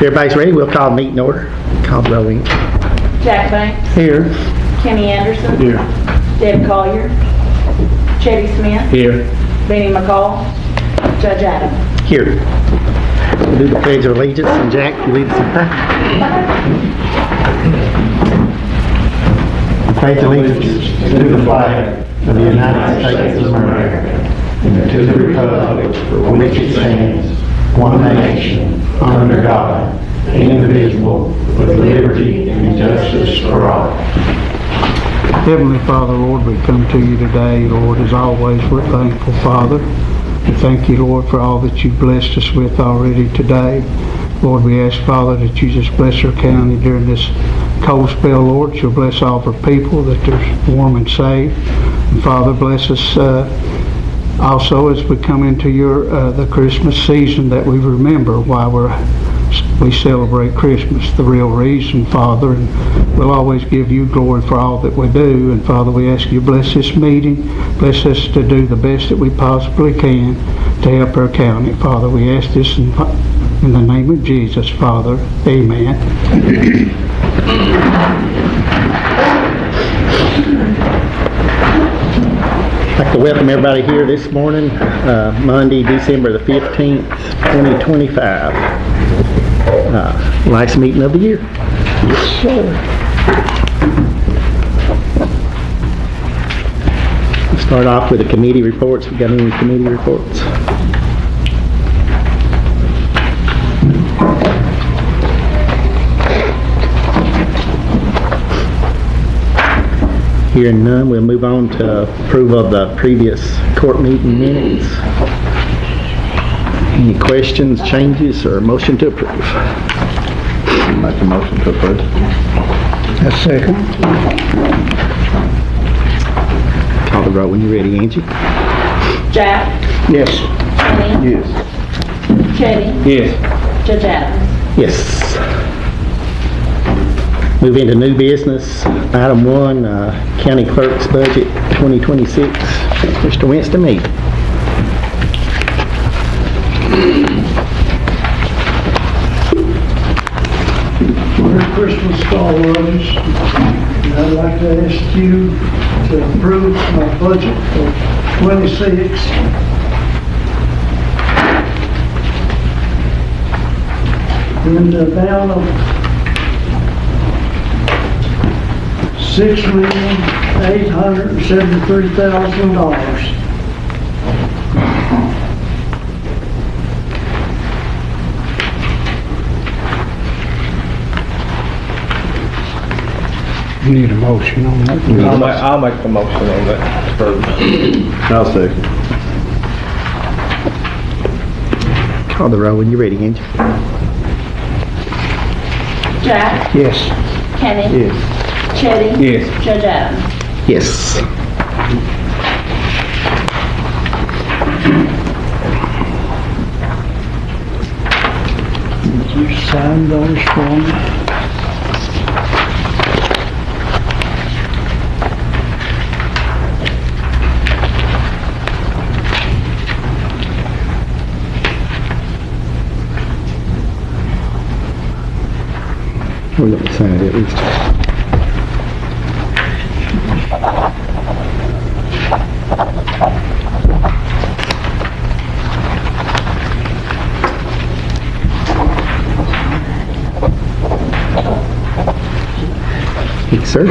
Everybody's ready, we'll call the meeting order. Call the roll in. Jack Banks. Here. Kenny Anderson. Here. Deb Collier. Chetty Smith. Here. Benny McCall. Judge Adams. Here. We'll do the Pledge of Allegiance, and Jack, you lead us in prayer. I pledge allegiance to the flag of the United States of America and to the republic for which it stands, one nation, under God, indivisible, with liberty and justice for all. Heavenly Father, Lord, we come to you today, Lord, as always, we're thankful, Father. We thank you, Lord, for all that you've blessed us with already today. Lord, we ask, Father, that you just bless our county during this cold spell, Lord. You'll bless all of our people, that they're warm and safe. And Father, bless us also as we come into your the Christmas season, that we remember why we celebrate Christmas, the real reason, Father, and we'll always give you glory for all that we do. And Father, we ask you to bless this meeting, bless us to do the best that we possibly can to help our county. Father, we ask this in the name of Jesus, Father. Amen. I'd like to welcome everybody here this morning, Monday, December the 15th, 2025. Last meeting of the year. Yes, sir. We'll start off with the committee reports. We got any committee reports? Hearing none, we'll move on to approval of the previous court meeting minutes. Any questions, changes, or motion to approve? Make a motion to approve. A second. Call the roll when you're ready, Angie. Jack. Yes. Kenny. Yes. Chetty. Yes. Judge Adams. Yes. Move into new business. Item 1, County Clerk's Budget 2026. Mr. Winston Meade. Merry Christmas to all of us. And I'd like to ask you to approve my budget for 26. In the amount of $6,873,000. Need a motion on that. I'll make the motion on that first. I'll second. Call the roll when you're ready, Angie. Jack. Yes. Kenny. Yes. Chetty. Yes. Judge Adams. Yes. You sign those for me. We're going to sign it at least. Yes, sir.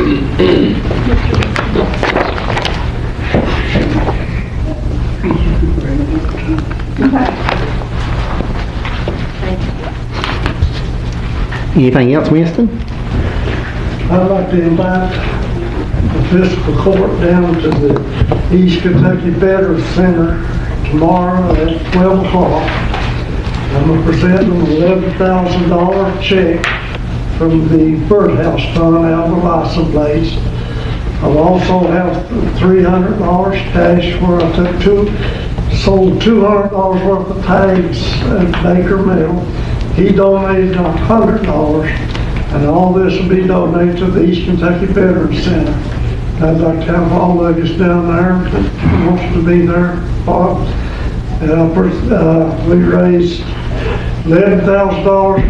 Anything else, Winston? I'd like to invite the fiscal court down to the East Kentucky Veterans Center tomorrow at 12 o'clock. I'm going to present an $11,000 check from the Birdhouse Fund out of the license plates. I'll also have $300 cash where I sold $200 worth of tags at Baker Mill. He donated $100, and all this will be donated to the East Kentucky Veterans Center. I'd like to have all of us down there that wants to be there. We raised $11,000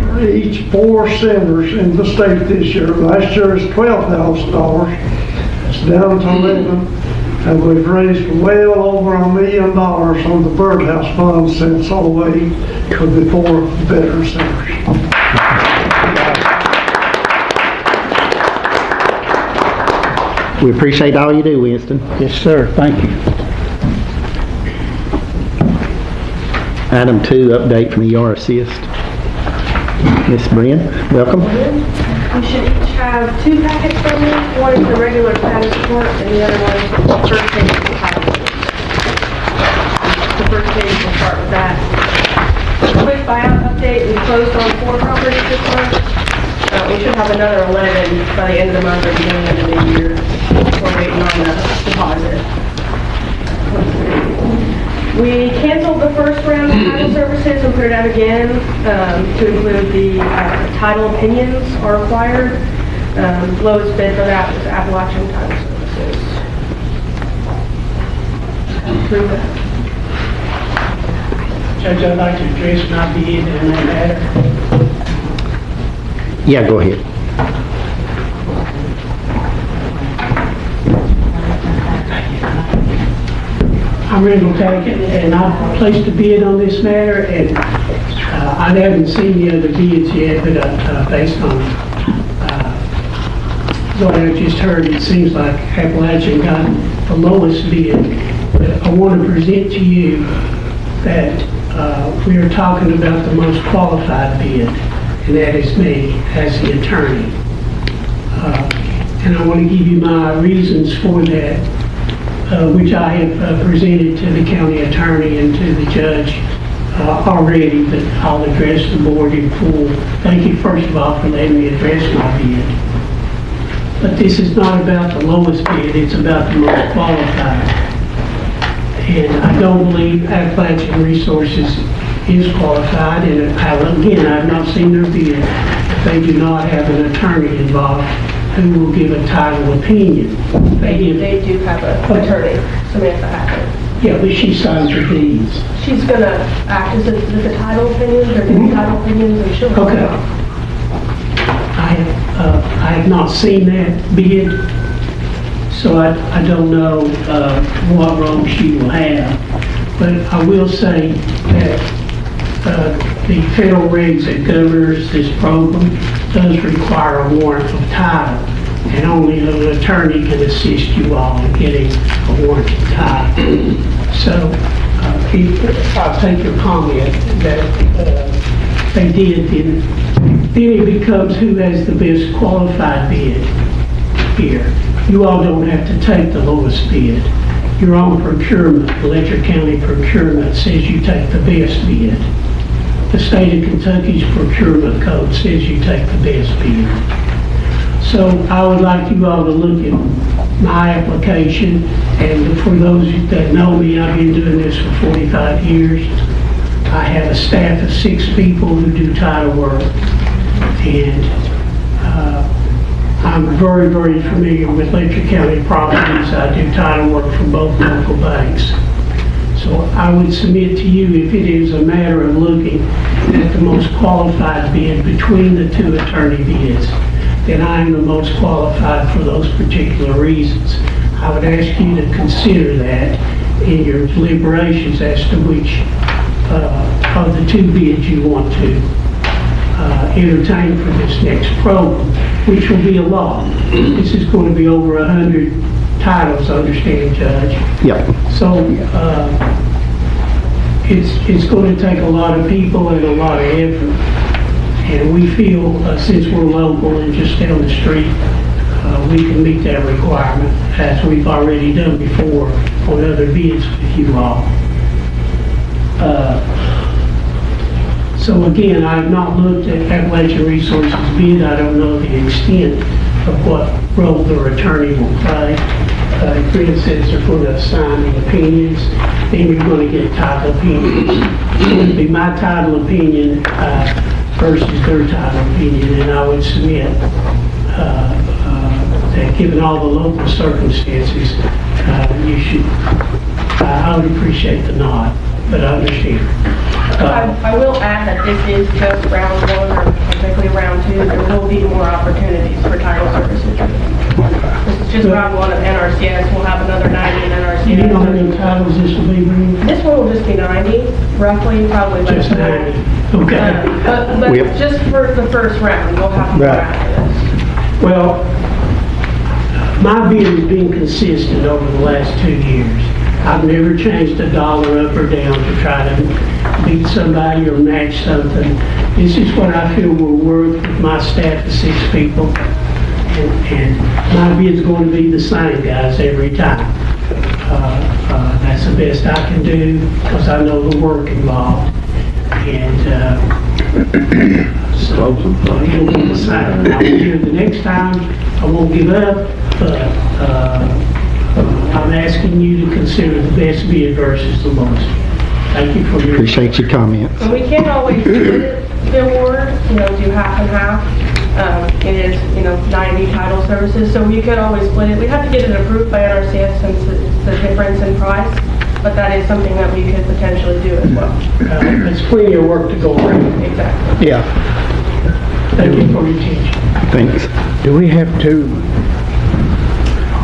for each 4 centers in the state this year. Last year was $12,000. It's down to 11. And we've raised well over $1 million on the birdhouse fund since 08 for the 4 veteran centers. We appreciate all you do, Winston. Yes, sir. Thank you. Item 2, update from ER Assist. Miss Bryn, welcome. You should each have 2 packets from me. One is the regular status report, and the other one is the first page of the title. The first page will start with that. Quick buyout update: we closed on 4 properties this month. We should have another 11 by the end of the month or beginning of the new year. We're waiting on the deposit. We canceled the first round of title services and put it out again to include the title opinions are required. Lowest bid for that was Appalachian Title Services. Approve that. Judge, I'd like to address my bid in that matter. Yeah, go ahead. I'm Randall Tackett, and I've placed a bid on this matter, and I haven't seen the other bids yet, but based on what I just heard, it seems like Appalachian got the lowest bid. But I want to present to you that we are talking about the most qualified bid, and that is me as the attorney. And I want to give you my reasons for that, which I have presented to the county attorney and to the judge already, but I'll address the board in full. Thank you, first of all, for letting me address my bid. But this is not about the lowest bid, it's about the most qualified. And I don't believe Appalachian Resources is qualified, and again, I have not seen their bid. They do not have an attorney involved who will give a title opinion. They do have an attorney, Samantha Hackett. Yeah, but she signs her deeds. She's going to act as the title opinions or give title opinions, and she'll... Okay. I have not seen that bid, so I don't know what role she will have. But I will say that the federal regs that governs this program does require a warrant of title, and only an attorney can assist you all in getting a warrant of title. So I'll take your comment that they did, then it becomes who has the best qualified bid here. You all don't have to take the lowest bid. Your own procurement, the Letcher County procurement, says you take the best bid. The state of Kentucky's procurement code says you take the best bid. So I would like you all to look at my application, and for those that know me, I've been doing this for 45 years. I have a staff of 6 people who do title work, and I'm very, very familiar with Letcher County properties. I do title work for both local banks. So I would submit to you, if it is a matter of looking at the most qualified bid between the 2 attorney bids, then I am the most qualified for those particular reasons. I would ask you to consider that in your deliberations as to which of the 2 bids you want to entertain for this next program, which will be a lot. This is going to be over 100 titles, understand, Judge? Yep. So it's going to take a lot of people and a lot of effort. And we feel, since we're local and just down the street, we can meet that requirement, as we've already done before on other bids with you all. So again, I have not looked at Appalachian Resources bid. I don't know the extent of what role their attorney will play. For instance, they're going to assign the opinions, then you're going to get title opinions. It would be my title opinion versus their title opinion, and I would submit that given all the local circumstances, you should, I would appreciate the nod. but I understand. I will add that this is just round one, or technically round two. There will be more opportunities for title services. This is just round one of NRCS. We'll have another 90 in NRCS. Do you know how many titles this will be, Brenda? This one will just be 90, roughly, probably less Just than that. 90? Okay. But just for the first round, we'll have more Right. after this. Well, my bid has been consistent over the last 2 years. I've never changed a dollar up or down to try to beat somebody or match something. This is what I feel we're worth with my staff of 6 people. And my bid's going to be the same, guys, every time. That's the best I can do because I know the work involved. And so it'll be the same. I'll be here the next time. I won't give up, but I'm asking you to consider the best bid versus the lowest. Thank you for your... Appreciate your comments. And we can always split the award, do half and half. It is, 90 title services, so we could always split it. We'd have to get it approved by NRCS since it's the difference in price, but that is something that we could potentially do as well. It's plenty of work to go around. Exactly. Yeah, Thank you for your attention. thanks. Do we have to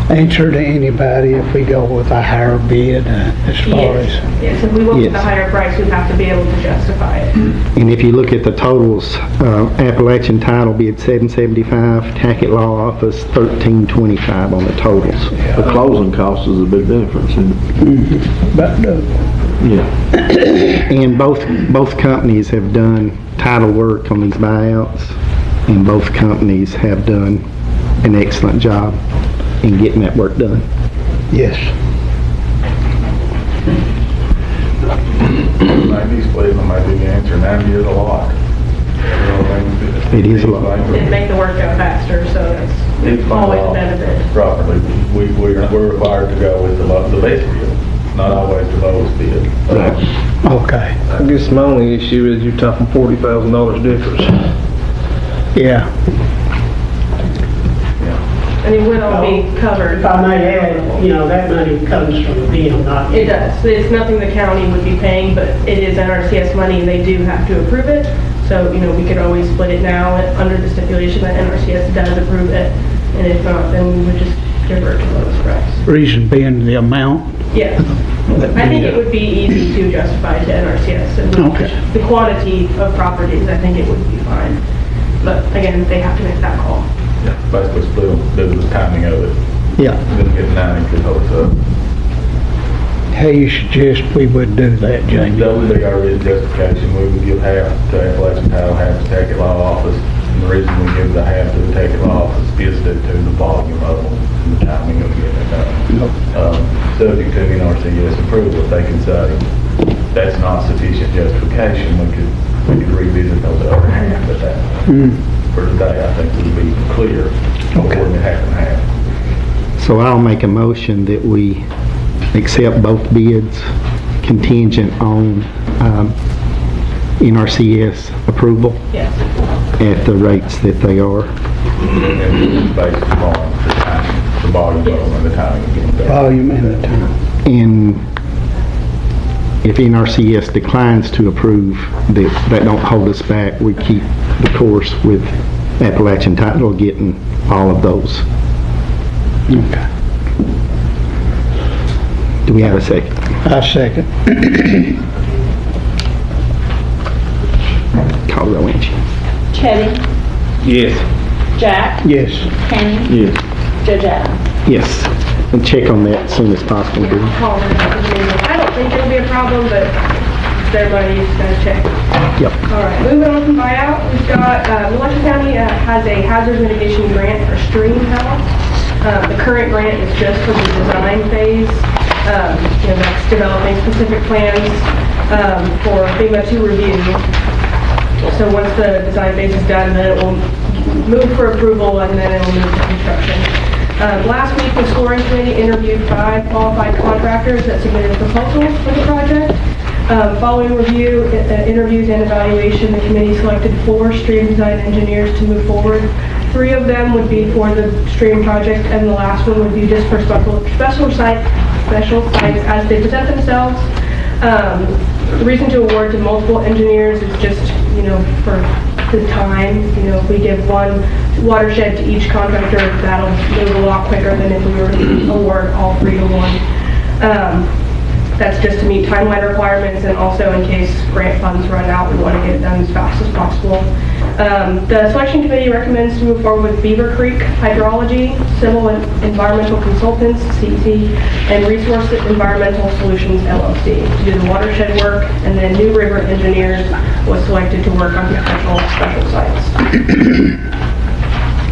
answer to anybody if we go with a higher bid as far as? Yes, if we went with the Yes. higher price, we'd have to be able to justify it. And if you look at the totals, Appalachian Title bid $775, Tackett Law Office $1325 on the totals. The closing cost is a big difference. But Yeah. And both companies have done title work on these buyouts, and both companies have done an excellent job in getting that work done. yes, Maybe splitting them might be the answer. 90 is a lot. It is a lot. It'd make the work go faster, so that's always a benefit. Properly, we're required to go with the best bid, not always the lowest bid. okay, Uh, I guess my only issue is you're talking $40,000 difference. yeah. And it would all be covered. If I may add, that money comes from them, not you. It does. It's nothing the county would be paying, but it is NRCS money and they do have to approve it. So, we could always split it now under the stipulation that NRCS does approve it. And if not, then we would just divert to lowest price. Reason being the amount. Yes. I think it would be easy to justify to NRCS. And Okay. the quantity of properties, I think it would be fine. But again, they have to make that call. Yeah, basically split them, due to the timing of it. Yeah. Didn't get 90 could hold us up. How you suggest we would do that, Jamie? That would be our written justification. We would give half to Appalachian Title, half to Tackett Law Office. And the reason we give the half to the Tackett Law Office is due to the volume of them and the timing of getting it done. Subject to NRCS approval, if they can say that's not sufficient justification, we could revisit those other half, but that, for today, I think would be clear. Okay. Before we half and half. So I'll make a motion that we accept both bids contingent on NRCS approval Yes. at the rates that they are. And it's based upon the timing, the volume of them and the timing of getting done. Volume and the time. And if NRCS declines to approve, that don't hold us back. We keep the course with Appalachian Title getting all of those. Okay. Do we have a second? I second. Call the roll, Angie. Teddy, Yes. Jack, Yes. Kenny, Yes. Judge Adam. Yes. And check on that as soon as possible, dude. Call them. I don't think it'll be a problem, but their money is going to check. Yep. All right, moving on from buyout, we've got, Letcher County has a hazard mitigation grant for stream health. The current grant is just for the design phase. That's developing specific plans for FEMA to review. So once the design phase is done, then it will move for approval and then it will move to construction. Last week, the scoring committee interviewed 5 qualified contractors that submitted proposals for the project. Following review, interviews, and evaluation, the committee selected 4 stream design engineers to move forward. 3 of them would be for the stream project, and the last one would be just for special sites as they present themselves. The reason to award to multiple engineers is just, for the time. If we give one watershed to each contractor, that'll move a lot quicker than if we were to award all 3 to one. That's just to meet timeline requirements, and also in case grant funds run out, we want to get it done as fast as possible. The selection committee recommends to move forward with Beaver Creek Hydrology, Civil and Environmental Consultants, CEC, and Resource Environmental Solutions, LLC, to do the watershed work, and then New River Engineers was selected to work on potential special sites.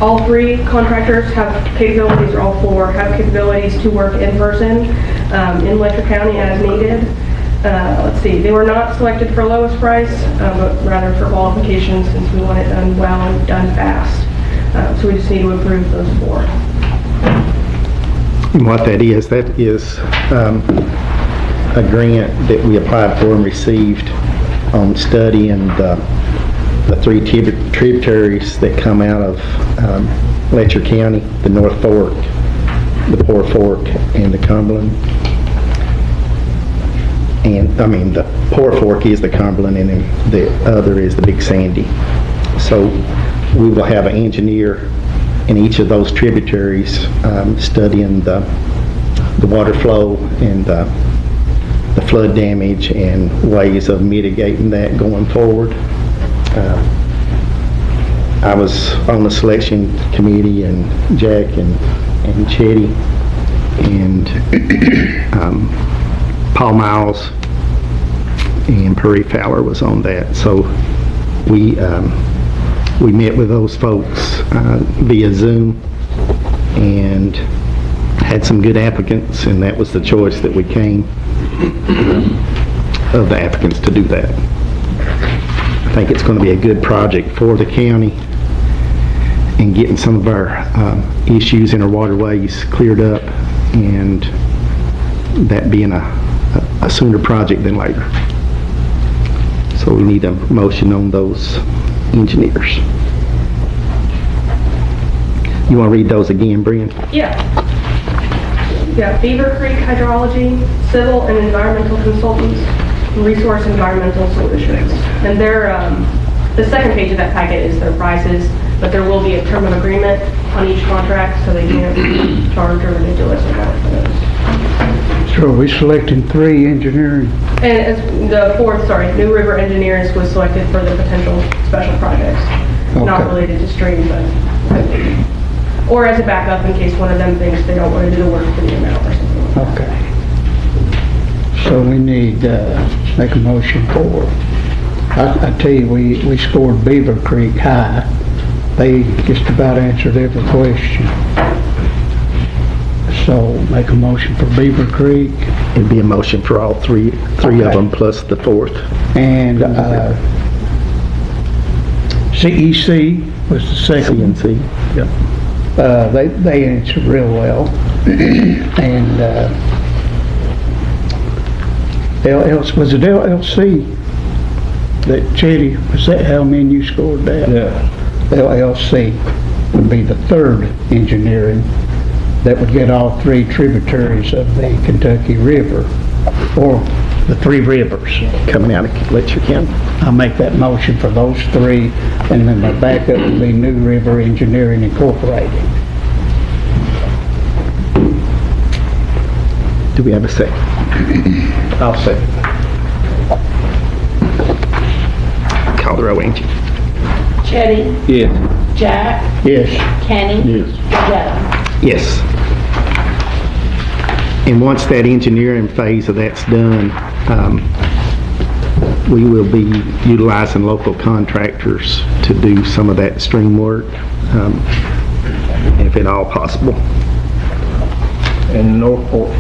All 3 contractors have capabilities, or all 4 have capabilities to work in person in Letcher County as needed. Let's see, they were not selected for lowest price, but rather for qualifications, since we want it done well and done fast. So we just need to approve those 4. And what that is a grant that we applied for and received on studying the 3 tributaries that come out of Letcher County, the North Fork, the Poor Fork, and the Cumberland. And the Poor Fork is the Cumberland, and then the other is the Big Sandy. So we will have an engineer in each of those tributaries studying the water flow and the flood damage and ways of mitigating that going forward. I was on the selection committee, and Jack and Chetty and Paul Miles and Perry Fowler was on that. So we met with those folks via Zoom and had some good applicants, and that was the choice that we came of the applicants to do that. I think it's going to be a good project for the county and getting some of our issues in our waterways cleared up, and that being a sooner project than later. So we need a motion on those engineers. You want to read those again, Brian? Yeah. Beaver Creek Hydrology, Civil and Environmental Consultants, and Resource Environmental Solutions. And the second page of that packet is their prices, but there will be a term of agreement on each contract, so they can't charge a ridiculous amount for those. So are we selecting 3 engineering? And as the 4th, New River Engineers was selected for the potential special projects, not Okay. related to stream, but, or as a backup in case one of them thinks they don't want to do the work for the amount or something like that. Okay. So we need make a motion for, I tell you, we scored Beaver Creek high. They just about answered every question. So make a motion for Beaver Creek. It'd be a motion for all three of them plus the 4th. And CEC was the second one. CNC. Yep. They answered real well. And was it LLC that Chetty, was that how many you scored that? Yeah. LLC would be the 3rd engineering that would get all 3 tributaries of the Kentucky River, or the 3 rivers. Coming out of Letcher County. I'll make that motion for those 3, and then the backup would be New River Engineering Incorporated. Do we have a second? I'll second. Call the roll, Angie. Chetty, Yes. Jack, Yes. Kenny, Joe. Yes. And once that engineering phase of that's done, we will be utilizing local contractors to do some of that stream work, if at all possible. And North Fork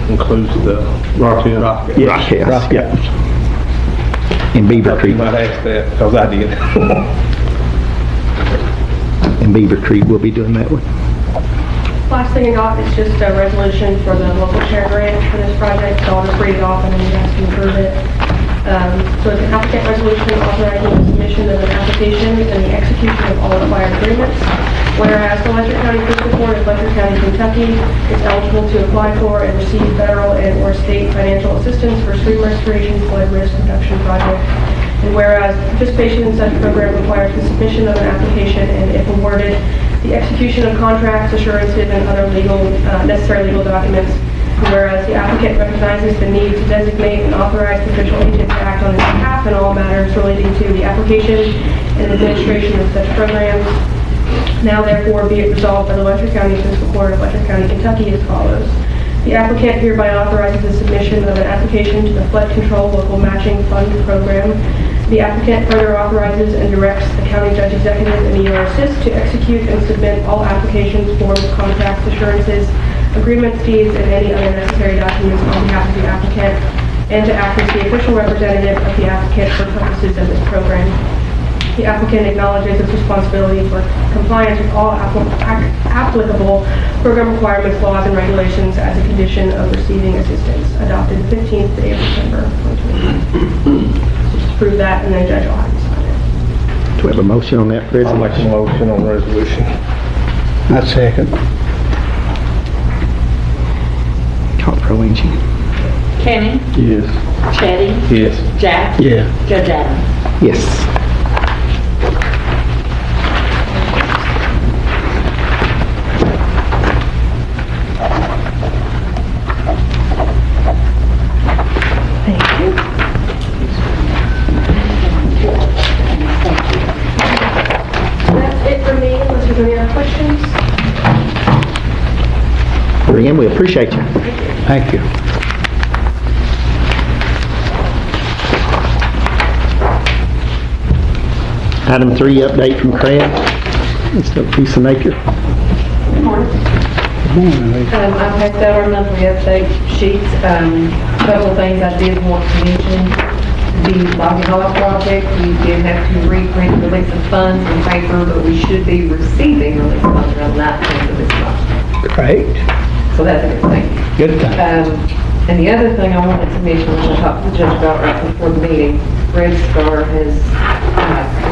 includes the Rock House. Yes. Rock Yeah. And Beaver You Creek. might ask that, because I did. And Beaver Creek will be doing that one. Last thing I got is just a resolution for the local share grant for this project, so I'll just read it off and then you guys can approve it. So it's an applicant resolution authorizing the submission of an application and the execution of all required agreements. Whereas the Letcher County Fiscal Court of Letcher County, Kentucky is eligible to apply for and receive federal and/or state financial assistance for stream restoration flood risk reduction project. And whereas participation in such program requires the submission of an application and, if awarded, the execution of contracts, assurances, and other necessary legal documents. And whereas the applicant recognizes the need to designate and authorize the official agent to act on his behalf in all matters relating to the application and administration of such programs. Now therefore be it resolved by the Letcher County Fiscal Court of Letcher County, Kentucky as follows. The applicant hereby authorizes the submission of an application to the Flood Control Local Matching Fund Program. The applicant further authorizes and directs the county judge executive and ER assist to execute and submit all applications, forms, contracts, assurances, agreements, deeds, and any other necessary documents on behalf of the applicant, and to act as the official representative of the applicant for purposes of this program. The applicant acknowledges its responsibility for compliance with all applicable program requirements, laws, and regulations as a condition of receiving assistance, adopted the 15th day of December 2020. Just approve that, and then Judge will have to sign it. Do we have a motion on that I'll resolution? make a motion on the resolution. I second. Call for roll, Angie. Kenny, Yes. Chitty, Yes. Jack, Yeah. Judge Adams. Yes. Thank you. That's it for me, unless there's any other questions. Again, we appreciate you. Thank you. Item 3, update from Craig. Mr. Lisa Napier. Good morning, Lisa. I passed out our monthly update sheets. A couple of things I did want to mention. The Bobby Hall project, we did have to reprint release of funds in paper, but we should be receiving release of funds around 19th of this month. Great. So that's a good thing. Good thing. And the other thing I wanted to mention, which I talked to the judge about right before the meeting, Red Star has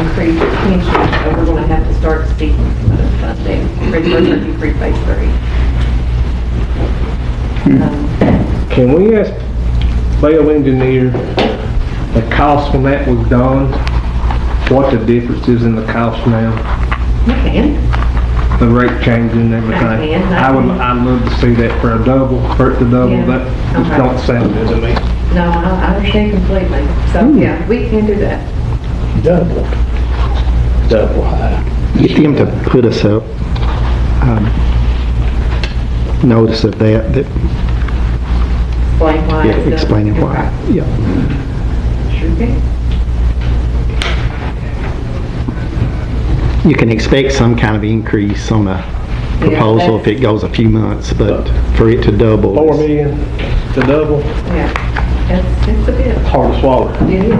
increased its pension, so we're going to have to start seeking some other funding. Red Star 33 phase 3. Can we ask Bale Engineer the cost when that was done, what the difference is in the cost now? You can. The rate changing and everything? I'd love to see that for it to double, Yeah. that just Okay. don't sound good to me. No, I understand completely. So, yeah, we can do that. Double. Double high. Get them to put us up notice of that Explain why. yeah, it's done. explaining why. Yeah. Sure can. You can expect some kind of increase on a proposal if it goes a few months, but for it to double. 4 million to double, Yeah. It's a bit. hard to swallow. It is.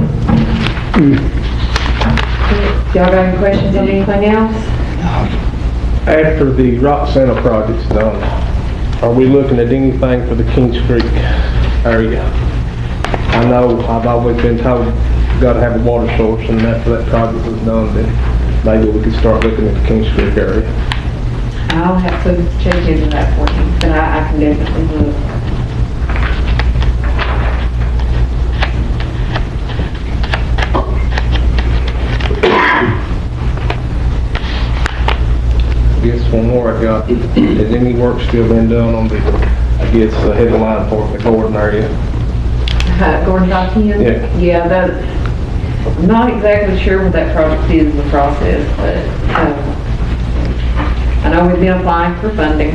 Y'all got any questions on anything else? After the Rock Center project's done, are we looking at anything for the Kings Creek area? I know I've always been told you gotta have a water source, and after that project was done, then maybe we could start looking at the Kings Creek area. I'll have to check into that for you, but I can definitely look. I guess one more I got, has any work still been done on the, I guess, the headline for the Gordon area? Gordon Document? Yeah. Yeah, I'm not exactly sure what that project is in the process, but I know we've been applying for funding.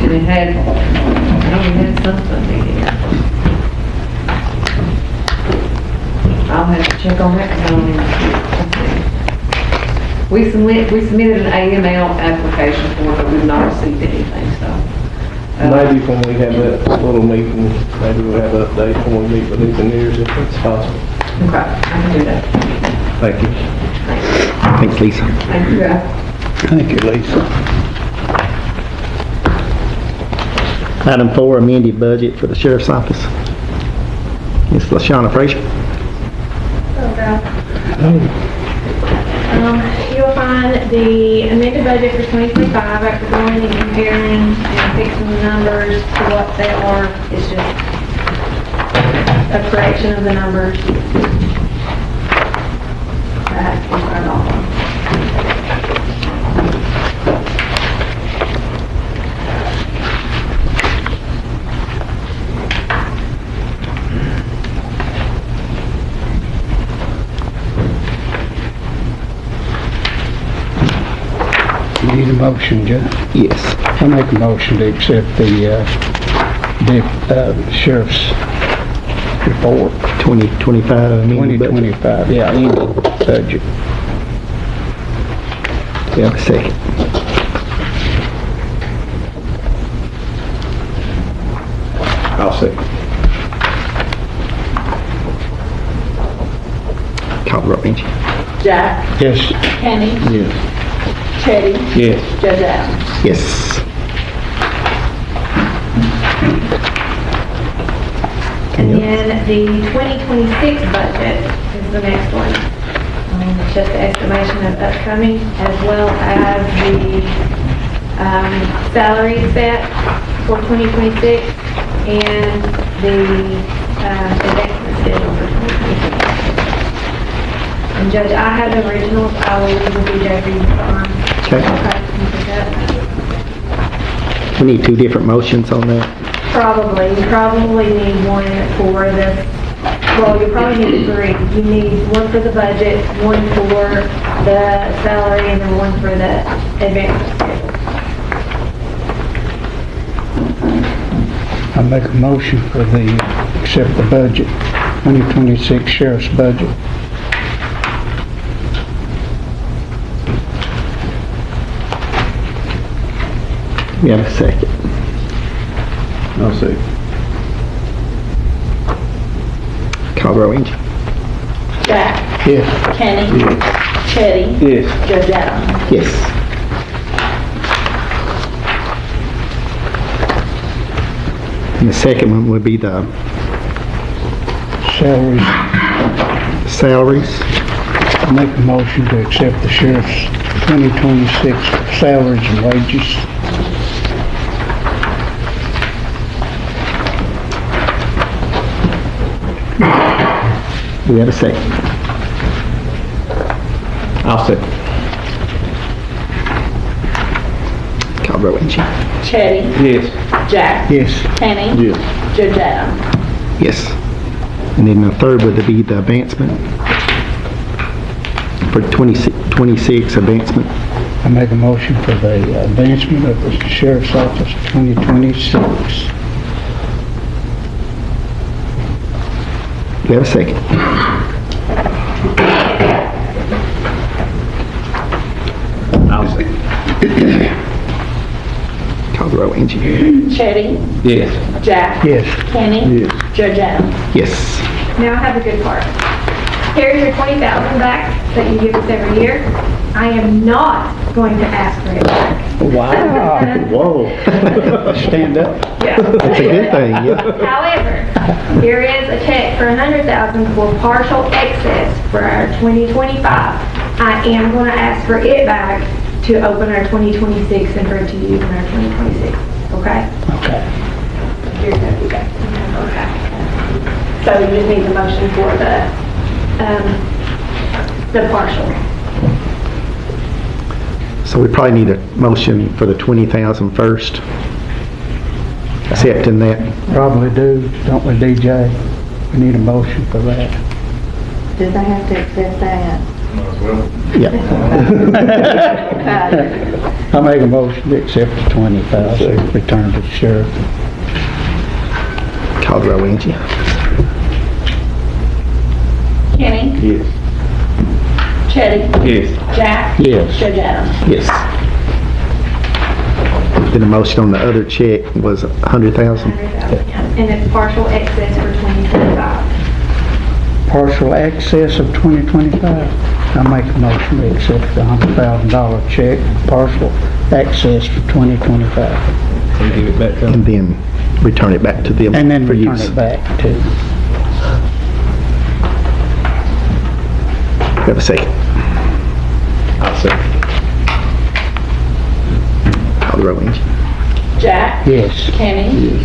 And it had, I know we had some funding here. I'll have to check on that because I don't even see it. We submitted an AML application for it, but we've not received anything, so. Maybe when we have that little meeting, maybe we'll have an update when we meet with engineers if it's possible. Okay, I can do that. Thank you. Thanks, Lisa. Thank you, guys. Thank you, Lisa. Item 4, amended budget for the sheriff's office. Ms. LaShawna Frazier. Okay. you'll find the amended budget for 2025 after going and comparing and fixing the numbers to what they are. It's just a correction of the numbers. That is our law. You need a motion, Joe? Yes. I make a motion to accept the sheriff's report, 2025 amended budget. 2025, yeah, ended budget. We have a second. I'll second. Call the roll, Angie. Jack, Yes. Kenny, Yes. Chetty, Yes. Judge Adams. Yes. And then the 2026 budget is the next one. It's just the estimation of upcoming as well as the salary set for 2026 and the investment schedule for 2026. And Judge, I have the originals. I will leave with you, Jeffrey. Okay. You pick up. We need two different motions on that. Probably. You probably need one for the, well, you probably need three. You need one for the budget, one for the salary, and then one for the advancement schedule. I make a motion for the, accept the budget, 2026 sheriff's budget. We have a second. I'll second. Call the roll, Angie. Jack, Yes. Kenny, Chetty, Yes. Judge Adams. Yes. And the second one would be the Salaries, salaries. I make a motion to accept the sheriff's 2026 salaries and wages. We have a second. I'll second. Call the roll, Angie. Chetty, Yes. Jack, Yes. Kenny, Yes. Judge Adams. Yes. And then the third would be the advancement. For 26 advancement. I make a motion for the advancement of the sheriff's office 2026. Do we have a second? I'll second. Call the roll, Angie. Chetty, Yes. Jack, Yes. Kenny, Judge Adams. Yes. Now I have the good part. Here's your 20,000 back that you give us every year. I am not going to ask for it back. Wow. Whoa. Stand up. Yeah. That's a good thing, yeah. However, here is a check for $100,000 for partial excess for our 2025. I am going to ask for it back to open our 2026 and for it to use in our 2026. Okay? Okay. Here's that feedback. Okay. So you just need the motion for the partial. So we probably need a motion for the 20,000 first. Accepting that. Probably do, don't we, DJ? We need a motion for that. Do they have to accept that? Might as well. Yeah. I make a motion to accept the 20,000, return to the sheriff. Call the roll, Angie. Kenny, Yes. Chetty, Yes. Jack, Yes. Judge Adams. Yes. Then the motion on the other check was 100,000. 100,000. And it's partial excess for 2025. Partial access of 2025. I make a motion to accept the $100,000 check, partial access for 2025. And give it back to And then return it back to them And then for return use. it back to, We have a second. I'll second. Call the roll, Angie. Jack? Yes. Kenny?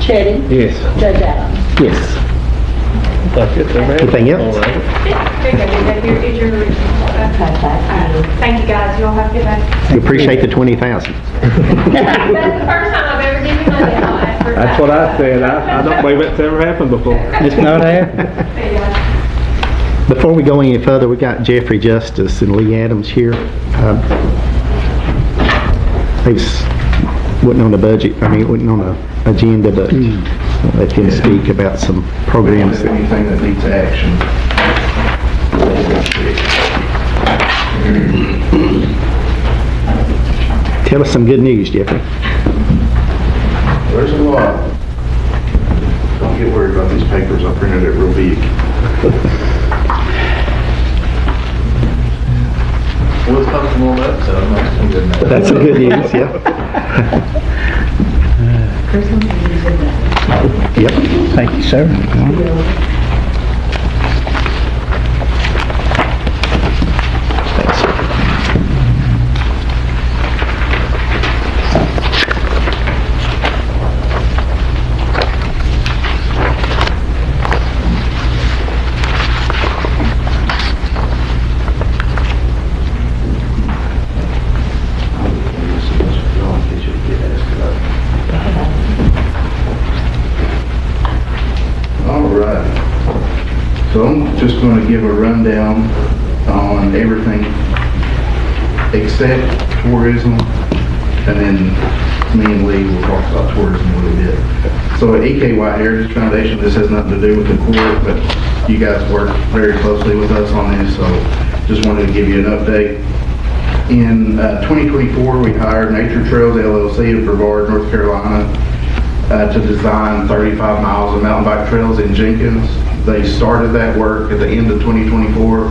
Chitty? Yes. Judge Adams? Yes. Anything else? Here you go, here's your, thank you guys, y'all have a good day. We appreciate the 20,000. That's the first time I've ever given you money, and I'll ask for it That's back. what I said. I don't believe it's ever happened before. It's not happening. There you go. Before we go any further, we got Jeffrey Justice and Lee Adams here. They wasn't on the budget, wasn't on the agenda, but let them speak about some programs. Anything that needs action. Tell us some good news, Jeffrey. There's a lot. Don't get worried about these papers, I printed it real big. Well, it's coming from all that, so I'm not good now. That's some good news, yeah. Yep. Thank you, sir. Thanks. So I'm just going to give a rundown on everything except tourism, and then me and Lee will talk about tourism a little bit. So at EKY Heritage Foundation, this has nothing to do with the court, but you guys work very closely with us on this, so just wanted to give you an update. In 2024, we hired Nature Trails LLC of Brevard, North Carolina, to design 35 miles of mountain bike trails in Jenkins. They started that work at the end of 2024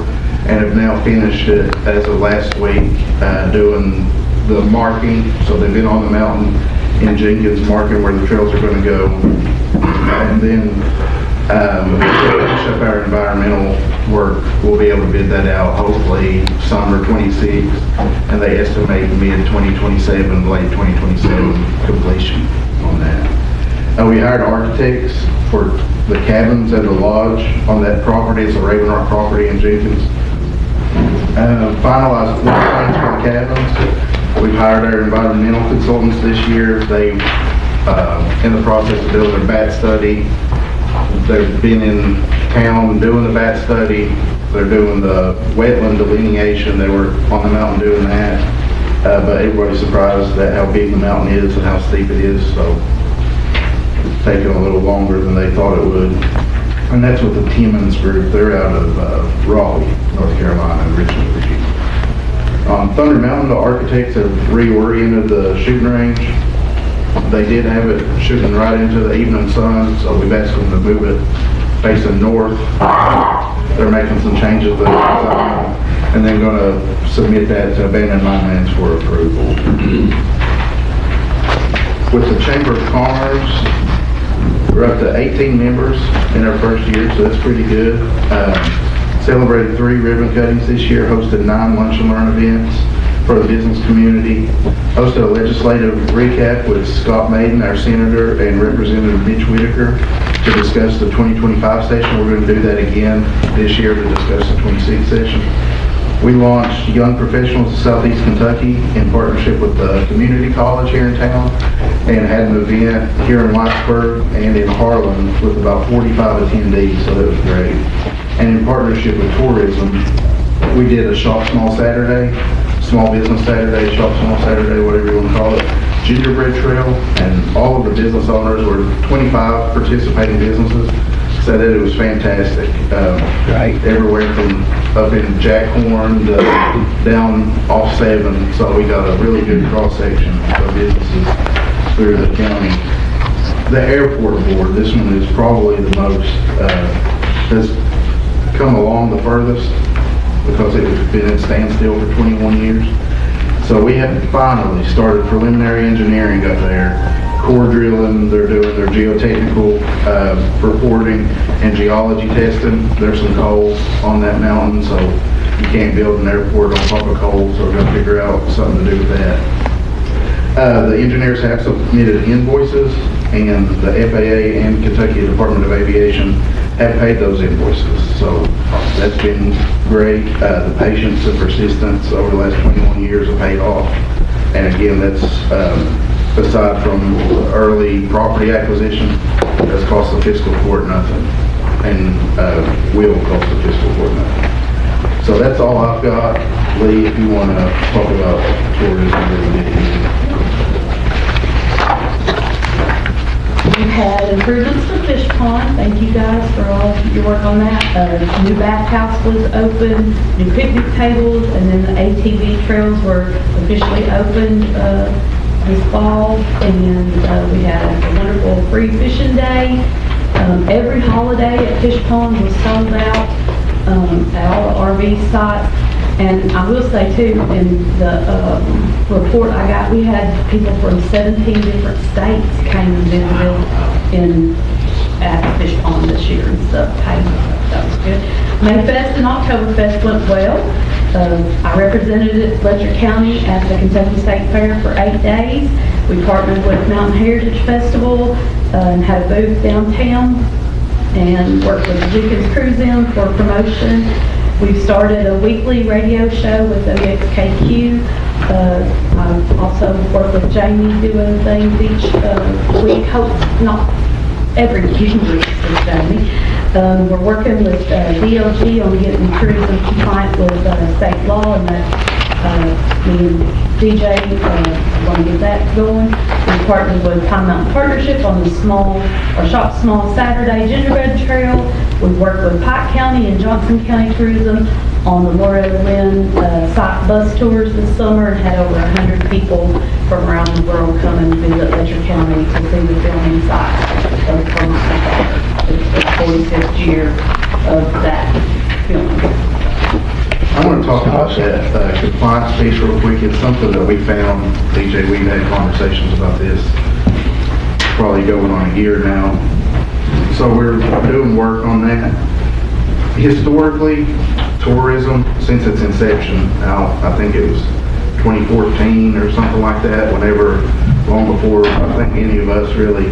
and have now finished it as of last week, doing the marking. So they've been on the mountain in Jenkins marking where the trails are going to go. And then finish up our environmental work. We'll be able to bid that out hopefully summer 26, and they estimate mid-2027, late 2027 completion on that. We hired architects for the cabins and the lodge on that property. It's a Raven Rock property in Jenkins. Finalized floor plans for the cabins. We've hired our environmental consultants this year. They in the process of doing their bat study. They've been in town doing the bat study. They're doing the wetland delineation. They were on the mountain doing that. But everybody's surprised at how big the mountain is and how steep it is. So it's taken a little longer than they thought it would. And that's with the Timmons group. They're out of Raleigh, North Carolina, originally. On Thunder Mountain, the architects have reoriented the shooting range. They did have it shooting right into the evening sun, so we've asked them to move it facing north. They're making some changes to the design, and then going to submit that to abandoned mine lands for approval. With the Chamber of Commerce, we're up to 18 members in our first year, so that's pretty good. Celebrated 3 ribbon cuttings this year, hosted 9 lunch and learn events for the business community, hosted a legislative recap with Scott Maiden, our senator, and Representative Mitch Whitaker to discuss the 2025 session. We're going to do that again this year to discuss the 26th session. We launched Young Professionals of Southeast Kentucky in partnership with the community college here in town, and had an event here in Whitesburg and in Harlan with about 45 attendees, so that was great. And in partnership with tourism, we did a Shop Small Saturday, Small Business Saturday, Shop Small Saturday, whatever you want to call it, gingerbread trail, and all of the business owners were 25 participating businesses. Said that it was fantastic. Right. Everywhere from up in Jackhorn to down off 7, so we got a really good cross section of businesses through the county. The airport board, this one is probably the most, has come along the furthest because it has been at standstill for 21 years. So we have finally started preliminary engineering up there, core drilling. They're doing their geotechnical reporting and geology testing. There's some coal on that mountain, so you can't build an airport on top of coal, so we're gonna figure out something to do with that. The engineers have submitted invoices, and the FAA and Kentucky Department of Aviation have paid those invoices. So that's been great. The patience and persistence over the last 21 years have paid off. And again, that's aside from early property acquisition, that's cost the fiscal court nothing, and will cost the fiscal court nothing. So that's all I've got. Lee, if you want to talk about tourism, We've had improvements to Fish Pond. Thank you guys for all your work on that. New bathhouse was open, new picnic tables, and then the ATV trails were officially opened this fall. And we had a wonderful free fishing day. Every holiday at Fish Pond was sold out at all the RV sites. And I will say too, in the report I got, we had people from 17 different states came and visited at Fish Pond this year and stuff. That was good. Mayfest and Oktoberfest went well. I represented Letcher County at the Kentucky State Fair for 8 days. We partnered with Mountain Heritage Festival and had a booth downtown and worked with Jenkins Cruise In for promotion. We've started a weekly radio show with WXKQ. I also work with Jamie doing things each week. Hope not every week with Jamie. We're working with DLG on getting tourism compliant with state law, and that me and DJ want to get that going. We partnered with Pine Mountain Partnership on the Shop Small Saturday Gingerbread Trail. We worked with Pike County and Johnson County Tourism on the Loretta Lynn site bus tours this summer, and had over 100 people from around the world come and visit Letcher County to see the filming sites of Promising Fire. It's the 45th year of that filming. I want to talk about that compliance piece real quick. It's something that we found, DJ, we've had conversations about this probably going on a year now. So we're doing work on that. Historically, tourism, since its inception, I think it was 2014 or something like that, whenever, long before I think any of us really,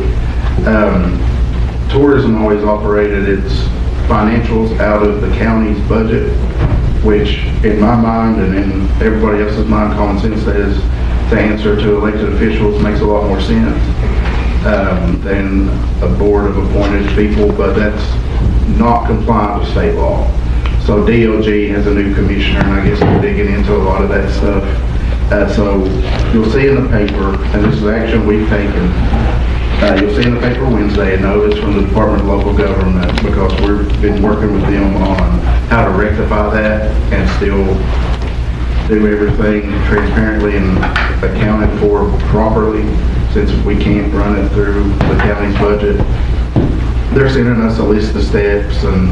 tourism always operated its financials out of the county's budget, which in my mind and in everybody else's mind, common sense says to answer to elected officials makes a lot more sense than a board of appointed people, but that's not compliant with state law. So DLG has a new commissioner, and I guess we're digging into a lot of that stuff. So you'll see in the paper, and this is action we've taken, you'll see in the paper Wednesday a notice from the Department of Local Government, because we've been working with them on how to rectify that and still do everything transparently and accounted for properly, since we can't run it through the county's budget. They're sending us a list of steps, and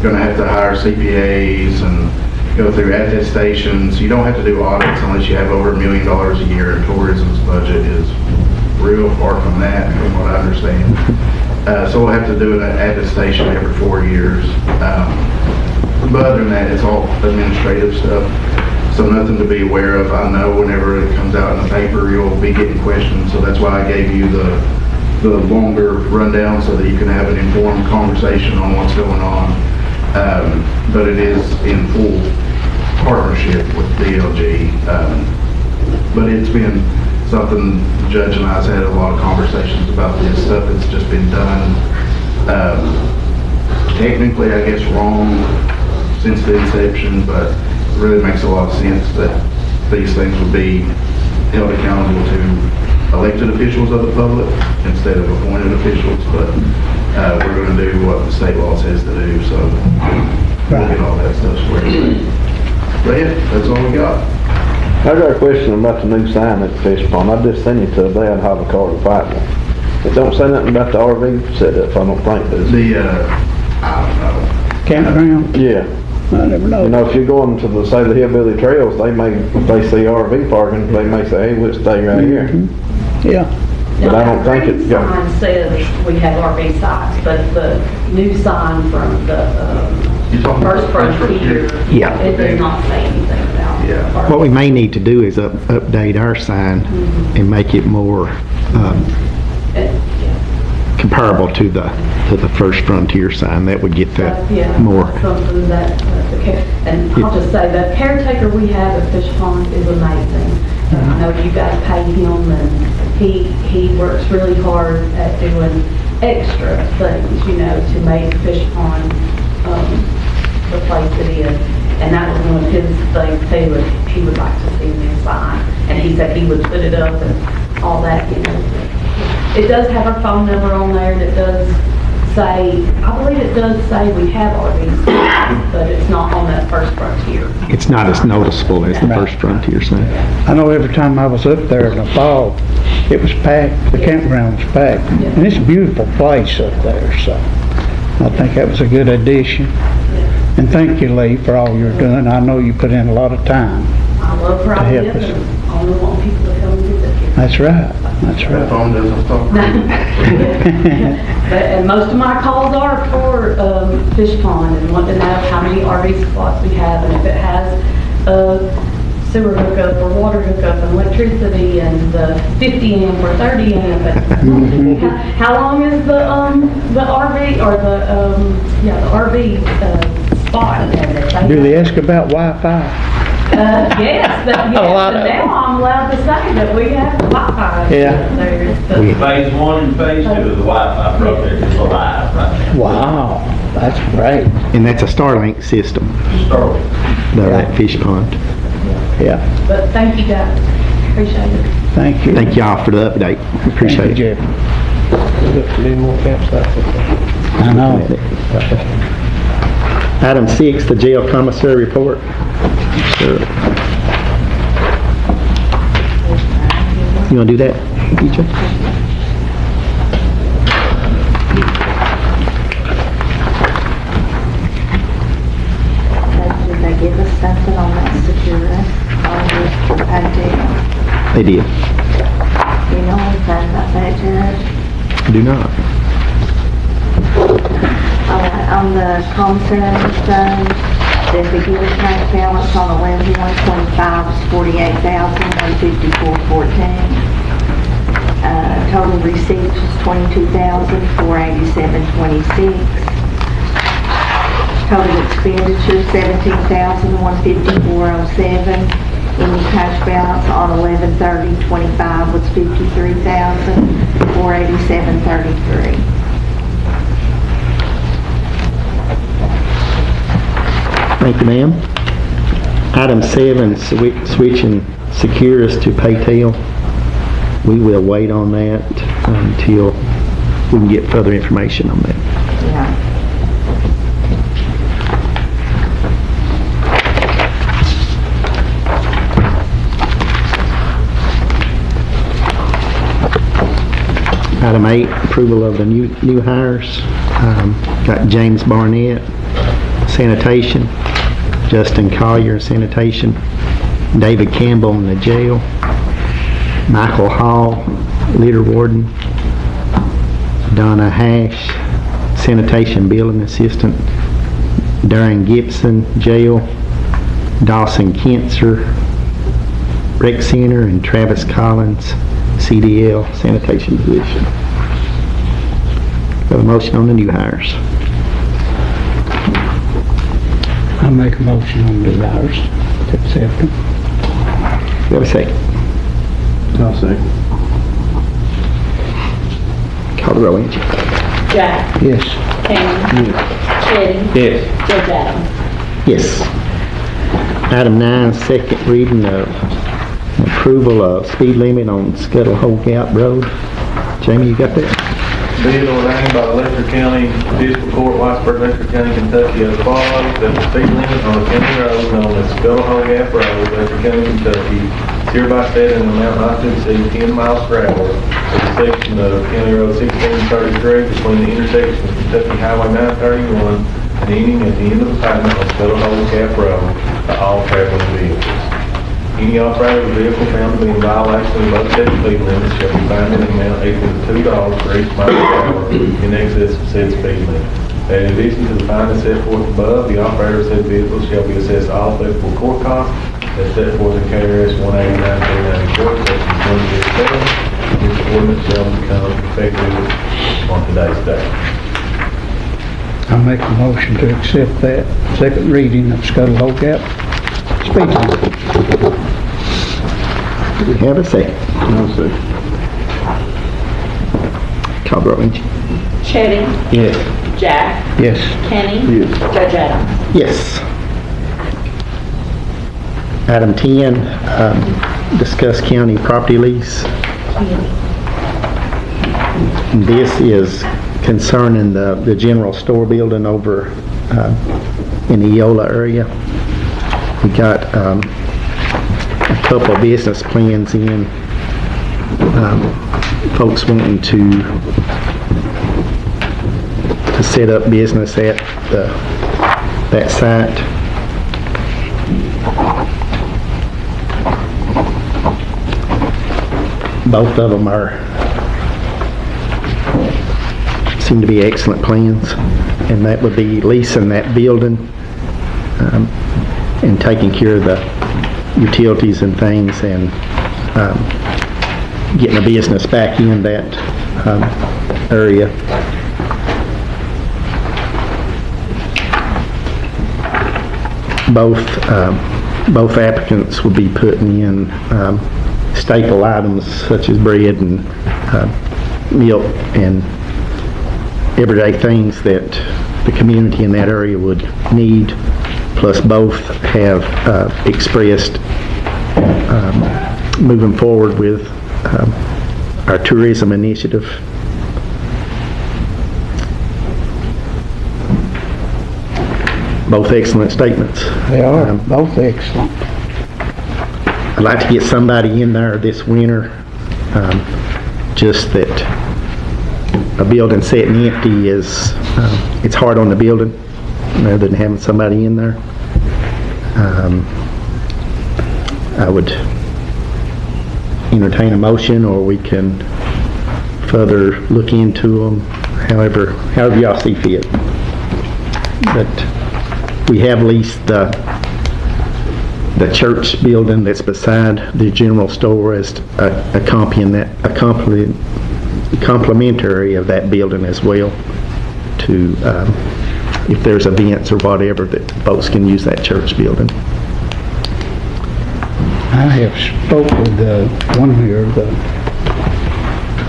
going to have to hire CPAs and go through attestations. You don't have to do audits unless you have over $1 million a year, and tourism's budget is real far from that, from what I understand. So we'll have to do an attestation every 4 years. But other than that, it's all administrative stuff. So nothing to be aware of. I know whenever it comes out in the paper, you'll be getting questions. So that's why I gave you the longer rundown, so that you can have an informed conversation on what's going on. But it is in full partnership with DLG. But it's been something, the judge and I have had a lot of conversations about this stuff. It's just been done, technically, I guess, wrong since the inception, but it really makes a lot of sense that these things would be held accountable to elected officials of the public instead of appointed officials. But we're going to do what the state law says to do, so we'll get all that stuff squared away. But yeah, that's all we got. I got a question about the new sign at the Fish Pond. I just seen it today on how the car to fight one. It don't say nothing about the RV setup, I don't think, does it? The, I don't know. Campground? Yeah. I never know. You know, if you're going to the, say, the Hillbilly Trails, they may, if they see RV parking, they may say, hey, we'll stay right here. Yeah. But I don't think it's sign says we have RV sites, but the new sign from the You're talking First frontier. Yeah. It does not say anything about. Yeah. What we may need to do is update our sign and make it more comparable to the First Frontier sign. That would get that Yeah, more. something that, and I'll just say, the caretaker we have at Fish Pond is amazing. I know you guys pay him, and he works really hard at doing extra things, you know, to make Fish Pond the place it is. And that was one of his things too, he would like to see me sign. And he said he would put it up and all that, you know. It does have our phone number on there, and it does say, I believe it does say we have RVs, but it's not on that First Frontier. It's not as noticeable as the First Frontier sign. I know every time I was up there in the fall, it was packed, the campground was packed. And it's a beautiful place up there, so I think that was a good addition. And thank you, Lee, for all you're doing. I know you put in a lot of time. I love where I help live, us. and I only want people to come and visit here. That's right, that's That right. phone doesn't stop. And most of my calls are for Fish Pond and want to know how many RV spots we have, and if it has a sewer hookup or water hookup and electricity and the 50 amp or 30 amp. And how long is the RV or the RV spot? Do they ask about Wi-Fi? Yes, but A lot of now I'm allowed to say that we have Wi-Fi. Yeah. There. Phase 1 and phase 2 of the Wi-Fi project is alive right now. Wow, that's great. And that's a Starlink system, Started. at Fish Pond. Yeah, But thank you guys. Appreciate it. thank you. Thank y'all for the update. Appreciate Thank you, it. Jeff. Need more campsites. I know. Item 6, the jail commissary report. Sure. You want to do that, EJ? Did they give us something on that security, on this hotel? They did. You know anything about that, Judge? Do not. On the commissary fund, the beginning cash balance on 11/125 was $48,154.14. Total receipts was $22,487.26. Total expenditures, $17,154.07. Ending cash balance on 11/30/25 was $53,487.33. Thank you, ma'am. Item 7, switching Securus to Paytel. We will wait on that until we can get further information on that. Yeah. Item 8, approval of the new hires. Got James Barnett, sanitation, Justin Collier, sanitation, David Campbell in the jail, Michael Hall, litter warden, Donna Hash, sanitation building assistant, Darren Gibson, jail, Dawson Kentzer, rec center, and Travis Collins, CDL, sanitation position. Got a motion on the new hires. I make a motion on the hours to accept them. We have a second. I'll second. Call the roll, Angie. Jack. Yes. Cameron. Eddie. Yes. Judge Adams. Yes. Item 9, second reading of approval of speed limit on Scuttle Hole Gap Road. Jamie, you got that? Be it ordained by the Letcher County Fiscal Court, Whitesburg, Letcher County, Kentucky, as follows, that the speed limit on a county road known as Scuttle Hole Gap Road, Letcher County, Kentucky, is hereby set in an amount not to exceed 10 miles per hour for the section of County Road 1633 between the intersection of Kentucky Highway 931 and ending at the end of the pavement on Scuttle Hole Gap Road to all traveling vehicles. Any operator of a vehicle found to be in violation of both said speed limits shall be fined an amount equal to $2 for each mile per hour in excess of said speed limit. that in addition to the fine as set forth above, the operator of said vehicle shall be assessed all applicable court costs as set forth in KRS 189-394, section 107. This ordinance shall become effective on today's date. I make a motion to accept that second reading of Scuttle Hole Gap speed limit. Do we have a second? No, sir. Call roll, Angie. Chitty, Yes. Jack, Yes. Kenny, Yes. Judge Adams. Yes. Item 10, discuss county property lease. This is concerning the general store building over in the Eola area. We got a couple of business plans in. Folks wanting to set up business at that site. Both of them seem to be excellent plans, and that would be leasing that building and taking care of the utilities and things, and getting a business back in that area. Both applicants will be putting in staple items such as bread and milk and everyday things that the community in that area would need. Plus, both have expressed moving forward with our tourism initiative. Both excellent statements. They are both excellent. I'd like to get somebody in there this winter, just that a building sitting empty is, it's hard on the building rather than having somebody in there. I would entertain a motion, or we can further look into them, however y'all see fit. But we have leased the church building that's beside the general store as a complementary of that building as well, to if there's events or whatever, that folks can use that church building. I have spoke with one here, the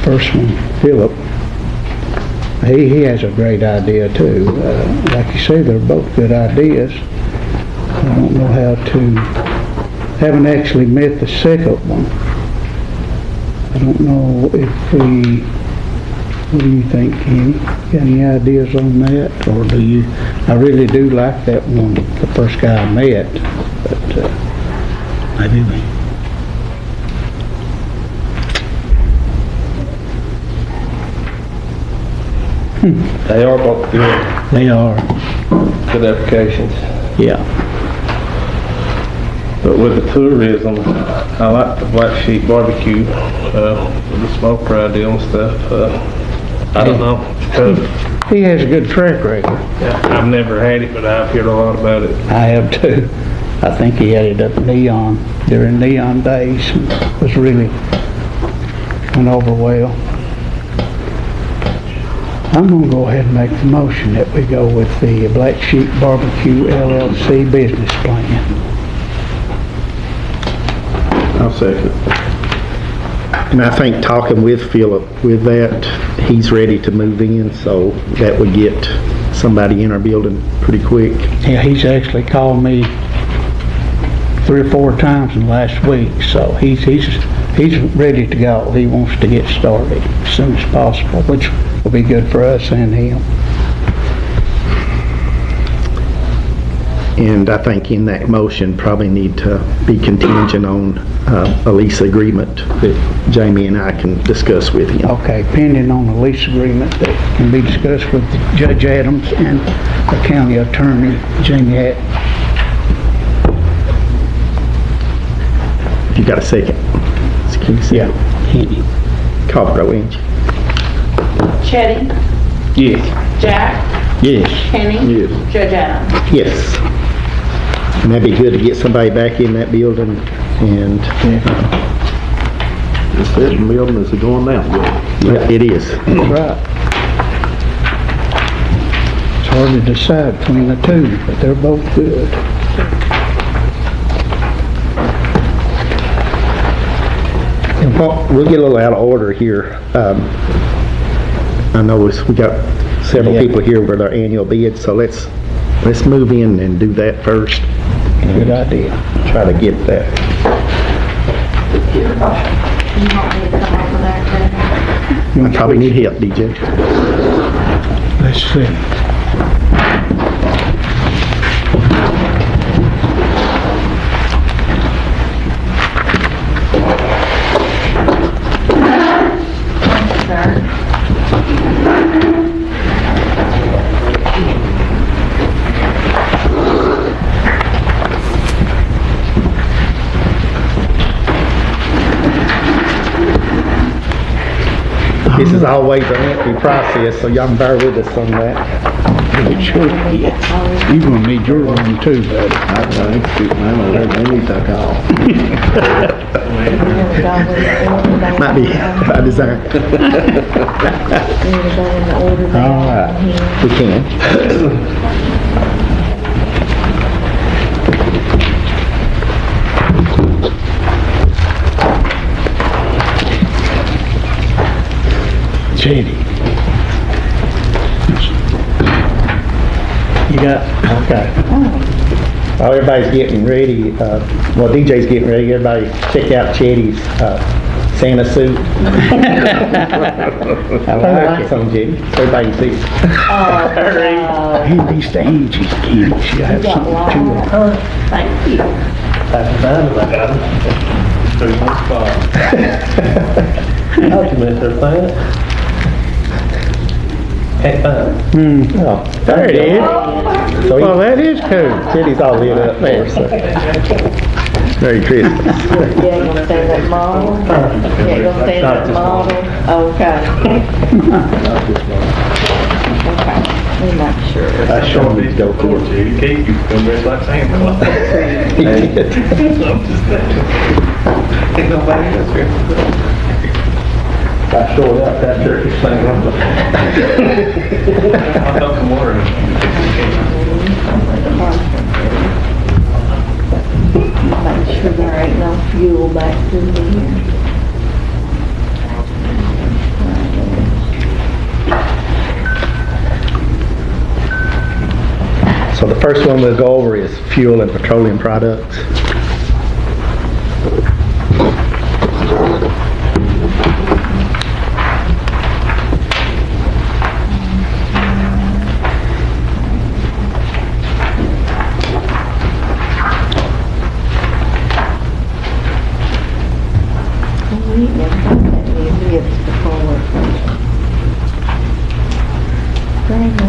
first one, Philip. He has a great idea too. Like you say, they're both good ideas. I don't know how to, haven't actually met the second one. I don't know if we, what do you think, Kenny? Got any ideas on that? Or do you, I really do like that one, the first guy I met, but maybe we. They are both good. They are. Good applications. Yeah. But with the tourism, I like the Black Sheep barbecue, with the smoker idea and stuff. I don't know. He has a good track record. I've never had it, but I've heard a lot about it. I have too. I think he had it up Neon during Neon days. It was really went over well. I'm going to go ahead and make the motion that we go with the Black Sheep Barbecue LLC business plan. I'll second. And I think talking with Philip with that, he's ready to move in, so that would get somebody in our building pretty quick. Yeah, he's actually called me 3 or 4 times in the last week, so he's ready to go. He wants to get started as soon as possible, which will be good for us and him. And I think in that motion probably need to be contingent on a lease agreement that Jamie and I can discuss with him. Okay, pending on a lease agreement that can be discussed with Judge Adams and the county attorney, Jamie Hatt. If you got a second. Yeah, Kenny. Call it, Angie. Chitty, Yes. Jack, Yes. Kenny? Yes. Judge Adams? Yes. And that'd be good to get somebody back in that building and, The second building is going down good. yeah, it is. That's right. It's hard to decide between the two, but they're both good. And we'll get a little out of order here. I know we got several people here with our annual bid, so let's move in and do that first. Good idea. Try to get that. You want me to come over there too? I probably need help, DJ. Let's see. This is always a lengthy process, so y'all can bear with us on that. It sure is. You're gonna need your room too, buddy. I think, man, over there, they need that call. Might be by design. All right. We can. Shady. You got, okay. While everybody's getting ready, well, DJ's getting ready, everybody check out Chetty's Santa suit. I like some, Chetty, so everybody can see it. He needs to age his kids. You have something to it. Thank you. That's fine, I got it. 3 months. How'd you miss everything? Can't find it. Oh, there it is. So Well, that is cool. Chetty's all lit up there, so. Merry Christmas. Yeah, you gonna say that model? Yeah, you gonna say that model? Okay. Okay, we're not sure. I sure need to go Of course, for you keep, you can dress like Santa Claus. I'm just saying. Ain't nobody else here. I showed up that turkey thing. I thought some water. Make sure there ain't no fuel back through here. So the first one we'll go over is fuel and petroleum products. We ain't never got that many bids before. Grandma.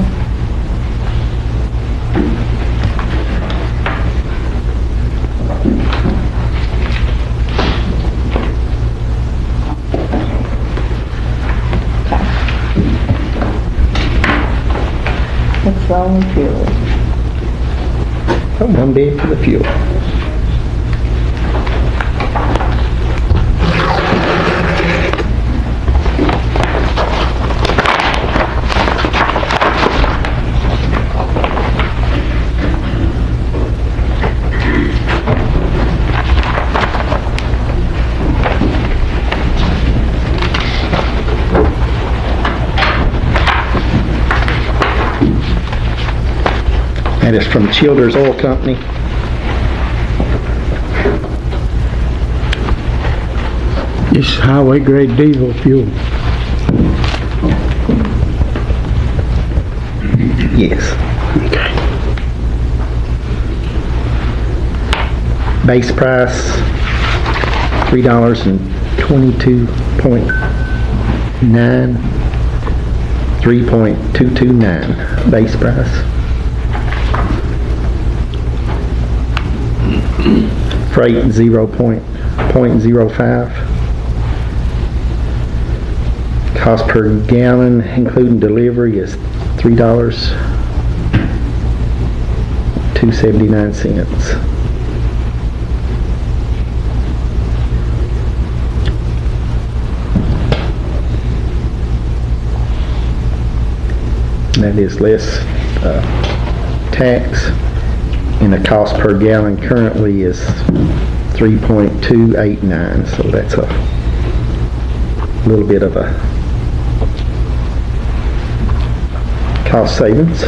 What's wrong with fuel? One bid for the fuel. That is from Childers Oil Company. This is highway grade diesel fuel. Yes. Okay. Base price, $3.22.9, 3.229 base price. Freight 0.05. Cost per gallon, including delivery, is $3. $2.79. That is less tax, and the cost per gallon currently is 3.289, so that's a little bit of a cost savings.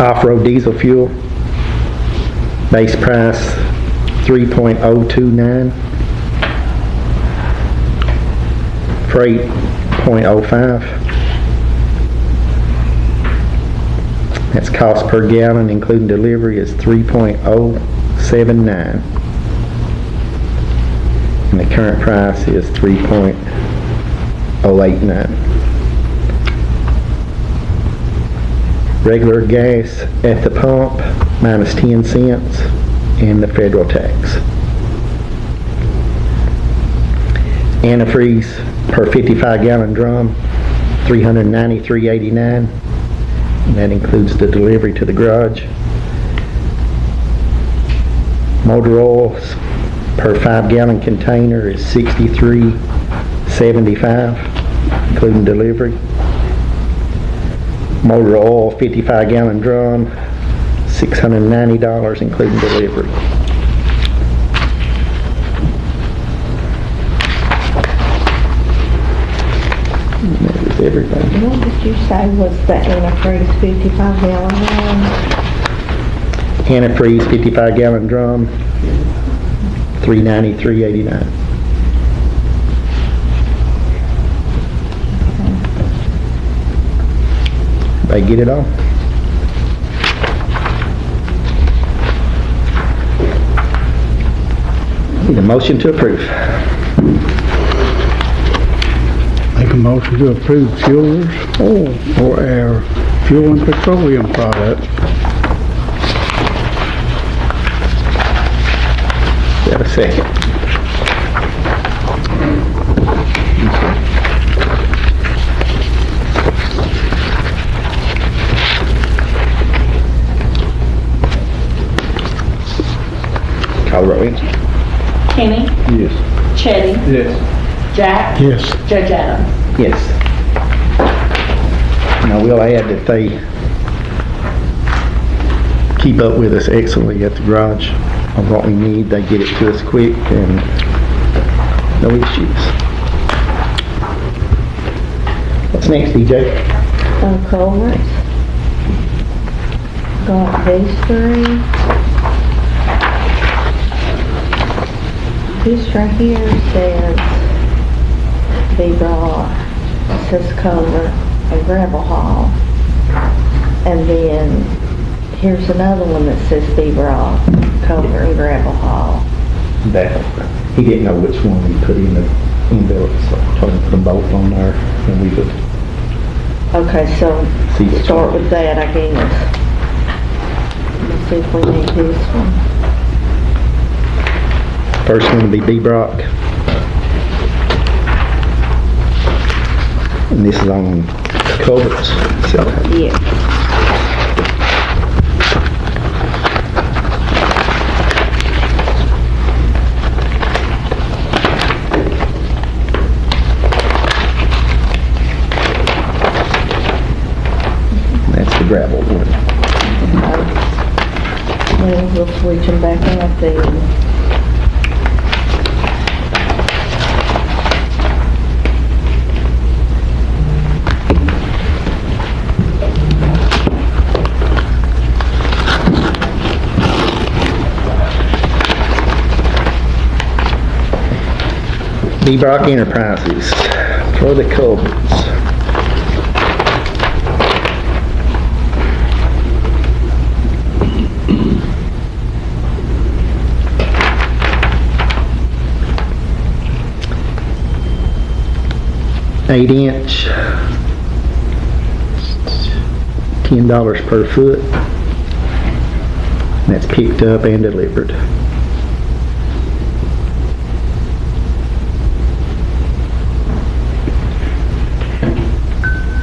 Off-road diesel fuel, base price 3.029, freight 0.05. That's cost per gallon, including delivery, is 3.079. And the current price is 3.089. Regular gas at the pump, minus 10 cents, and the federal tax. Antifreeze per 55-gallon drum, $393.89. And that includes the delivery to the garage. Motor oils per 5-gallon container is $63.75, including delivery. Motor oil 55-gallon drum, $690, including delivery. That is everything. What did you say was the antifreeze 55-gallon drum? Antifreeze 55-gallon drum, $393.89. They get it all. Need a motion to approve. Make a motion to approve fuels for our fuel and petroleum products. Got a second? Call the roll, Angie. Kenny? Yes. Chetty? Yes. Jack? Yes. Judge Adams? Yes. Now, we'll add that they keep up with us excellently at the garage on what we need. They get it to us quick and no issues. What's next, DJ? Culverts. Got these three. This right here says B-Broad, it says culvert and gravel haul. And then here's another one that says B-Broad, culvert and gravel haul. That, he didn't know which one we put in the envelope, so I told him to put them both on there, and we would Okay, so see which start one. with that, I guess. Let's see if we need this one. First one will be B-Brock. And this is on culverts. So, Yeah. that's the gravel one. Well, we'll switch them back out then. B-Brock Enterprises for the culverts. Eight-inch, $10 per foot. That's picked up and delivered.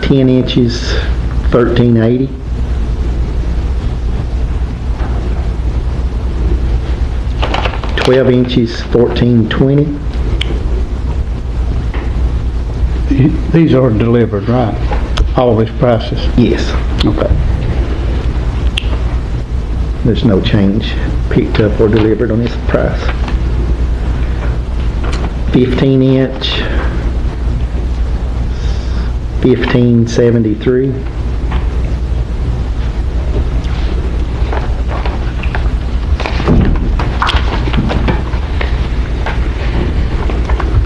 10 inches, $13.80. 12 inches, 1420. These are delivered, right? All these prices? Yes. Okay. There's no change picked up or delivered on this price. 15 inch, 1573.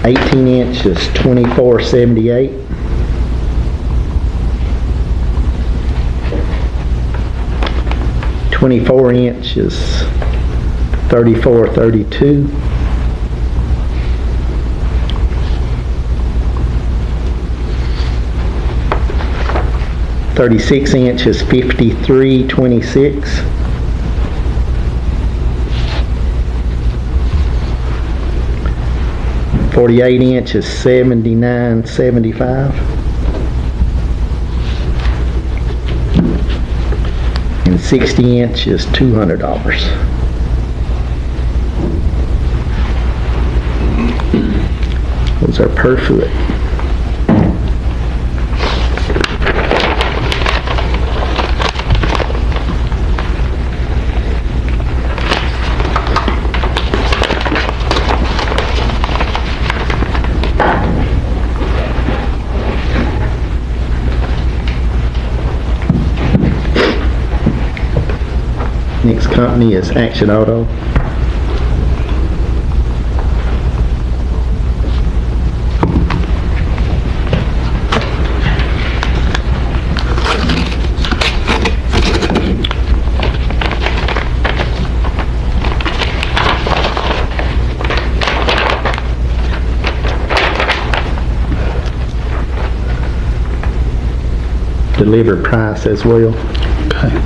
18 inch is 2478. 24 inch is 3432. 36 inch is 5326. 48 inch is 7975. And 60 inch is $200. Those are per foot. Next company is Action Auto. Delivered price as well. Okay.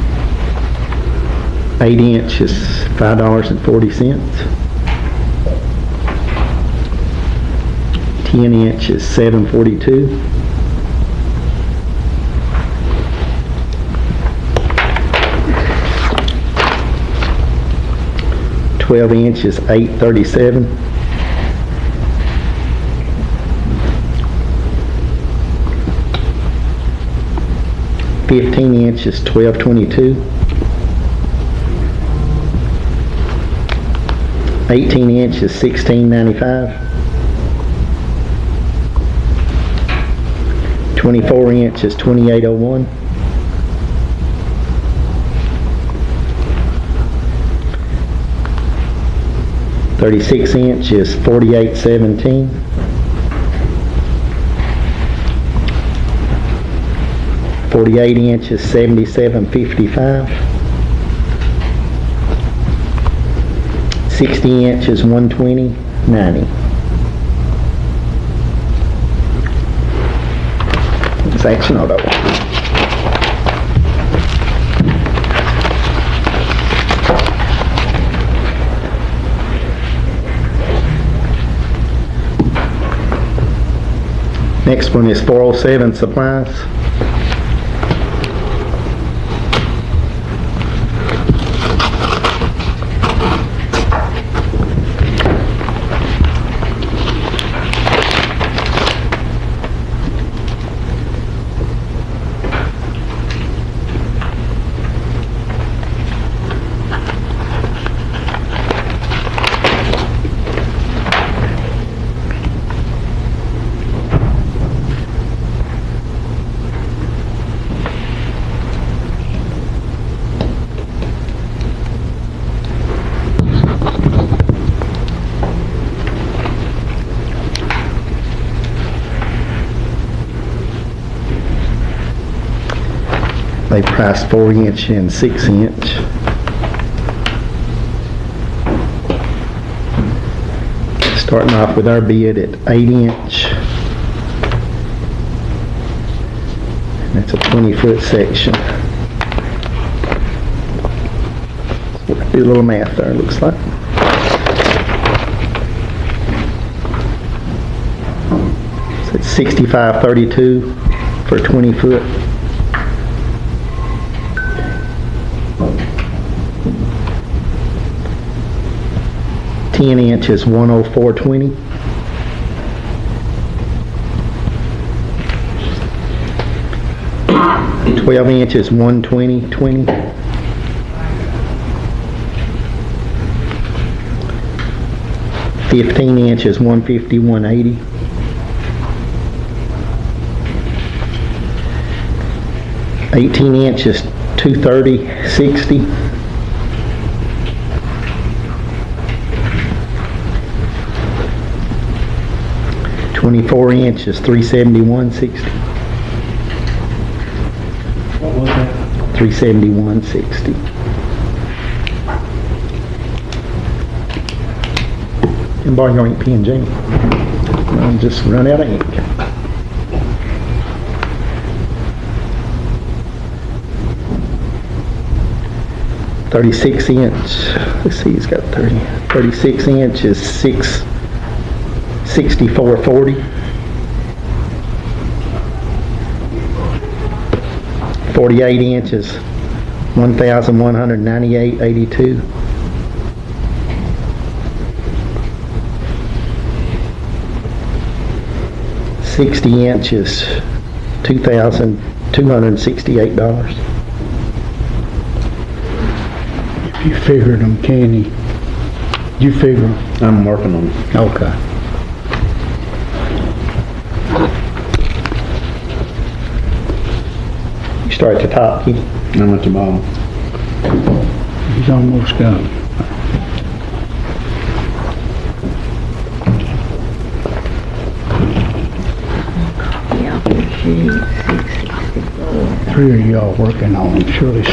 8 inch is $5.40. 10 inch is $7.42. 12 inch is $8.37. 15 inch is $12.22. 18 inch is $16.95. 24 inch is $28.01. 36 inch is $48.17. 48 inch is $77.55. 60 inch is $120.90. It's Action Auto. Next one is 407 Supplies. They priced 4 inch and 6 inch. Starting off with our bid at 8 inch. That's a 20-foot section. Do a little math there, looks like. So it's $65.32 for 20 foot. 10 inch is 104.20. 12 inch is 120.20. 15 inch is 151.80. 18 inch is 230.60. 24 inch is 371.60. What was that? 371.60. And borrow your ink pen, Jamie. I'll just run out of ink. Let's see, he's got 36 inch is 64.40. 48 inches, 1,198.82. 60 inches, $2,268. If you figured them, Kenny, you figure them? I'm working on it. Okay. You start at the top, Kenny. I'm at the bottom. He's almost got it. Yeah, sheet 664. 3 of y'all working on them, surely.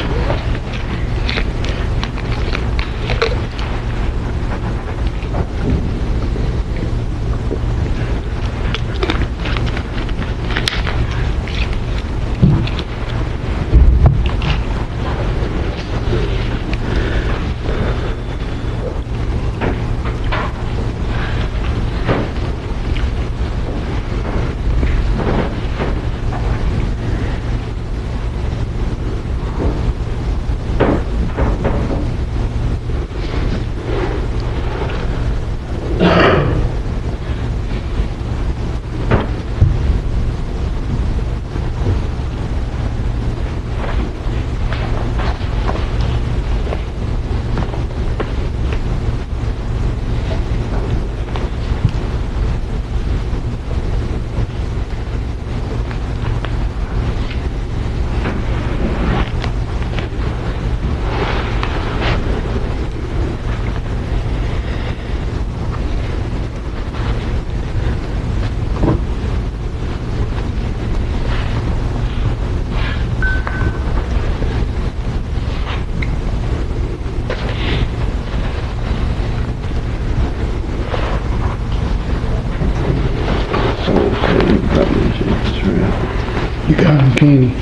You got them, Kenny.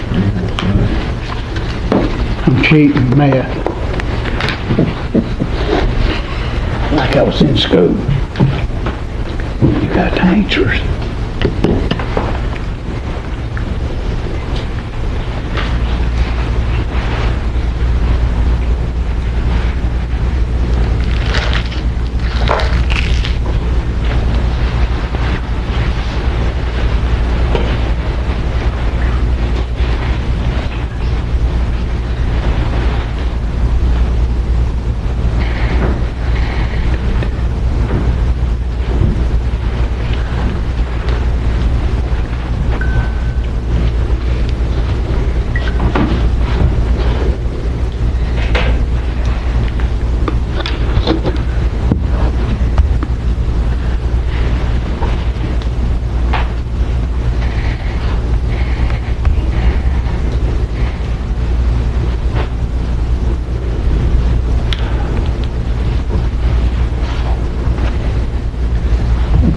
I'm cheating math. Like I was in school. You got the answers.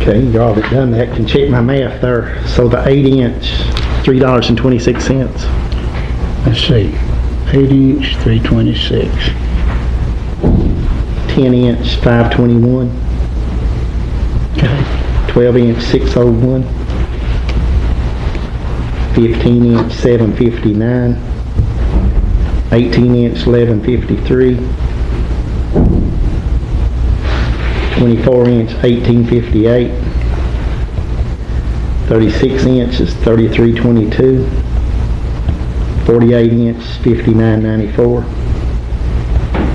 Okay, y'all that done that can check my math there. So the 8 inch, $3.26. Let's see. 8 inch, 326. 10 inch, $5.21. Okay. 12 inch, $6.01. 15 inch, $7.59. 18 inch, $11.53. 24 inch, 1858. 36 inch is 3322. 48 inch, 5994.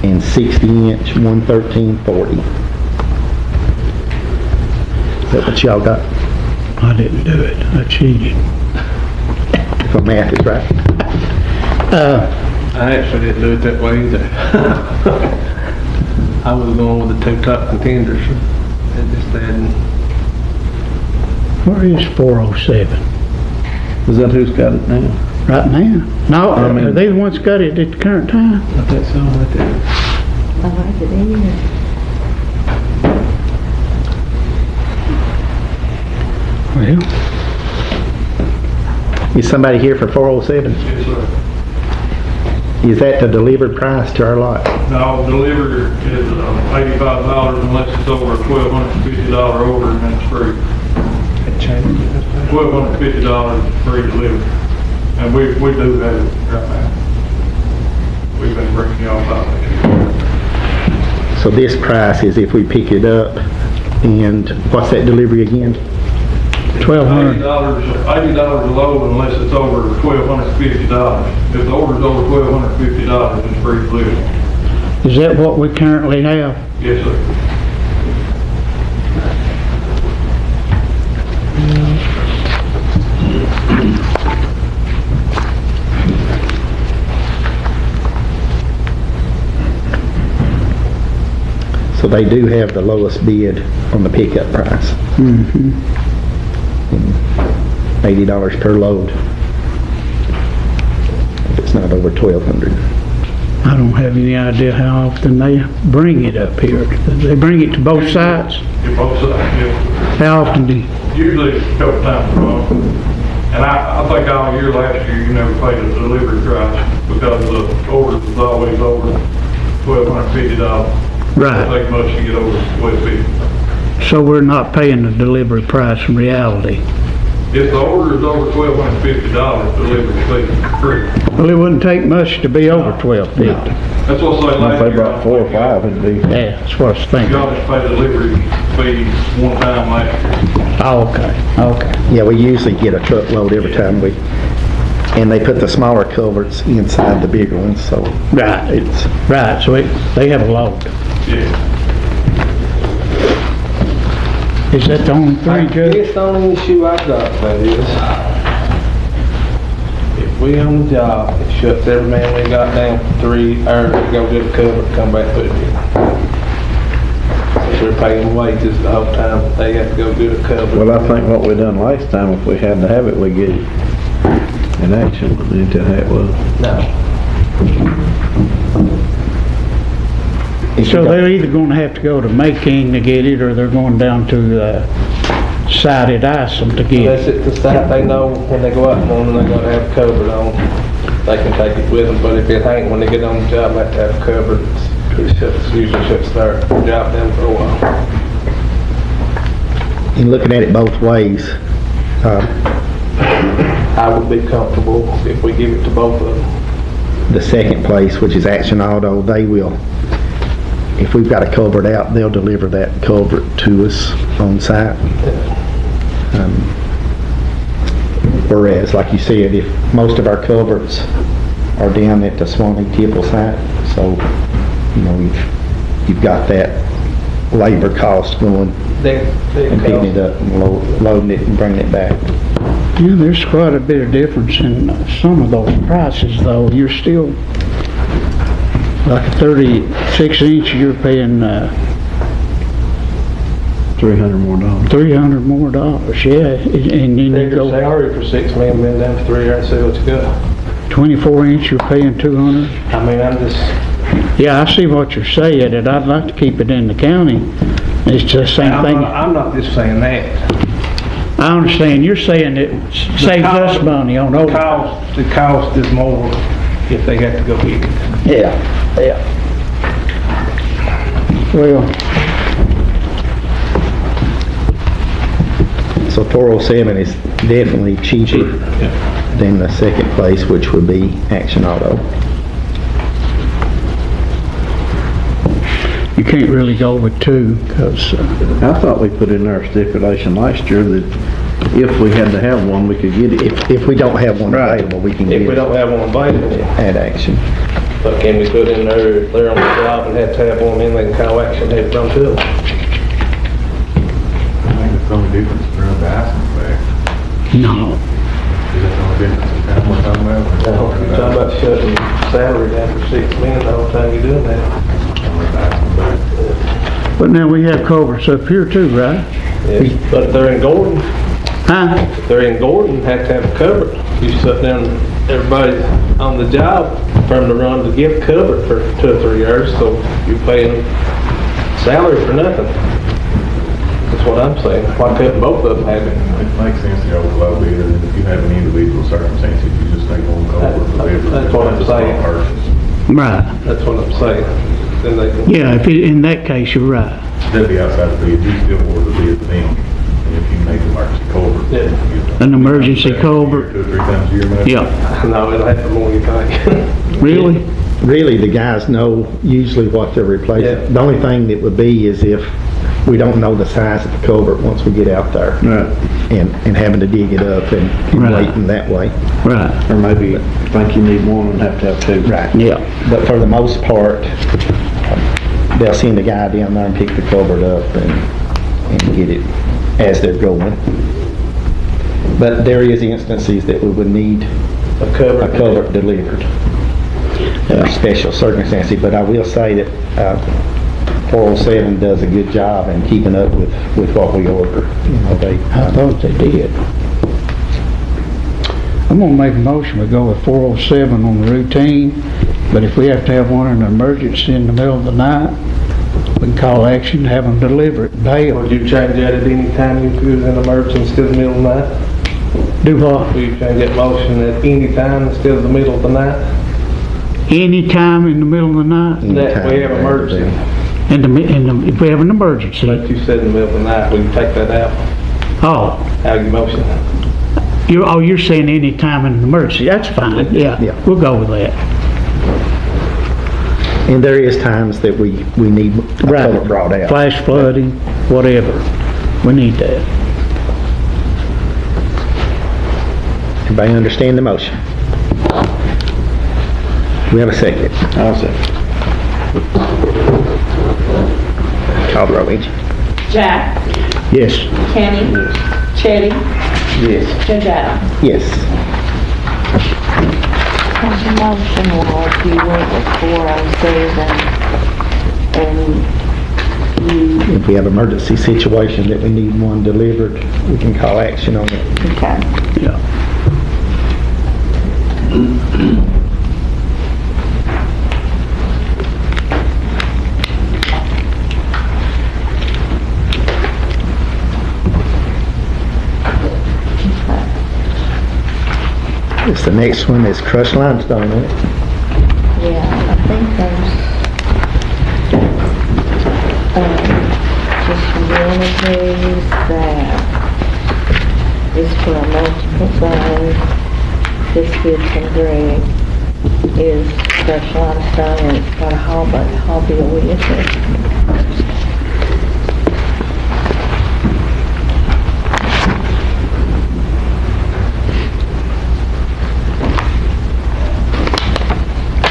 And 60 inch, 11340. Is that what y'all got? I didn't do it. I cheated. If my math is right. I actually didn't do it that way either. I was going with the two top contenders and just adding. Where is 407? Is that who's got it now? Right now? No, I mean- are they the ones got it at the current time? I think so, right there. I like it either. Well, Is somebody here for 407? Yes, sir. Is that the delivered price to our lot? No, delivery is $85 unless it's over a $1,250 order, and that's free. It changed. $1,250 free delivery. And we do that right now. We've been bringing y'all about that. So this price is if we pick it up, and what's that delivery again? $1,200. $80 a load unless it's over $1,250. If the order's over $1,250, it's free delivery. Is that what we currently have? Yes, sir. So they do have the lowest bid on the pickup price. Mm-hmm. $80 per load. If it's not over 1,200. I don't have any idea how often they bring it up here. They bring it to both sides? You're both sides, yeah. How often do you? Usually a couple times a month. And I think all year last year, you never paid a delivery price because the order was always over $1,250. Right. It takes much to get over $1,250. So we're not paying the delivery price in reality? If the order is over $1,250, delivery fee is free. Well, it wouldn't take much to be over $1,250. That's what I say last year. If they brought 4 or 5, it'd be. Yeah, that's what I was thinking. Y'all just pay delivery fee one time last year. Oh, okay. Yeah, we usually get a truckload every time and they put the smaller culverts inside the bigger ones, so. Right, It's, right, so they have a load. Yeah. Is that the only three, Judge? It's the only issue I got, that is, if we on the job, it shuts every man we got down for 3 hours to go get a cover, come back put it in. If we're paying wages the whole time, they have to go get a cover. Well, I think what we done last time, if we had to have it, we get it in action, ain't that how it was? No. So they're either gonna have to go to Mayking to get it, or they're going down to site at Isom to get Unless it. it's the site they know when they go out in the morning, they gotta have covered on, they can take it with them, but if it ain't, when they get on the job, they have to have covered. It usually shuts their job down for a while. in looking at it both ways, I would be comfortable if we give it to both of them. the second place, which is Action Auto, they will, if we've got a culvert out, they'll deliver that culvert to us on site. Whereas, like you said, if most of our culverts are down at the Swanee Tipple site, so, you know, you've got that labor cost going and picking it up and loading it and bringing it back. Yeah, there's quite a bit of difference in some of those prices, though. You're still, like a 36 inch, you're paying $300 more. $300 more, yeah. And then you go They hurry for 6 million, been down for 3 hours, see what you got. 24 inch, you're paying 200. I mean, I'm just, Yeah, I see what you're saying, and I'd like to keep it in the county. It's the same thing. I'm not just saying that. I understand, you're saying it saves us money on overtime. The cost is more if they have to go get it. Yeah. Well, So 407 is definitely cheaper than the second place, which would be Action Auto. You can't really go with two, because, I thought we put in our stipulation last year that if we had to have one, we could get it. If we don't have one available, we can get If we it don't have one available, at action. but can we put in there, if they're on the job and have to have one, then they can call action, have it run to them? I think it's the only difference around the asking back. no. Is that the only difference in time we're talking about? You're talking about shutting salary down for 6 men the whole time you're doing that. But now we have culverts up here too, right? Yes, but if they're in Gordon, Huh? if they're in Gordon, have to have a cover. You shut down everybody on the job for them to run to get covered for 2 or 3 years, so you're paying salary for nothing. That's what I'm saying. Why couldn't both of them have it? It makes sense to go with low bidder, and if you have an individual circumstance, you just take one culvert for bid. That's what I'm saying. Right. That's what I'm saying. Then they can. Yeah, in that case, you're right. That'd be outside the bid, you still award the bid to them, and if you make an emergency culvert. Yeah. An emergency culvert. 2 or 3 times a year, maybe. Yeah. No, it'll happen more than you think. Really? Really, the guys know usually what they're replacing. Yeah. The only thing that would be is if we don't know the size of the culvert once we get out there. Right. And having to dig it up and Right. waiting that way. Right. Or maybe think you need one and have to have two. Right. Yeah. But for the most part, they'll send a guy down there and pick the culvert up and get it as they're going. But there is instances that we would need A cover. a culvert delivered. Special circumstances, but I will say that 407 does a good job in keeping up with what we order. You know, I thought they did. I'm gonna make a motion, we go with 407 on the routine, but if we have to have one in an emergency in the middle of the night, we can call action, have them deliver it, pay Would them. you change that at any time if it was an emergency instead of the middle of the night? Do what? Will you change that motion at any time instead of the middle of the night? Any time in the middle of the night, That we have emergency. if we have an emergency. Like you said in the middle of the night, we can take that out. Oh, How you motion? you're saying any time in an emergency, that's fine, yeah, Yeah. we'll go with that. And there is times that we need a culvert brought out. Flash flooding, whatever, we need that. Everybody understand the motion? We have a second. I'll say. Call the roll, Angie. Jack, Yes. Kenny, Chetty, Yes. Judge Adam. Yes. And the motion was you went with 407 and you, If we have emergency situation that we need one delivered, we can call action on it. okay. Yeah. The next one is crushed limestone, isn't it? Yeah, I think there's, just one of these that is for a multiple zone. This Gibson Greg is crushed limestone and it's got a hobby with it.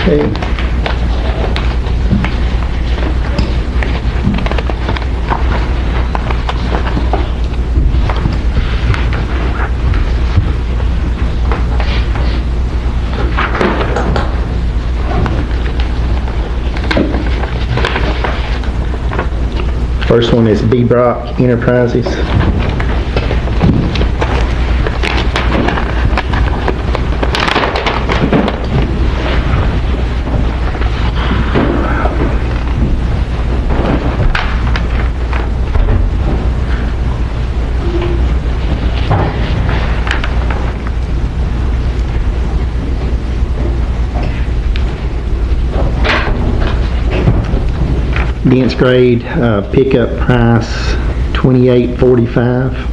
Okay. First one is B. Brock Enterprises. Dense grade, pickup price $28.45.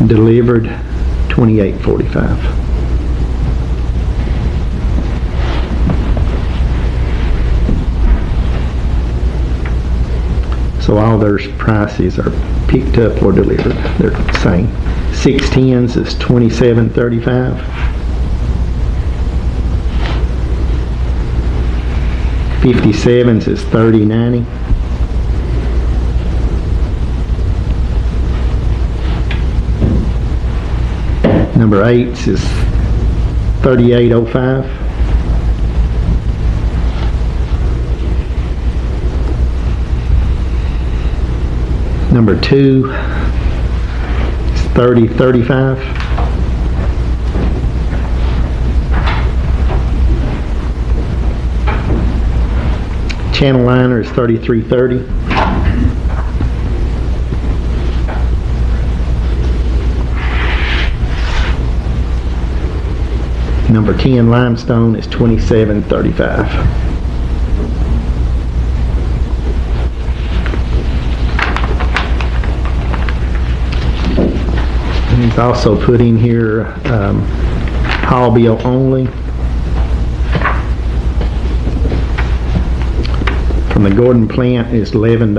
Delivered $28.45. So all their prices are picked up or delivered. They're the same. 610s is $27.35. 57s is $30.90. Number 8s is $38.05. Number 2 is $30.35. Channel liner is $33.30. Number 10 limestone is $27.35. And he's also put in here haul bill only. From the Gordon plant is $11.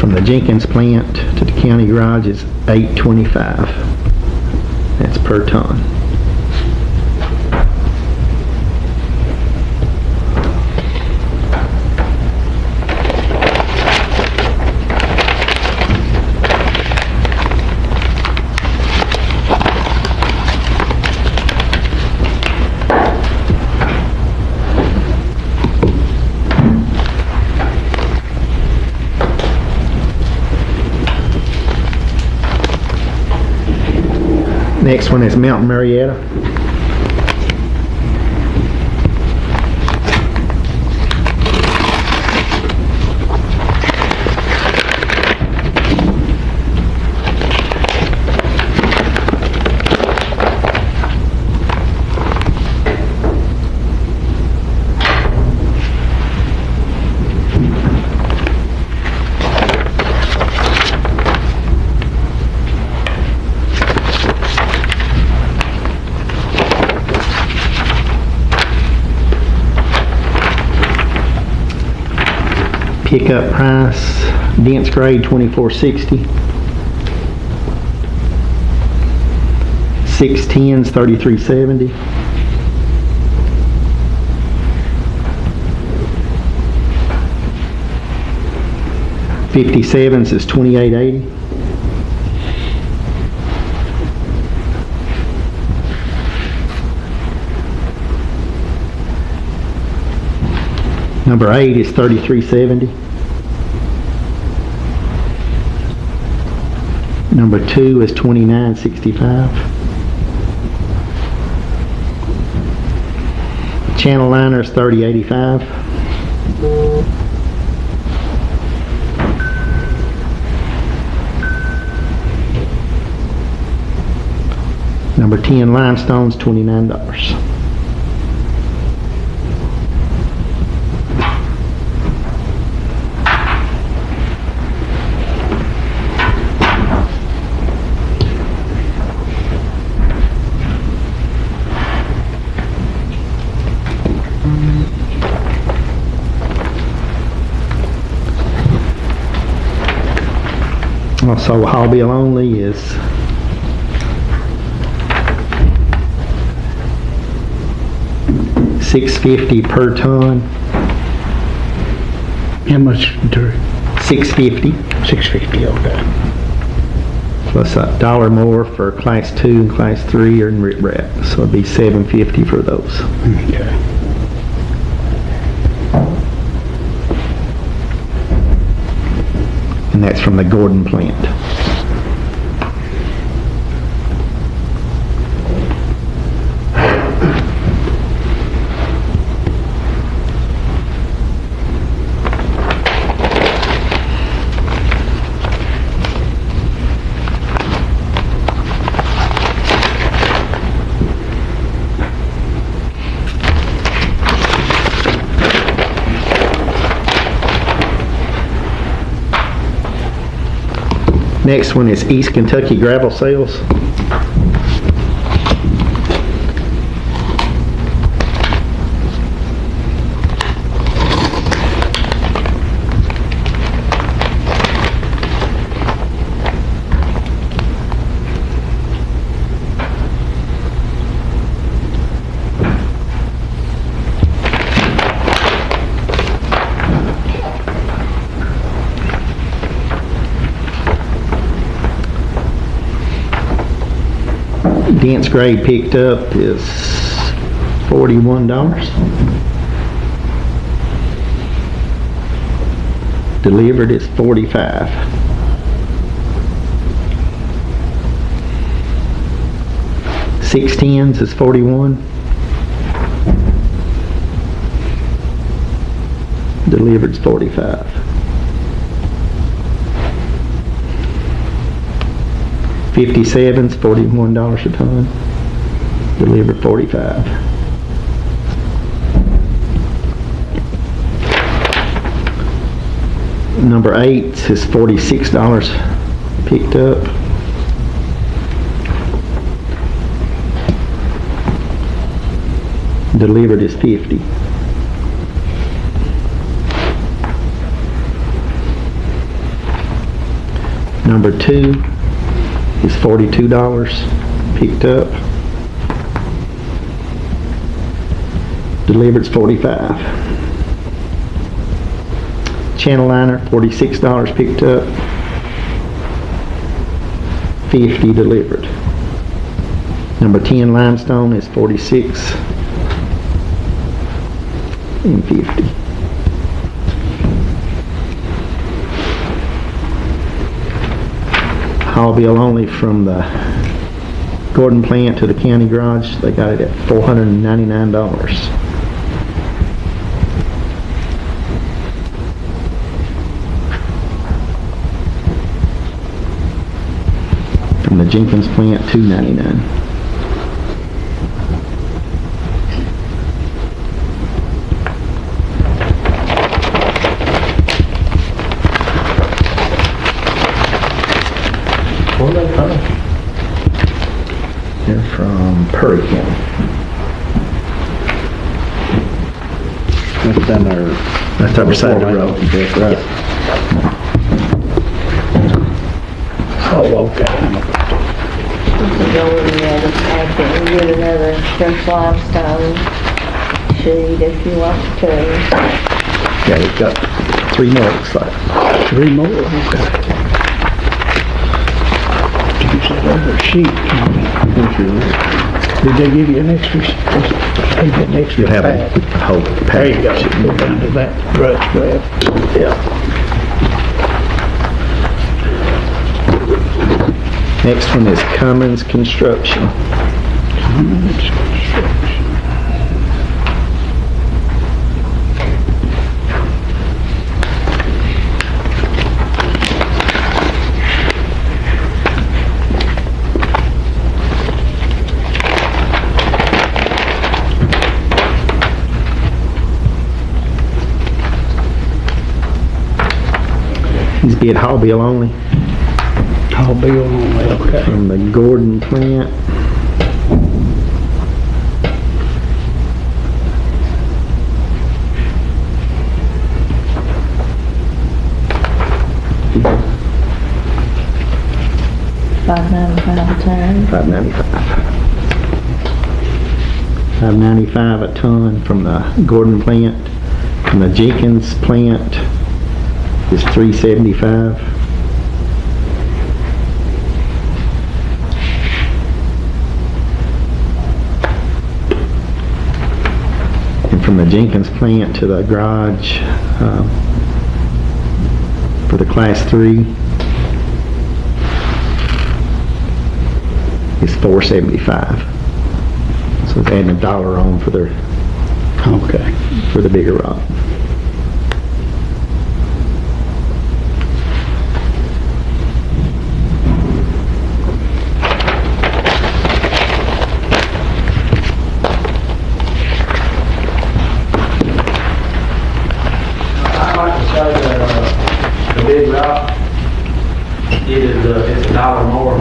From the Jenkins plant to the county garage is $8.25. That's per ton. Next one is Mountain Marietta. Pickup price, dense grade $24.60. 610s $33.70. 57s is $28.80. Number 8 is $33.70. Number 2 is $29.65. Channel liner is $30.85. Number 10 limestone is $29. Also, haul bill only is $6.50 per ton. How much, Drew? $6.50. $6.50, okay. Plus $1 more for class 2 and class 3 are in riprap. So it'd be $7.50 for those. Okay. And that's from the Gordon plant. Next one is East Kentucky gravel sales. Dense grade picked up is $41. Delivered is $45. Six tens is $41. Delivered is $45. 57's $41 a ton. Delivered $45. Number 8 is $46 picked up. Delivered is $50. Number 2 is $42 picked up. Delivered is $45. Channel liner, $46 picked up. $50 delivered. Number 10 limestone is $46 and $50. Haul bill only from the Gordon plant to the county garage, they got it at $499. From the Jenkins plant, $299. Where are they from? They're from Perry County. That's down there. That's the other side of the road. That's right. Oh, okay. You can go in the other packet and get another fresh limestone sheet if you want to. Yeah, we've got 3 more, looks like. 3 more, okay. Use that other sheet. Did they give you an extra, an extra You'll have a pad? whole There you go, package. go down to that brush grab. Yeah. Next one is Cummins Construction. Cummins Construction. He's bid haul bill only I'll be on that, okay. from the Gordon plant. $5.95 a ton. $5.95 a ton from the Gordon plant. From the Jenkins plant is $3.75. And from the Jenkins plant to the garage for the class 3 is $4.75. So it's adding $1 on for their Okay. for the bigger rock. I'd like to say that, the big rock, it's $1 more.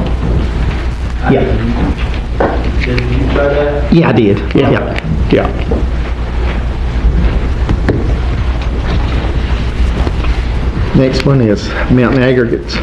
Yeah. Did you say that? Yeah, I did. Yeah. Yeah. Next one is Mountain Aggregates.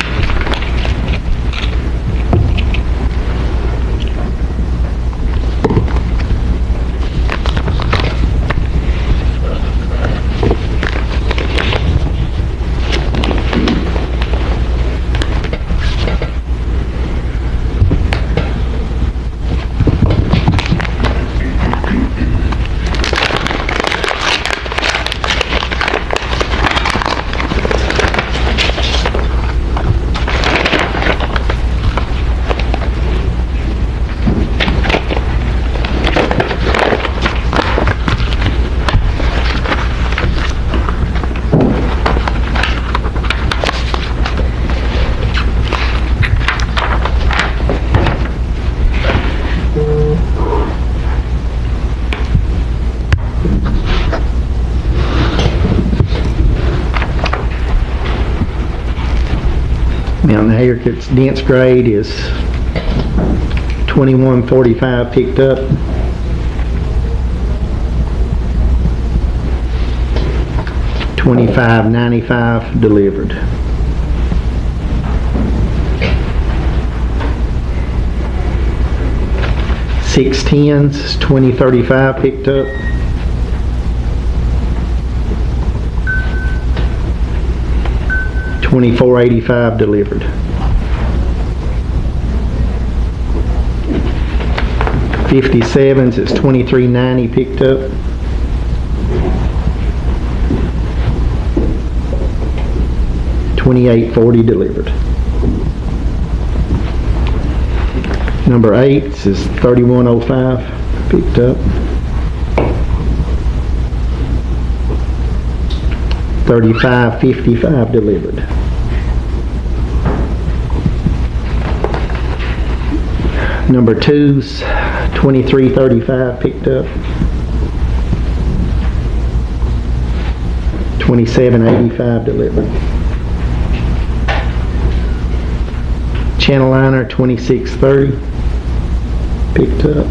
the aggregates dense grade is 2145 picked up. $25.95 delivered. Six tens is $20.35 picked up. $24.85 delivered. $57s is $23.90 picked up. $28.40 delivered. Number 8s is $31.05 picked up. $35.55 delivered. Number 2s, $23.35 picked up. $27.85 delivered. Channel liner, $26.30 picked up.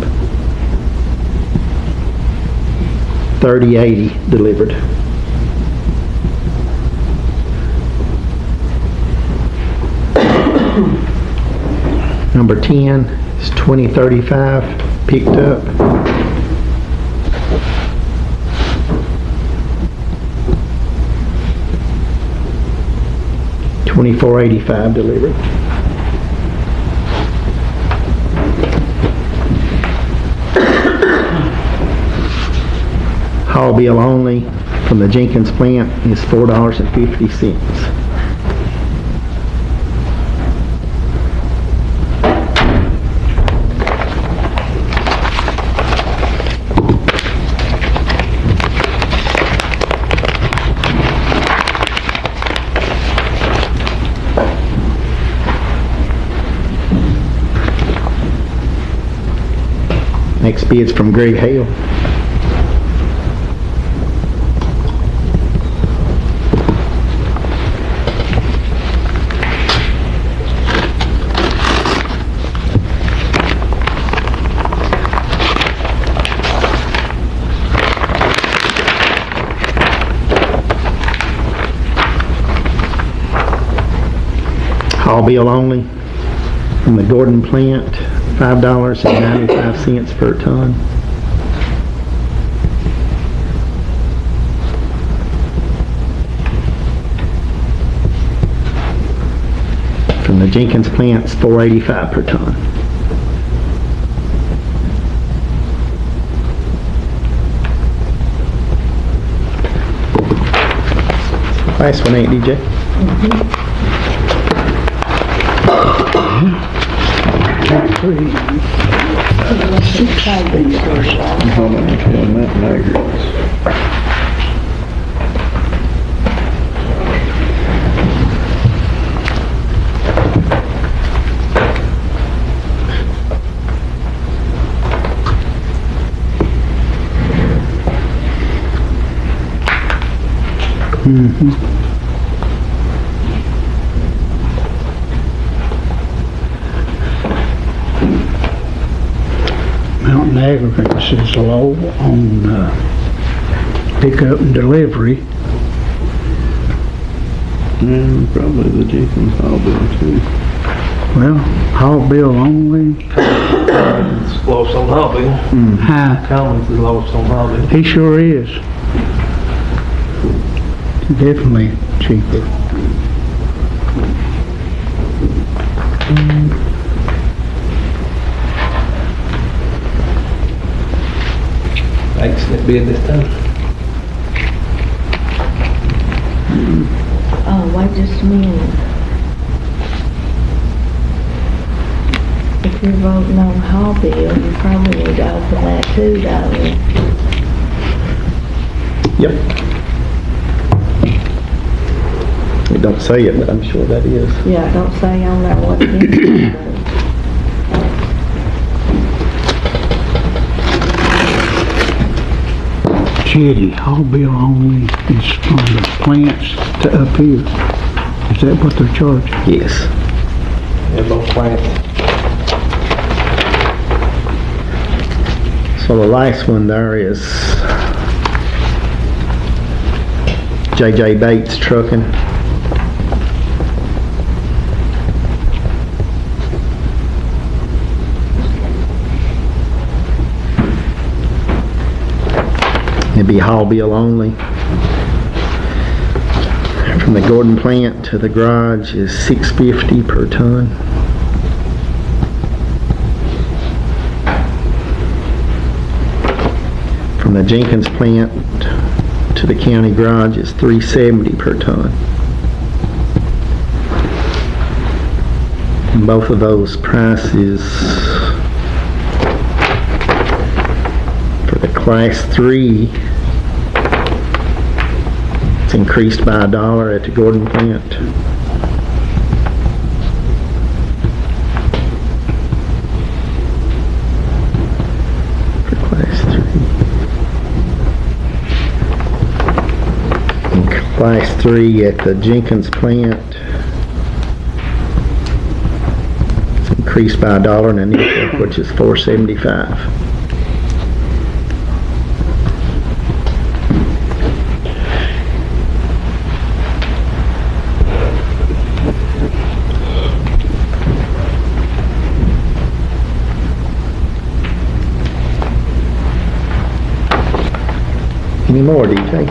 $30.80 delivered. Number 10 is $20.35 picked up. $24.85 delivered. Haul bill only from the Jenkins plant is $4.50. Next bid's from Greg Hale. Haul bill only from the Gordon plant, $5.95 per ton. From the Jenkins plants, $4.85 per ton. Last one ain't DJ? How much on that aggregates? Mountain Aggregates is low on pickup and delivery. Probably the Jenkins haul bill too. Well, haul bill only. It's lowest on haul bill. Commons is lowest on haul bill. He sure is. Definitely cheaper. Excellent bid this time. Oh, wait just a minute. If you're voting on haul bill, you probably need to open that too, don't you? Yep. It don't say it, but I'm sure that is. Yeah, don't say on there what it is. Jetty, haul bill only is from the plants to up here. Is that what they're charging? Yes. at both plants. So the last one there is J.J. Bates Trucking. It'd be haul bill only. From the Gordon plant to the garage is $6.50 per ton. From the Jenkins plant to the county garage is $3.70 per ton. And both of those prices for the class 3, it's increased by $1 at the Gordon plant. For class 3. And class 3 at the Jenkins plant, it's increased by $1 and a nickel, which is $4.75. Any more, DJ?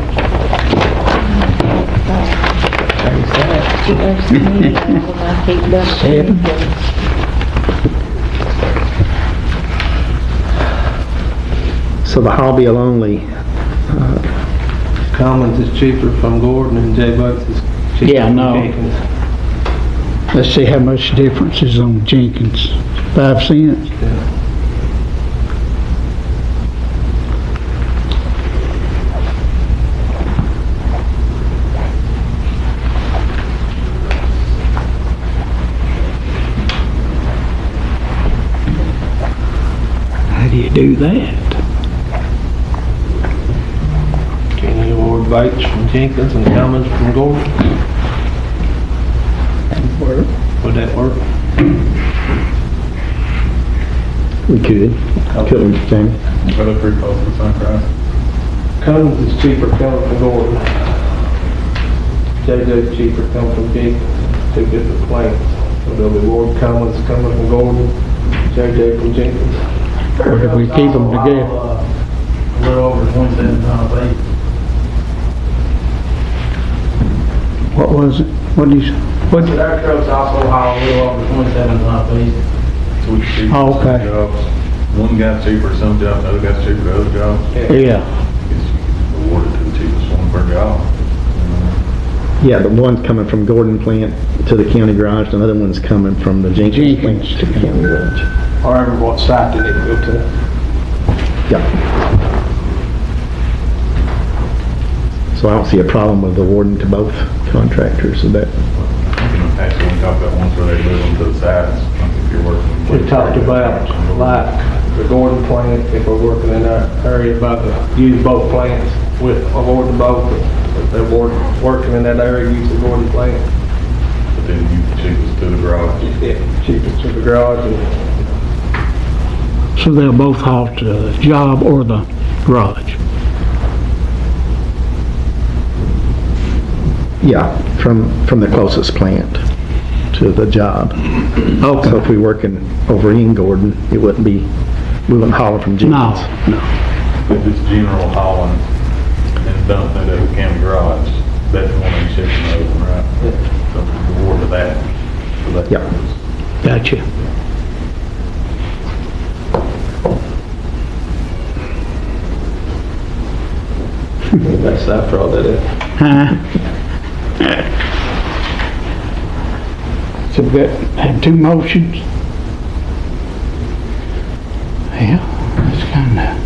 So the haul bill only, Commons is cheaper from Gordon and J. Bucks is cheaper Yeah, from no. Jenkins. Let's see how much difference is on Jenkins. 5 cents? How do you do that? Can you award Bates from Jenkins and Commons from Gordon? Would that work? we could, couldn't we, Jamie? Are they pretty close to the same price? Commons is cheaper coming from Gordon. JJ's cheaper coming from Jenkins. 2 different plants. So they'll be award Commons coming from Gordon, JJ from Jenkins. Or do we keep them together? A little over 27 What was it? What did you say? What? But our trucks also haul a little over 27 ton apiece. So we cheaper Oh, some okay. jobs. One guy's cheaper at some jobs, another guy's cheaper at other jobs. Yeah. It's awarded to the cheapest one per job. Yeah, the one's coming from Gordon plant to the county garage, the other one's coming from the Jenkins plant to the county garage. However, what site they need to go to. Yeah. So I don't see a problem with awarding to both contractors, so that, Actually, we talked about ones where they move them to the sides, if you're working. We talked about like the Gordon plant, if we're working in that area about to use both plants, with awarding both. If they're working in that area, use the Gordon plant. But then you cheapest to the garage. Yeah, cheapest to the garage and So they'll both haul to the job or the garage? yeah, from the closest plant to the job. Okay. So if we working over in Gordon, it wouldn't be, we wouldn't haul it from Jenkins. No. If it's general hauling and dumping it at the county garage, that's the one that's shipping over, right? So we award to that. for that Yeah. purpose. Gotcha. that's after all that is. Huh? So we had 2 motions. Yeah, that's kinda.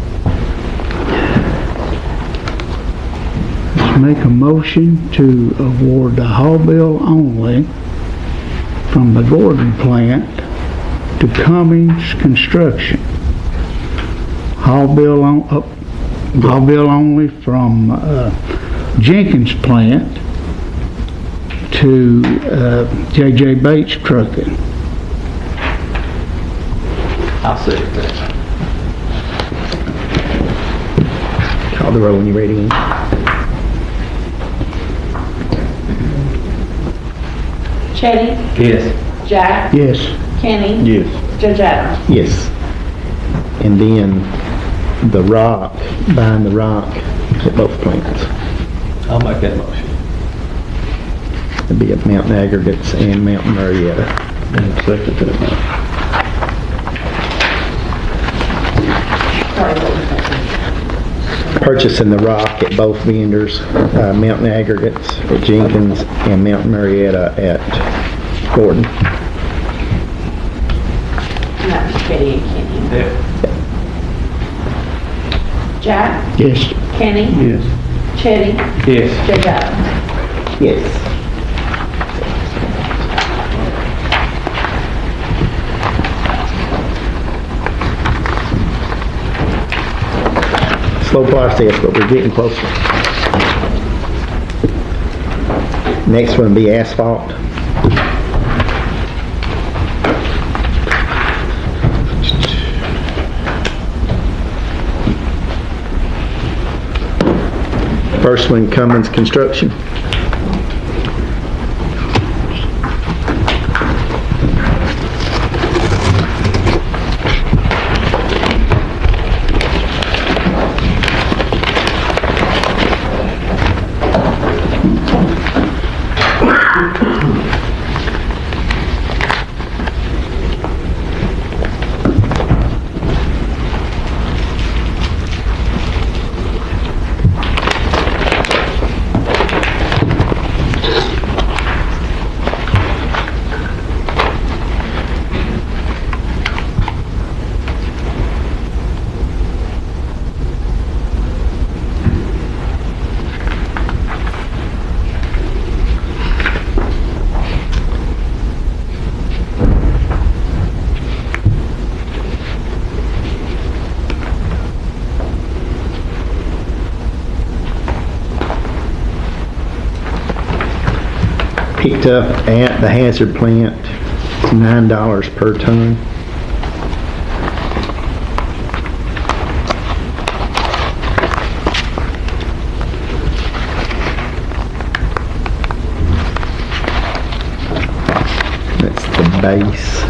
Let's make a motion to award the haul bill only from the Gordon plant to Cummings Construction. Haul bill only from Jenkins plant to J.J. Bates Trucking. I'll second that. Call the roll when you're ready. Chitty, Yes. Jack, Yes. Kenny, Yes. Judge Adams. Yes. And then the rock, buying the rock at both plants. I'll make that motion. It'd be at Mountain Aggregates and Mountain Marietta. And second that motion. Sorry, what was that? Purchasing the rock at both vendors, Mountain Aggregates at Jenkins and Mountain Marietta at Gordon. And that was Chitty and Kenny. Yeah. Jack, Yes. Kenny, Yes. Chitty, Yes. Judge Adams. Yes. Slow process, but we're getting closer. Next one will be asphalt. First one, Cummins Construction. Picked up at the hazard plant, it's $9 per ton. That's the base.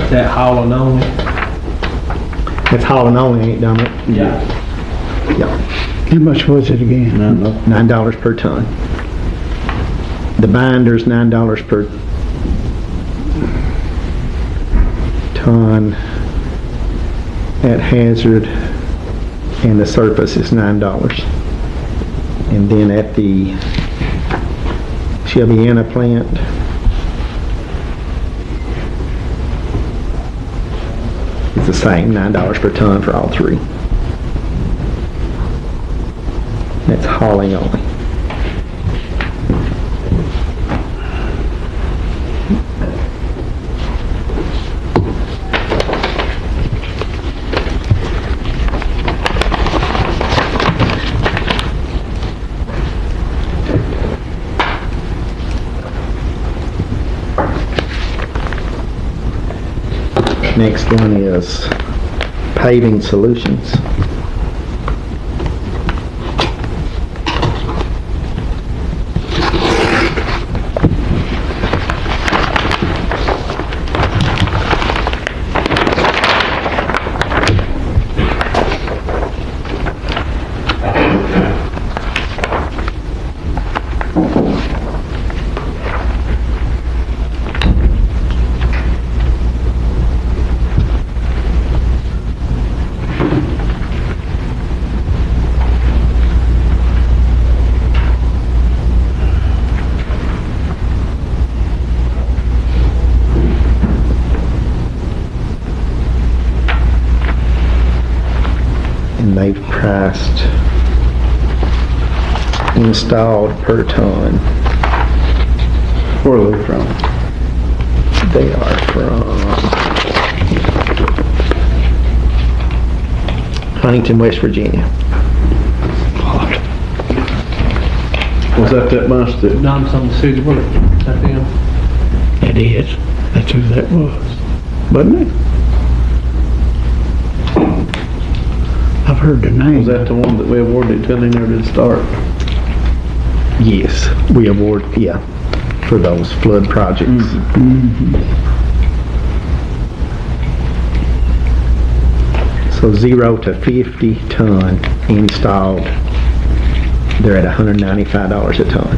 Is that hauling only? That's hauling only, ain't done it? Yeah. Yeah, How much was it again? $9 per ton. The binder's $9 per ton at hazard, and the surface is $9. And then at the Shelbyana plant, it's the same, $9 per ton for all three. That's hauling only. Next one is paving solutions. And they've priced installed per ton. Where are they from? They are from Huntington, West Virginia. Was that bunch that done some city work? Is that them? It is. That's who that was. wasn't it? I've heard the name. Was that the one that we awarded to them there to start? Yes, we award, yeah, for those flood projects. So 0 to 50 ton installed, they're at $195 a ton.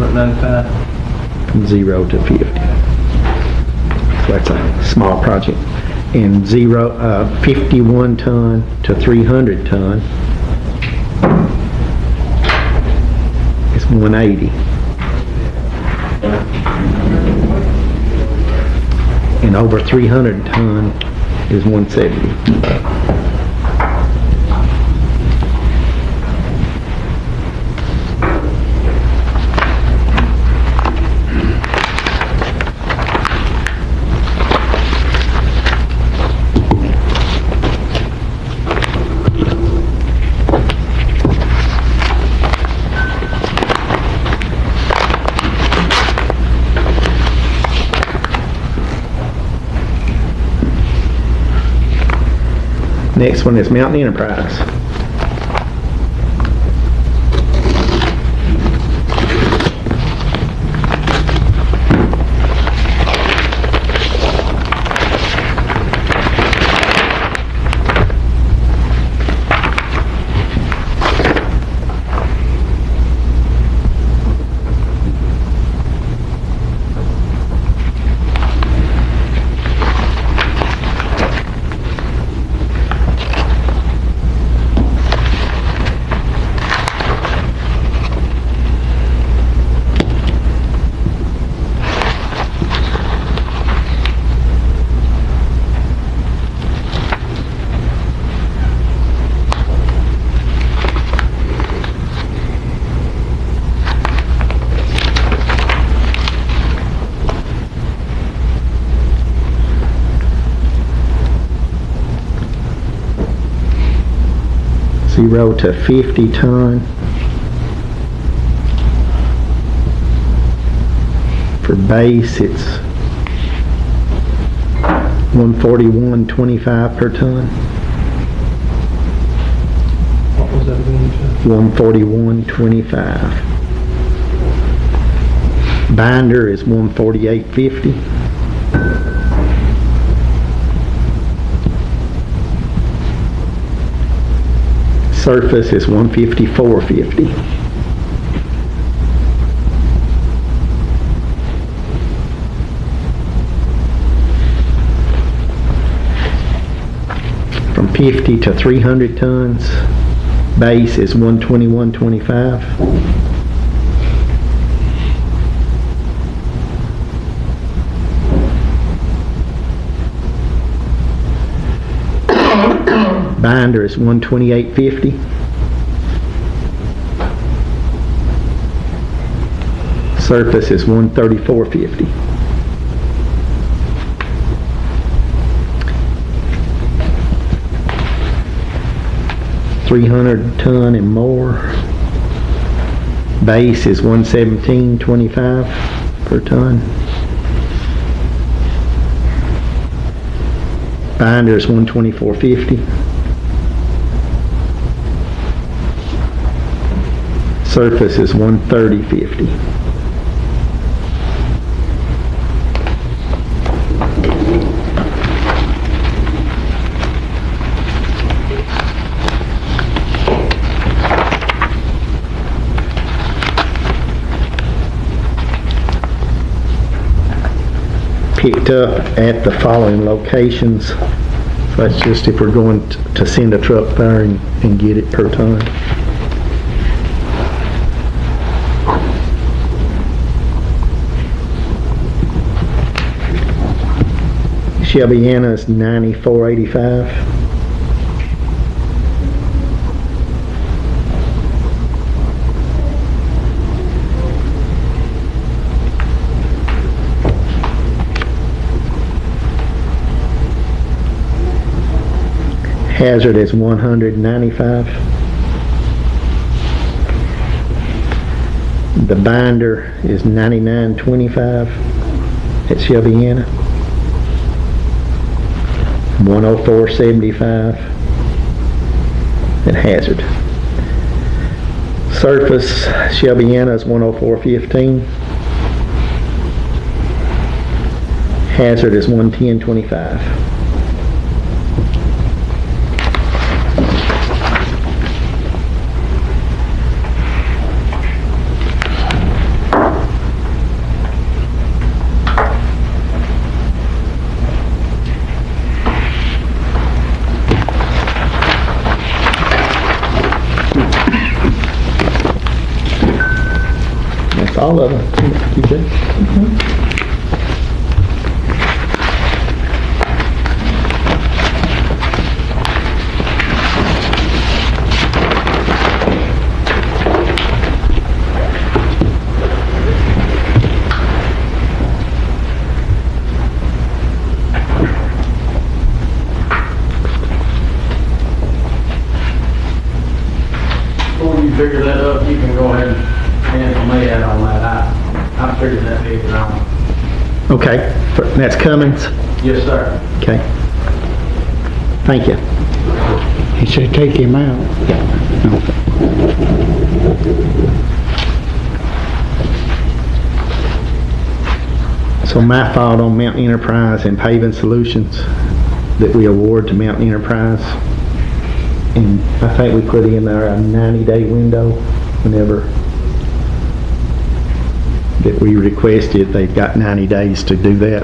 195. 0 to 50. So that's a small project. And 51 ton to 300 ton is 180. And over 300 ton is 170. Next one is Mountain Enterprise. Zero to 50 ton. For base, it's $141.25 per ton. What was that again, Jeff? $141.25. Binder is $148.50. Surface is $154.50. From 50 to 300 tons, base is $121.25. Binder is $128.50. Surface is $134.50. $300 ton and more. Base is $117.25 per ton. Binder is $124.50. Surface is $130.50. Picked up at the following locations. So that's just if we're going to send a truck there and get it per ton. Shelbyana is $94.85. Hazard is $195. The binder is $99.25 at Shelbyana. $104.75 at Hazard. Surface, Shelbyana is $104.15. Hazard is $110.25. That's all of them. You good? Before you figure that up, you can go ahead and cancel me out on that. I figured that figure out. Okay, that's Cummins. Yes, sir. Okay. Thank you. He said take him out. So my fault on Mountain Enterprise and Paving Solutions that we award to Mountain Enterprise. And I think we put in there a 90-day window whenever that we requested. They've got 90 days to do that.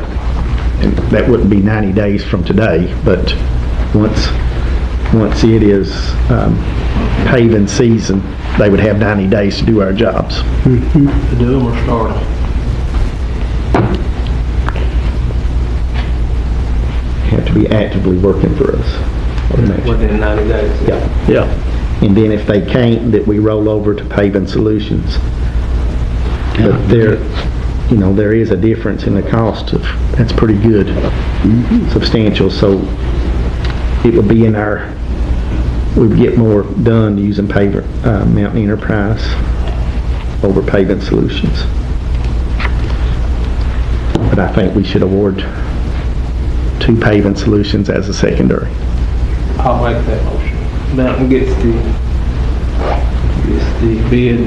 And that wouldn't be 90 days from today, but once it is paving season, they would have 90 days to do our jobs. To do them or start them? Have to be actively working for us. Within 90 days? Yeah. And then if they can't, that we roll over to Paving Solutions. But there is a difference in the cost of, that's pretty good, substantial. So it would be in our, we would get more done using Mountain Enterprise over Paving Solutions. But I think we should award to Paving Solutions as a secondary. I'll make that motion. Mountain gets the bid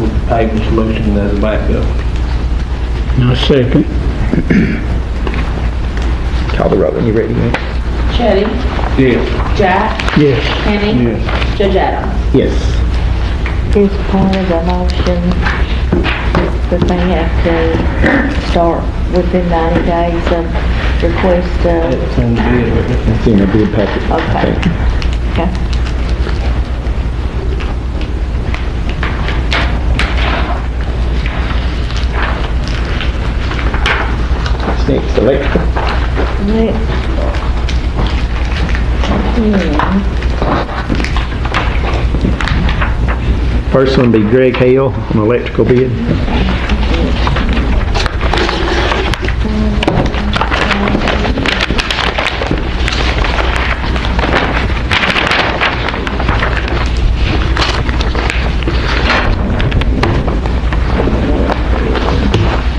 with the paving solution as a backup. Now second. Call the roll when you're ready, man. Chetty? Yes. Jack? Yes. Kenny? Yes. Judge Adams? Yes. Is part of the motion that they have to start within 90 days of request It's in the bid. It's in the bid package. I Okay. think. Okay. What's next? Electrical. First one will be Greg Hale on electrical bid.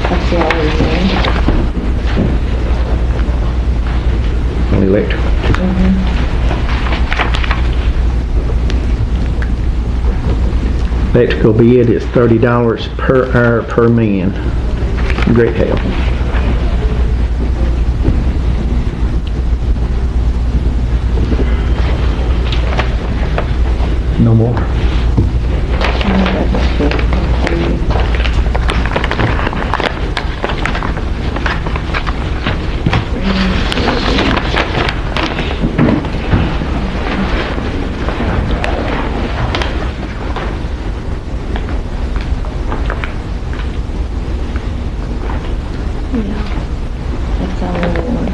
That's the only one. On electrical. Electrical bid is $30 per hour per man. Greg Hale. No more. That's all we want.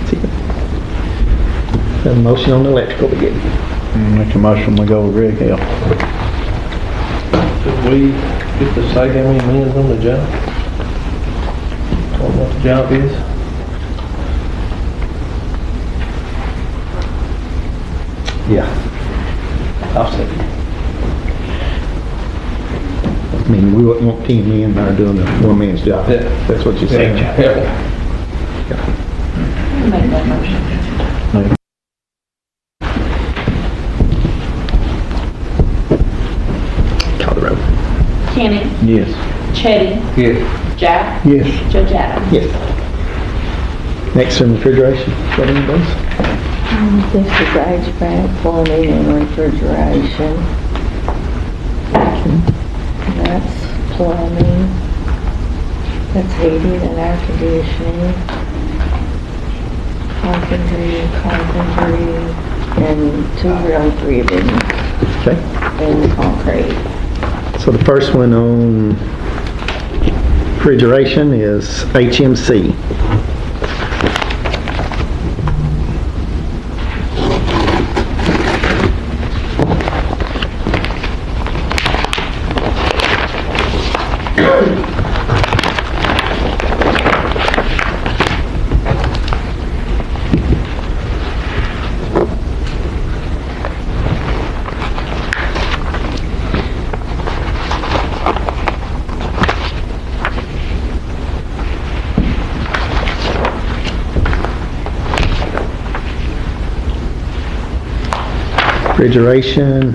Have a motion on the electrical bid. Make a motion, we go with Greg Hill. Did we get to say how many men's on the job? Or what the job is? Yeah. I'll say. mean, we wouldn't want 10 men there doing the one man's job. Yeah. That's what you're saying. Yeah. Make that motion. Call the roll. Kenny, Yes. Chetty, Yes. Jack, Yes. Judge Adams. Yes. Next in refrigeration. What are those? This is HVAC, plumbing, and refrigeration. That's plumbing. That's heating and air conditioning. Carpentry, and 2 round ribbon Okay. and concrete. So the first one on refrigeration is HMC. Refrigeration.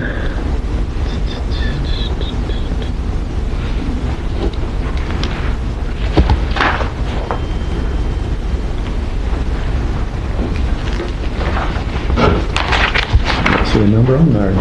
See a number on there.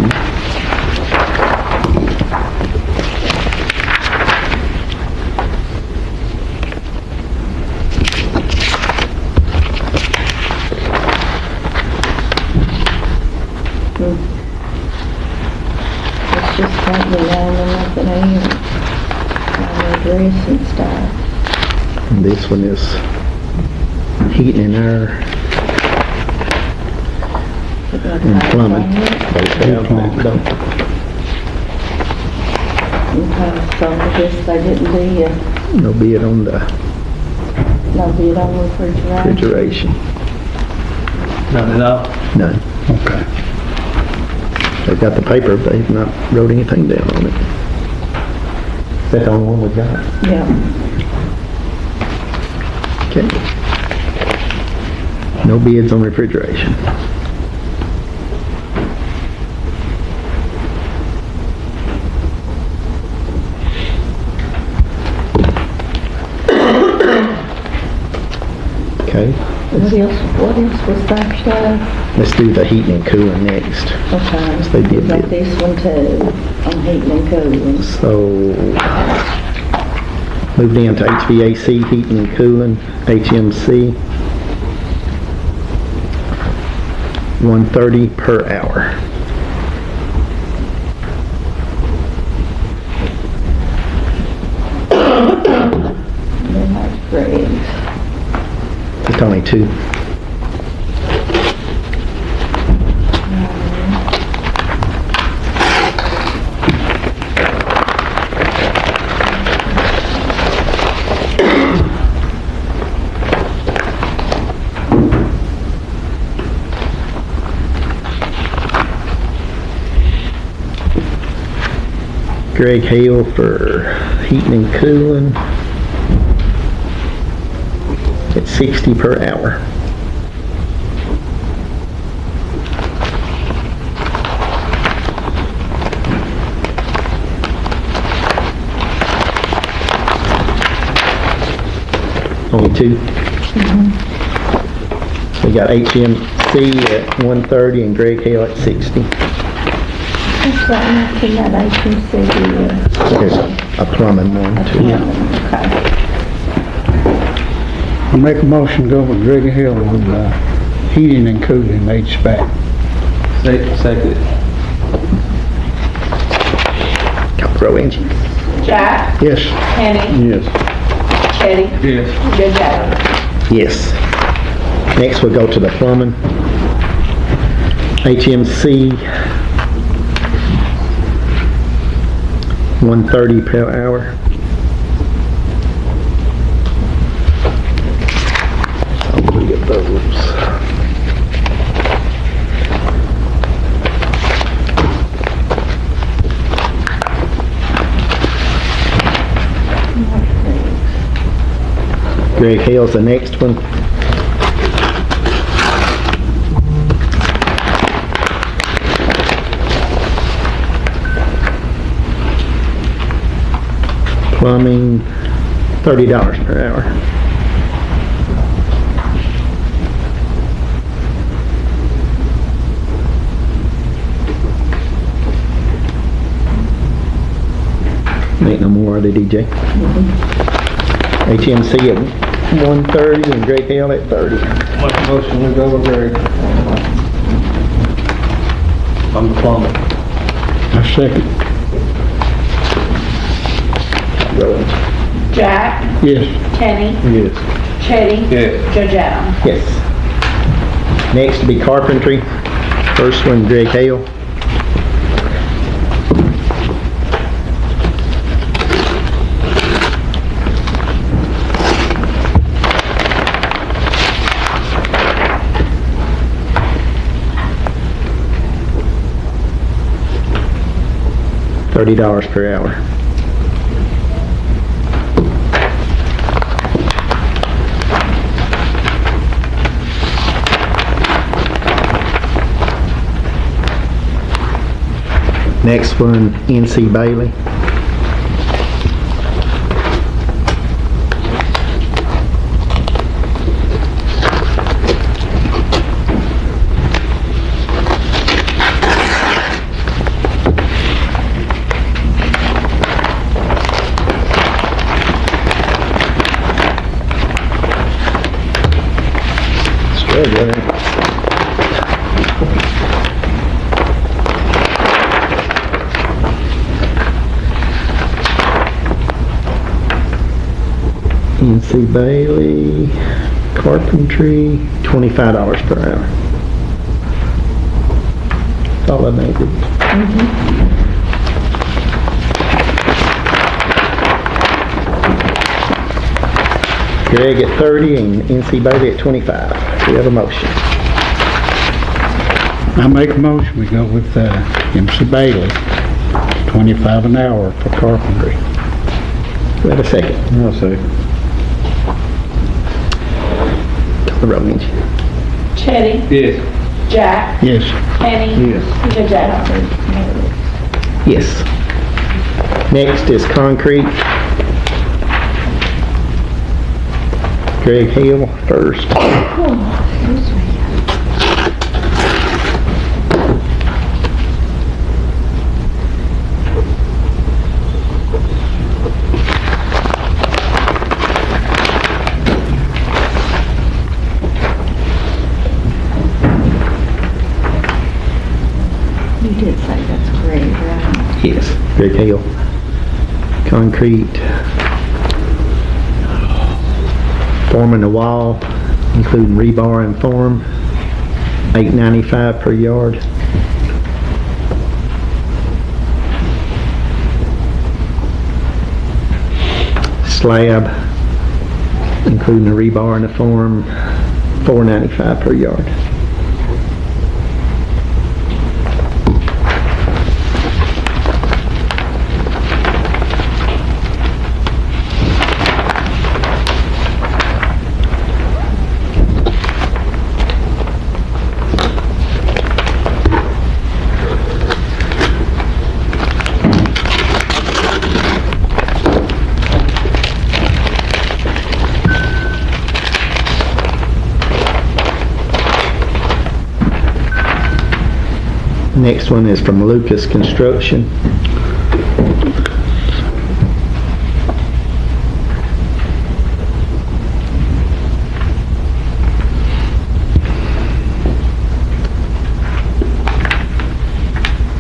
It's just got the line and nothing in it. My address and stuff. And this one is heating and air and plumbing. Okay, so I guess they didn't do No bid on the no bid on refrigeration. refrigeration. None at all? None. Okay. They've got the paper, but they've not wrote anything down on it. Is that the only one we got? Yeah. Okay. No bids on refrigeration. Okay, What else was that stuff? let's do the heating and cooling next. Okay. They did We got bid. this one too, on heating and cooling. So, moved into HVAC, heating and cooling, HMC, $130 per hour. Then that's Greg's. It's only two. Greg Hale for heating and cooling at $60 per hour. Only two. We got HMC at 130 and Greg Hale at 60. What's that, nothing that HMC There's a plumbing one too. Okay. I make a motion to go with Greg Hill on heating and cooling HVAC. Second. Call the roll, Angie. Jack, Yes. Kenny, Yes. Chetty, Yes. Judge Adams. Yes. Next we'll go to the plumbing. HMC, $130 per hour. I'll look at those. Greg Hale's the next one. Plumbing, $30 per hour. Ain't no more, are they, DJ? HMC at 130 and Greg Hale at 30. Make a motion to go with Greg. I'm the plumber. I second. Jack, Yes. Kenny, Yes. Chetty, Yes. Judge Adam. Yes. Next to be carpentry. First one, Greg Hale. $30 per hour. Next one, NC Bailey. Struggling. NC Bailey, carpentry, $25 per hour. That's all I needed. Greg at 30 and NC Bailey at 25. We have a motion. I make a motion, we go with MC Bailey, 25 an hour for carpentry. We have a second. I'll say. Call the roll, Mindy. Chetty, Yes. Jack, Yes. Kenny, Yes. Judge Adam. Yes. Next is concrete. Greg Hale first. You did say that's great, right? Yes, Greg Hale. Concrete. Forming the wall, including rebar and form, $8.95 per yard. Slab, including the rebar and the form, $4.95 per yard. Next one is from Lucas Construction.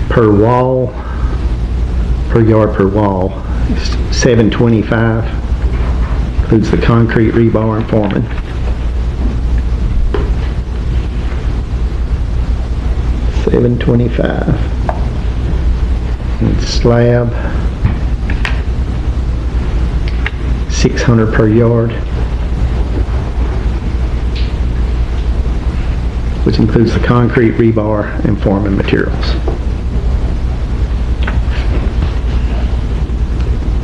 Per wall, per yard per wall, $7.25. Includes the concrete, rebar, and forming. $7.25. And slab, $600 per yard, which includes the concrete, rebar, and forming materials.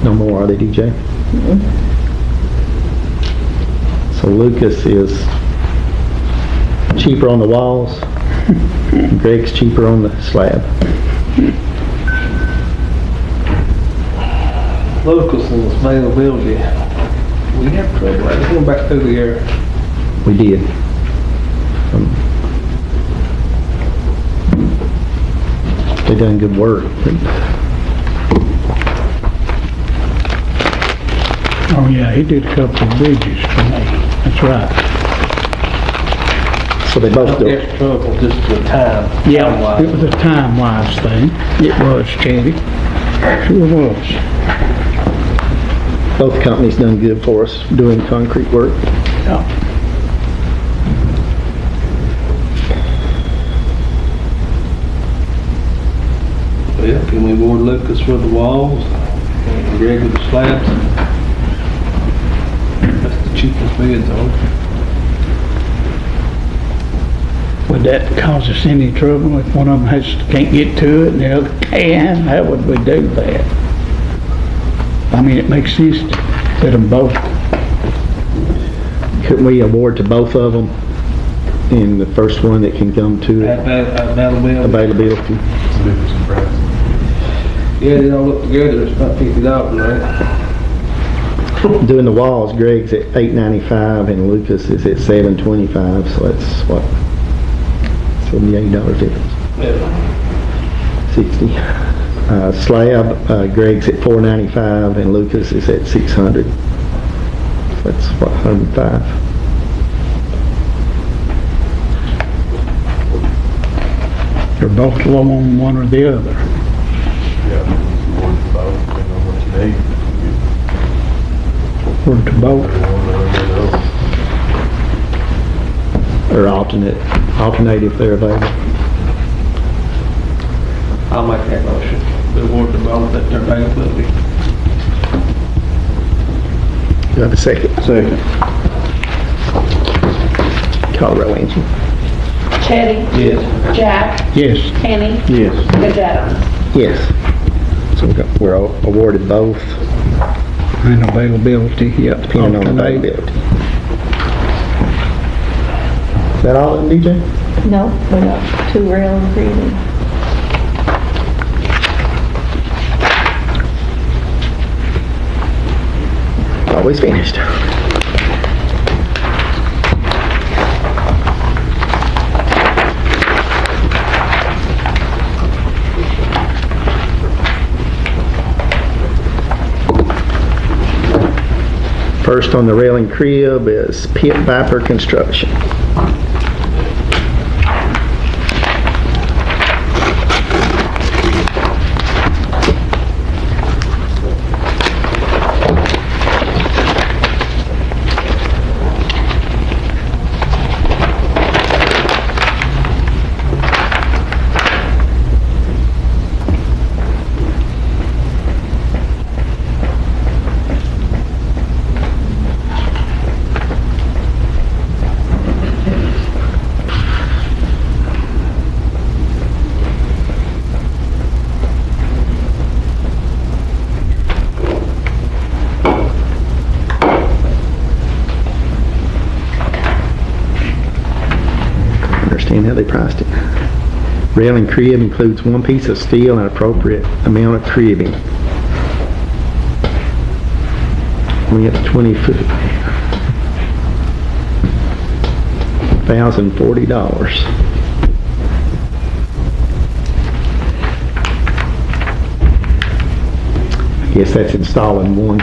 No more, are they, DJ? So Lucas is cheaper on the walls, Greg's cheaper on the slab. Lucas and availability. We have trouble, right? Going back through the air. We did. They done good work. Oh, yeah, he did a couple of bridges for me. That's right. So they both do. There's trouble, just the time. Yeah, time-wise. it was a time-wise thing. It was, Teddy. Sure was. Both companies done good for us doing concrete work. Yeah. Well, can we award Lucas for the walls and Greg with the slabs? That's the cheapest bids on it. Would that cause us any trouble if one of them can't get to it and the other can? How would we do that? I mean, it makes sense to put them both. Couldn't we award to both of them? And the first one that can come to it, availability. Yeah, they all look together, it's about $50, right? Doing the walls, Greg's at $8.95 and Lucas is at $7.25, so that's what, $78 difference. Yeah. 60. Slab, Greg's at $4.95 and Lucas is at $600. So that's what, $105. They're both low on one or the other. Yeah, award to both, depending on what you need. Or to both. Or alternate if they're available. I'll make that motion. We award the both at their availability. Do I have a second? Second. Call the roll, Angie. Teddy? Yes. Jack? Yes. Kenny? Yes. Judge Adams? Yes. So we're awarded both, And availability, yep. depending on alternate. availability. Is that all of them, DJ? No, we got 2 rail agreements. Always finished. First on the railing crib is Pit Viper Construction. Understand how they priced it. Railing crib includes 1 piece of steel and appropriate amount of cribbing. We have 20 foot. $1,040. I guess that's installing one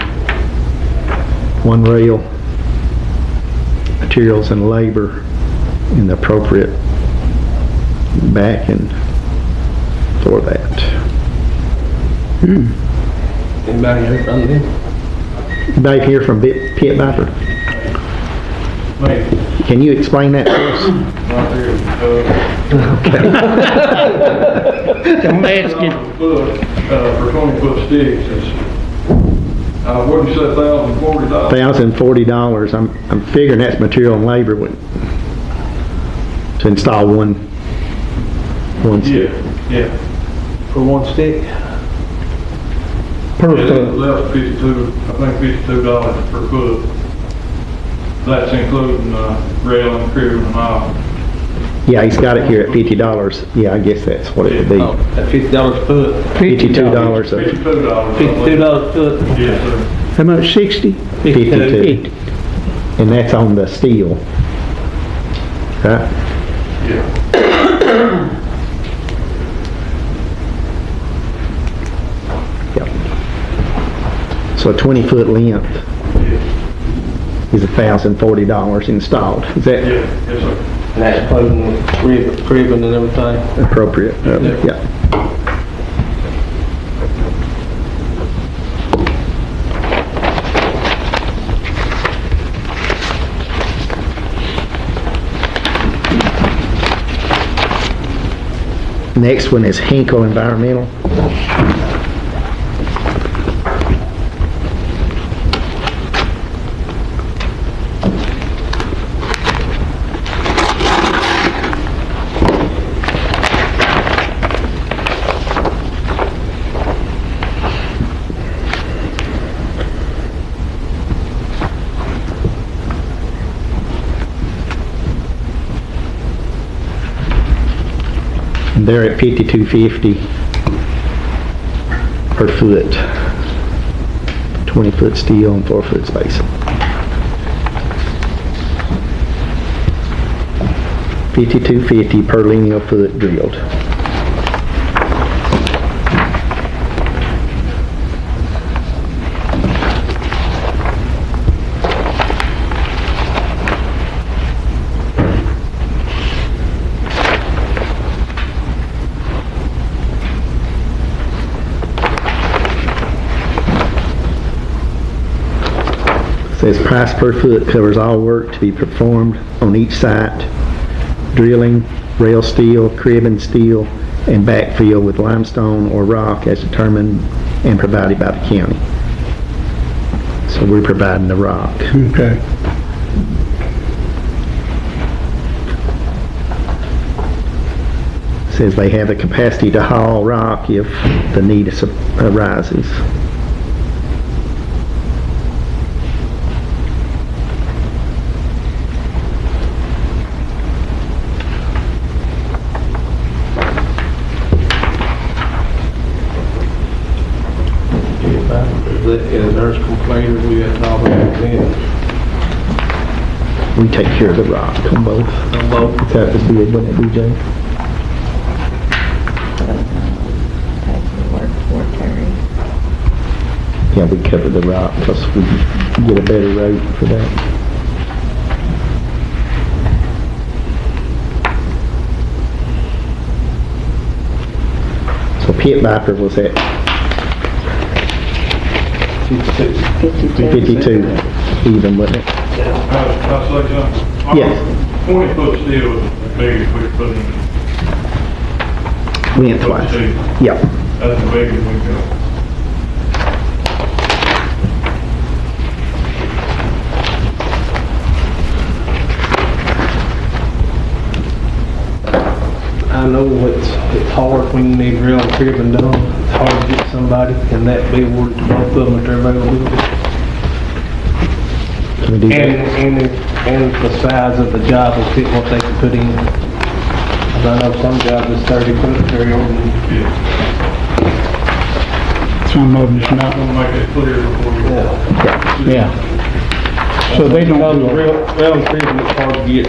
rail, materials and labor in the appropriate backing for that. Anybody here from them? Anybody here from Pit Viper? Can you explain that to us? Right there, Okay. Don't ask it. for 20-foot sticks, it's, what did you say, $1,040? $1,040. I'm figuring that's material and labor to install one stick. Yeah. For 1 stick? Per Yeah, foot. left 52, I think $52 per foot. That's including, rail and crew and all. Yeah, he's got it here at $50. Yeah, I guess that's what it would be. Oh, at $50 a foot. $52. $52. $52 a foot. Yes, sir. How much, 60? 52. And that's on the steel. Right? Yeah. Yep. So a 20-foot length is $1,040 installed. Is that Yes, sir. And that's including cribbing and everything. appropriate? Yeah. Next one is Hinkle Environmental. They're at $52.50 per foot. 20-foot steel and 4-foot spacing. $52.50 per lineal foot drilled. Says price per foot covers all work to be performed on each site, drilling, rail steel, cribbing steel, and backfill with limestone or rock as determined and provided by the county. So we're providing the rock. Okay. Says they have the capacity to haul rock if the need arises. Is theirs completed, we have to all that in. We take care of the rock on both. On both. It's out the bid, wouldn't it, DJ? Paperwork for Terry. Yeah, we cover the rock because we get a better rate for that. So Pit Viper was at 52 even, wasn't it? I'll say something. Yes. 20-foot steel is the biggest we put in. Lengthwise. Yep. That's the biggest we go. I know it's hard when you need real cribbing done. It's hard to get somebody. Can that be awarded to both of them at their availability? Can we do that? And the size of the job will fit what they can put in. 'Cause I know some jobs is 30 foot very old. Some of them's I not. want to make it clear before you. Yeah. So they don't Because do real cribbing is hard to get.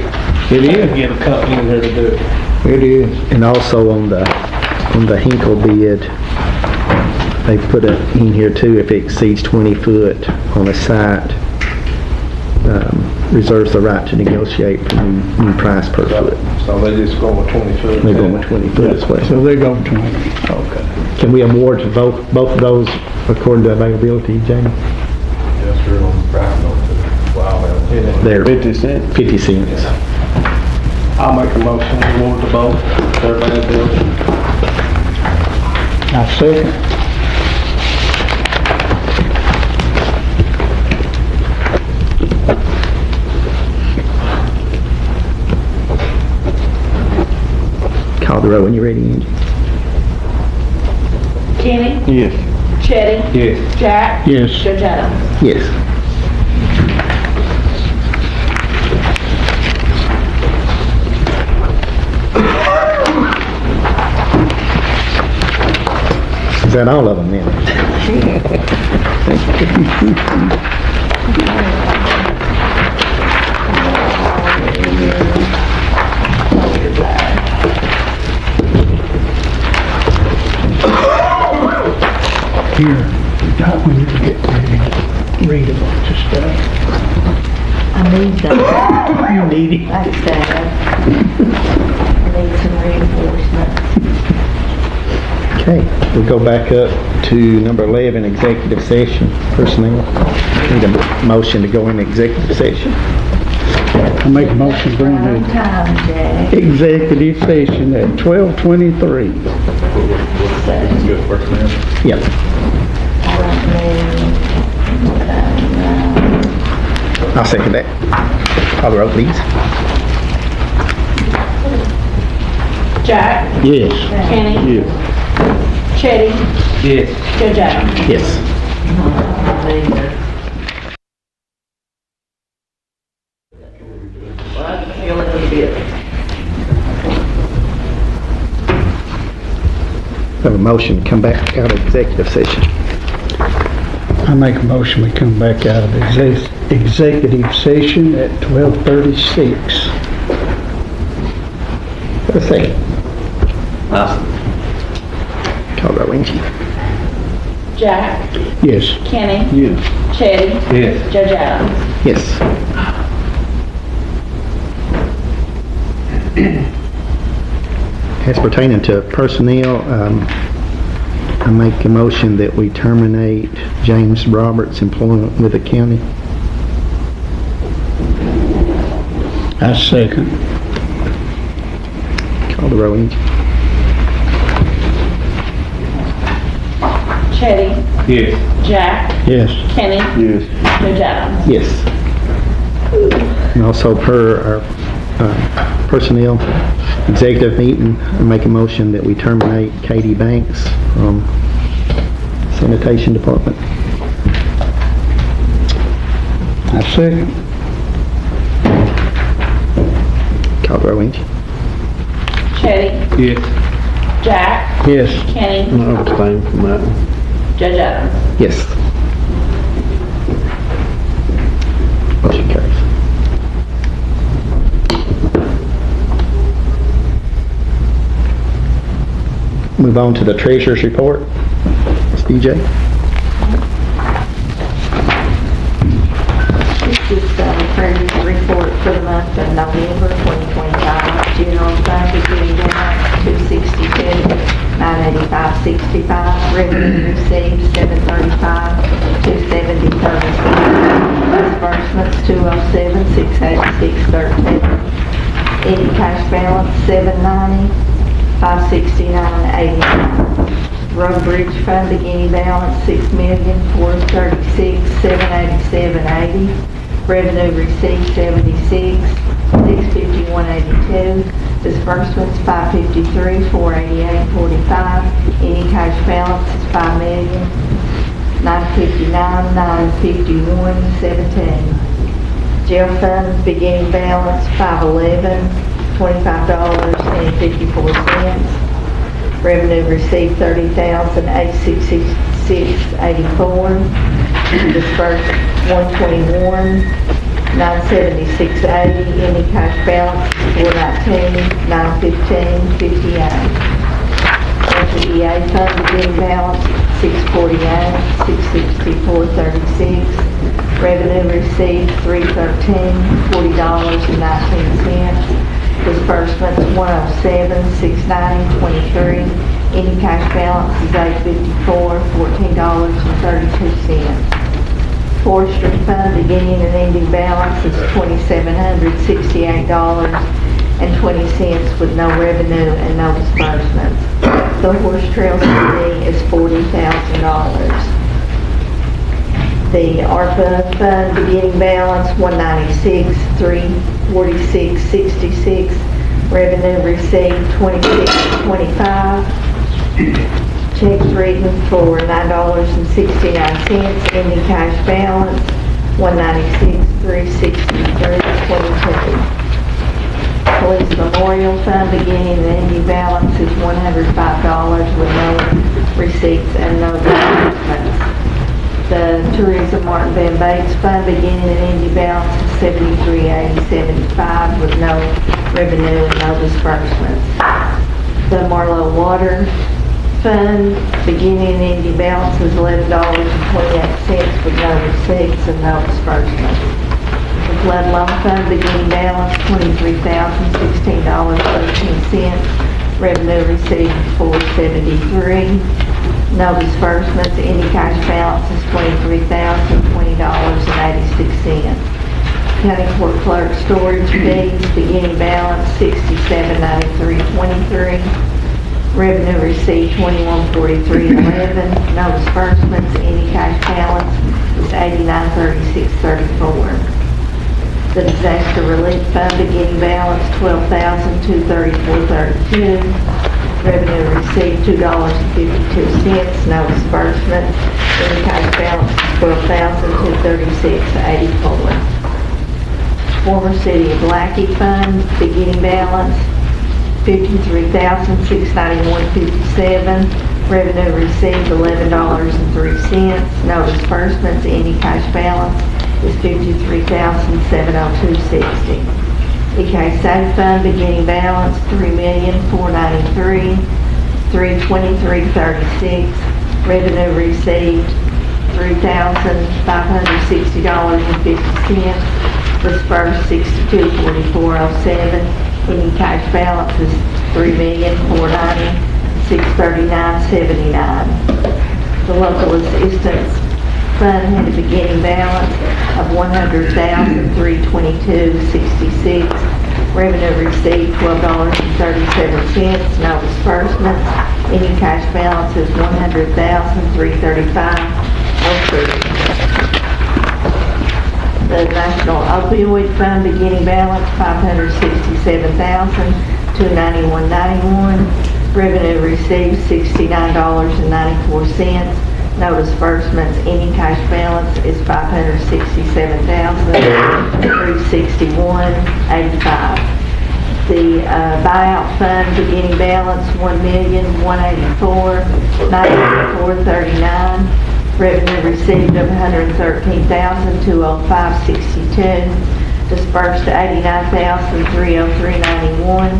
It is. Get a company in here to do it. It is. And also on the Hinkle bid, they put it in here too, if it exceeds 20 foot on a site, reserves the right to negotiate for new price per foot. So they just go with 20 foot. They go with 20 foot as well. So they go 20. Okay. Can we award to both of those according to availability, Jamie? Yes, sir, on the price note too. Wow, man. They're 50 cents. 50 cents. I'll make a motion to award to both. Their availability. I second. Call the roll when you're ready, Angie. Kenny? Yes. Cheddy? Yes. Jack? Yes. Judge Adams? Yes. that all of them then? Here, when you get ready, read a bunch of stuff. I need that. You need it. Like that. I need some reinforcement. Okay, we'll go back up to number 11, executive session, personnel. Need a motion to go into executive session. I make a motion to go Right on into time, Jack. executive session at 12:23. Good personnel. Yep. I recommend, I'll second that. Call the roll, please. Jack, Yes. Kenny, Yes. Chetty, Yes. Judge Adams. Yes. well, I feel a little bit. Have a motion to come back out of executive session. I make a motion we come back out of executive session at 12:36. Have a second. Call the roll, Angie. Jack, Yes. Kenny, Yes. Chetty, Yes. Judge Adams. Yes. As pertaining to personnel, I make a motion that we terminate James Roberts' employment with the county. I second. Call the roll, Angie. Chetty, Yes. Jack, Yes. Kenny, Yes. Judge Adams. Yes. And also per our personnel executive meeting, I make a motion that we terminate Katie Banks from sanitation department. I second. Call the roll, Angie. Chetty, Yes. Jack, Yes. Kenny, I abstain from that one. Judge Adams. Yes. Motion carries. Move on to the treasurer's report. Ms. DJ. This is the treasurer's report for the month of November 2025. General fund beginning balance 267,985.65. Revenue received 735, 270.36. Disbursements 207,686.13. Any cash balance 790, 569.89. Road Bridge Fund beginning balance $6,436,787.80. Revenue received 76, 651.82. Disbursements 553,488.45. Any cash balance is 5,959,951.17. Jail Fund beginning balance 511, $25.54. Revenue received $30,866.84. Disbursed $121,976.80. Any cash balance $419,915.58. EA Fund beginning balance $648, $664.36. Revenue received $313, $40.19. Disbursements $107,690.23. Any cash balance is $854, $14.32. Forestry Fund beginning and ending balance is $2,768.20 with no revenue and no disbursements. The horse trail CD is $40,000. The ARPA Fund beginning balance $196,346.66. Revenue received $26.25. Checks written for $9.69. Ending cash balance $196,363.22. Police Memorial Fund beginning and ending balance is $105 with no receipts and no disbursements. The Tourism Martin Van Bates Fund beginning and ending balance of $73,8075 with no revenue and no disbursements. The Marlow Water Fund beginning and ending balance is $11.28 with no receipts and no disbursements. The Flood Loan Fund beginning balance $23,016.13. Revenue received $473. No disbursements. Any cash balance is $23,020.86. County Court Clerk Storage Fees beginning balance $6793.23. Revenue received $2143.11. No disbursements. Any cash balance is $8936.34. The Disaster Relief Fund beginning balance $12,234.32. Revenue received $2.52. No disbursements. Any cash balance is $12,236.84. Former City of Lackey Fund beginning balance $53,691.57. Revenue received $11.03. No disbursements. Any cash balance is $53,702.60. EK Safe Fund beginning balance $3,493,323.36. Revenue received $3,560.50. Dispersed $62,4407. Any cash balance is $3,490,639.79. The Local Assistance Fund had a beginning balance of $100,322.66. Revenue received $12.37. No disbursements. Any cash balance is $100,335.03. The National Opioid Fund beginning balance $567,291.91. Revenue received $69.94. No disbursements. Any cash balance is $567,361.85. The Buyout Fund beginning balance $1,184,904.39. Revenue received of $113,205.62. Dispersed to $89,303.91.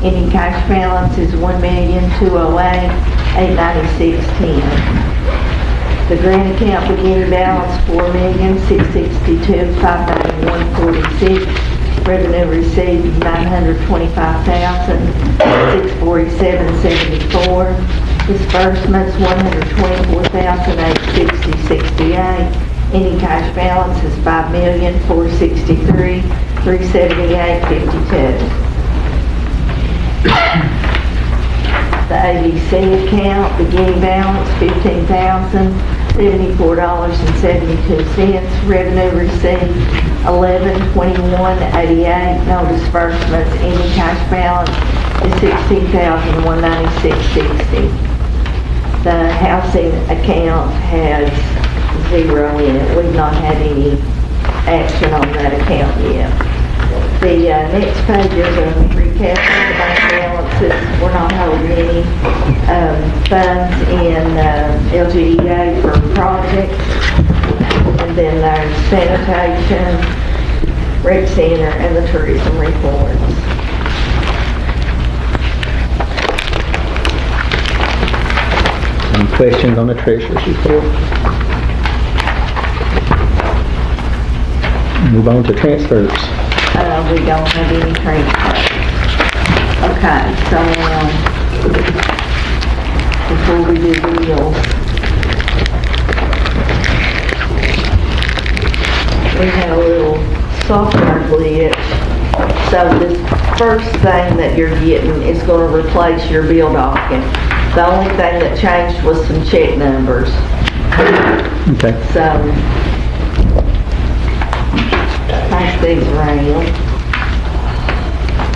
Any cash balance is $1,208,896.10. The grant account beginning balance $4,662,591.46. Revenue received $925,647.74. Disbursements $124,860.68. Any cash balance is $5,463,378.52. The ABC account beginning balance $15,074.72. Revenue received $11,2188. No disbursements. Any cash balance is $16,196.60. The housing account has zero in it. We've not had any action on that account yet. The next page is a recap of the bank balances. We're not holding any funds in LGEA for projects. And then there's sanitation, rec center, and the tourism reports. Any questions on the treasurer's report? Move on to transfers. We don't have any transfers. Okay, so before we do bills, we had a little software glitch. So this first thing that you're getting is going to replace your bill document. The only thing that changed was some check numbers. Okay. So, pass these around.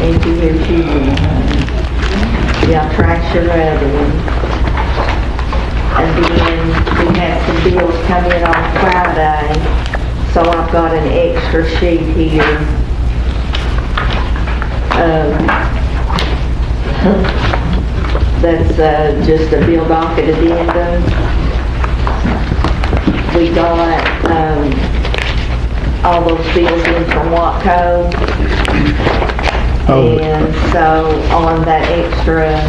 And here's you. Yeah, trash your other one. And then we had some bills come in on Friday, so I've got an extra sheet here. That's just a bill docket addendum. We got all those bills in from Watco. And so on that extra,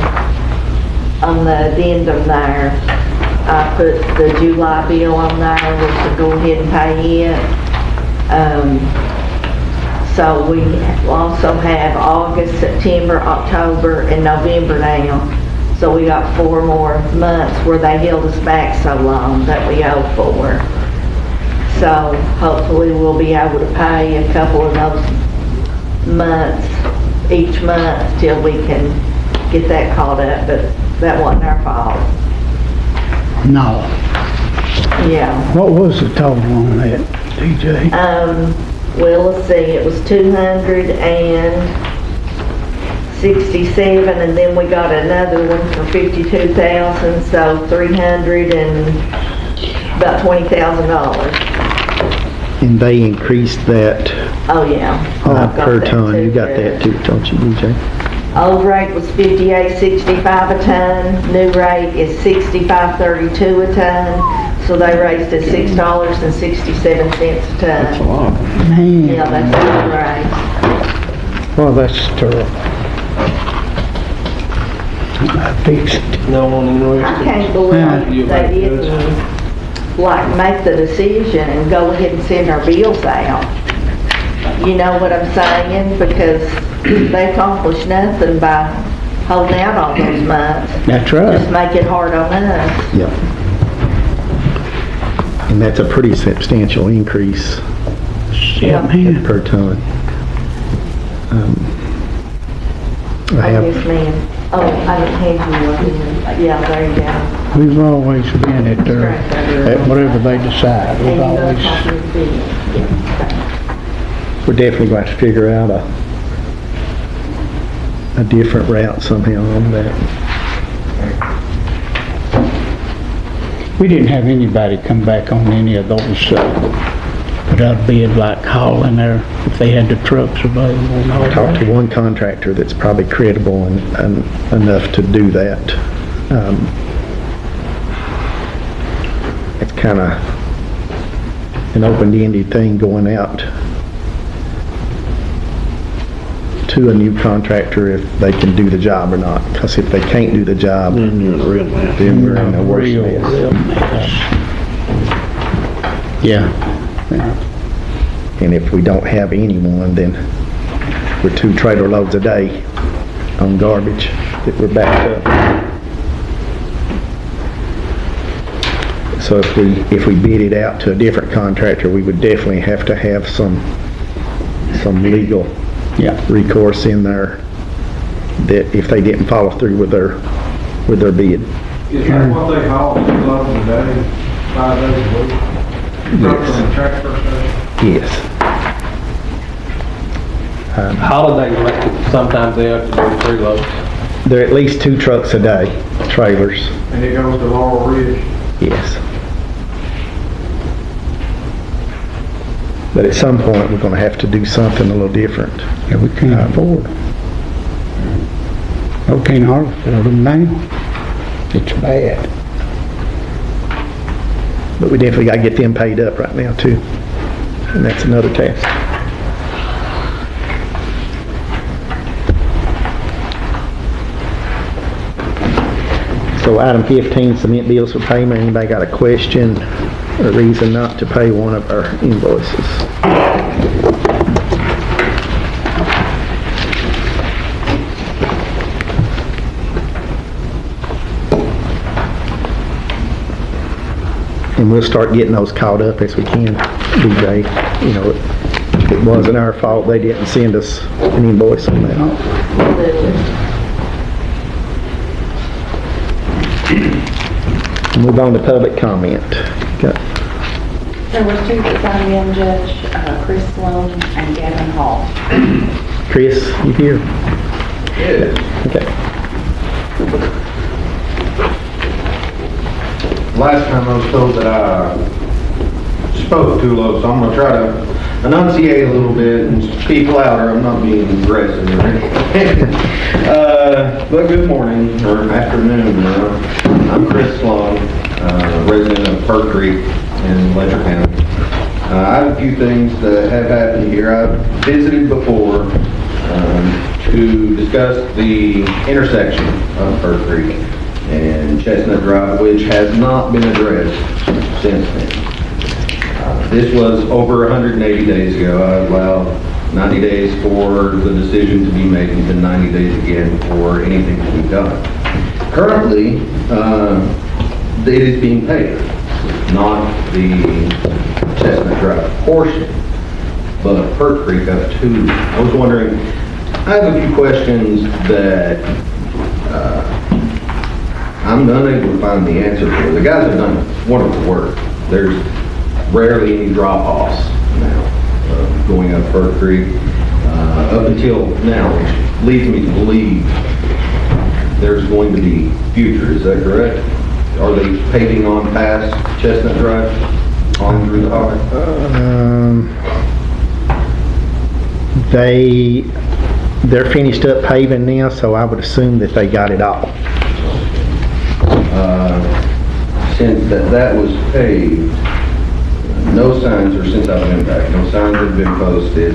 on the addendum there, I put the July bill on there, we could go ahead and pay it. So we also have August, September, October, and November now. So we got 4 more months where they held us back so long that we owe for. So hopefully we'll be able to pay a couple of those months, each month, till we can get that caught up, but that wasn't our fault. No. Yeah. What was the total on that, DJ? Well, let's see, it was 267, and then we got another one for 52,000, so about $20,000. And they increased that Oh, yeah. I've got per that ton. You got too. that too, don't you, DJ? Old rate was $58.65 a ton, new rate is $65.32 a ton, so they raised it $6.67 a ton. That's a lot. Man, Yeah, that's a good raise. well, that's terrible. I fixed it. No one interested? I can't believe they didn't, like, make the decision and go ahead and send our bills out. You know what I'm saying? Because they accomplished nothing by holding out all those months. That's right. Just make it hard on us. Yep. And that's a pretty substantial increase Yeah, man. per ton. I Oh, have, yes, ma'am. Oh, I didn't hand you one. Yeah, there you go. We've always been at whatever they decide. And We've you got a always, copy of the bill. Yeah. we're definitely going to have to figure out a different route somehow on that. we didn't have anybody come back on any of those, put out a bid like hauling there, if they had the trucks available and all I talked to that. one contractor that's probably credible and enough to do that. It's kind of an open-ended thing going out to a new contractor if they can do the job or not. Because if they can't do the job, Then you're in a real mess. then we're in a worse Real mess. mess. Yeah. And if we don't have anyone, then we're 2 trailer loads a day on garbage that we're backed up. So if we bid it out to a different contractor, we would definitely have to have some legal recourse in there that if they didn't follow through with their bid. Is that what they haul, 2 loads a day, 5 days a week? Trucks on the transfer station? Yes. Holiday, sometimes they have to do 3 loads. There are at least 2 trucks a day, trailers. And it goes to Laurel Ridge? Yes. But at some point, we're gonna have to do something a little different. Yeah, we can't afford them. We can't hardly afford them now. It's bad. But we definitely gotta get them paid up right now too. And that's another task. So item 15, submit bills for payment. Anybody got a question or reason not to pay one of our invoices? And we'll start getting those caught up as we can, DJ. You know, it wasn't our fault they didn't send us an invoice on that. Move on to public comment. Got There were 2 that signed in, Judge, Chris Sloan and Gavin Hall. Chris, you here? Yes. Okay. Last time I was told that I spoke too low, so I'm gonna try to enunciate a little bit and speak louder. I'm not being aggressive or anything. But good morning, or afternoon. I'm Chris Sloan, resident of Pearl Creek in Letcher County. I have a few things that have happened here. I've visited before to discuss the intersection of Pearl Creek and Chestnut Drive, which has not been addressed since then. This was over 180 days ago. I allowed 90 days for the decision to be made, and then 90 days again for anything to be done. Currently, it is being paid, not the Chestnut Drive portion, but Pearl Creek up to. I was wondering, I have a few questions that I'm unable to find the answer for. The guys have done wonderful work. There's rarely any drop-offs now going up Pearl Creek up until now, which leads me to believe there's going to be future. Is that correct? Are they paving on past Chestnut Drive on through the harbor? They're finished up paving now, so I would assume that they got it all. Since that was paved, no signs, or since I've been back, no signs have been posted.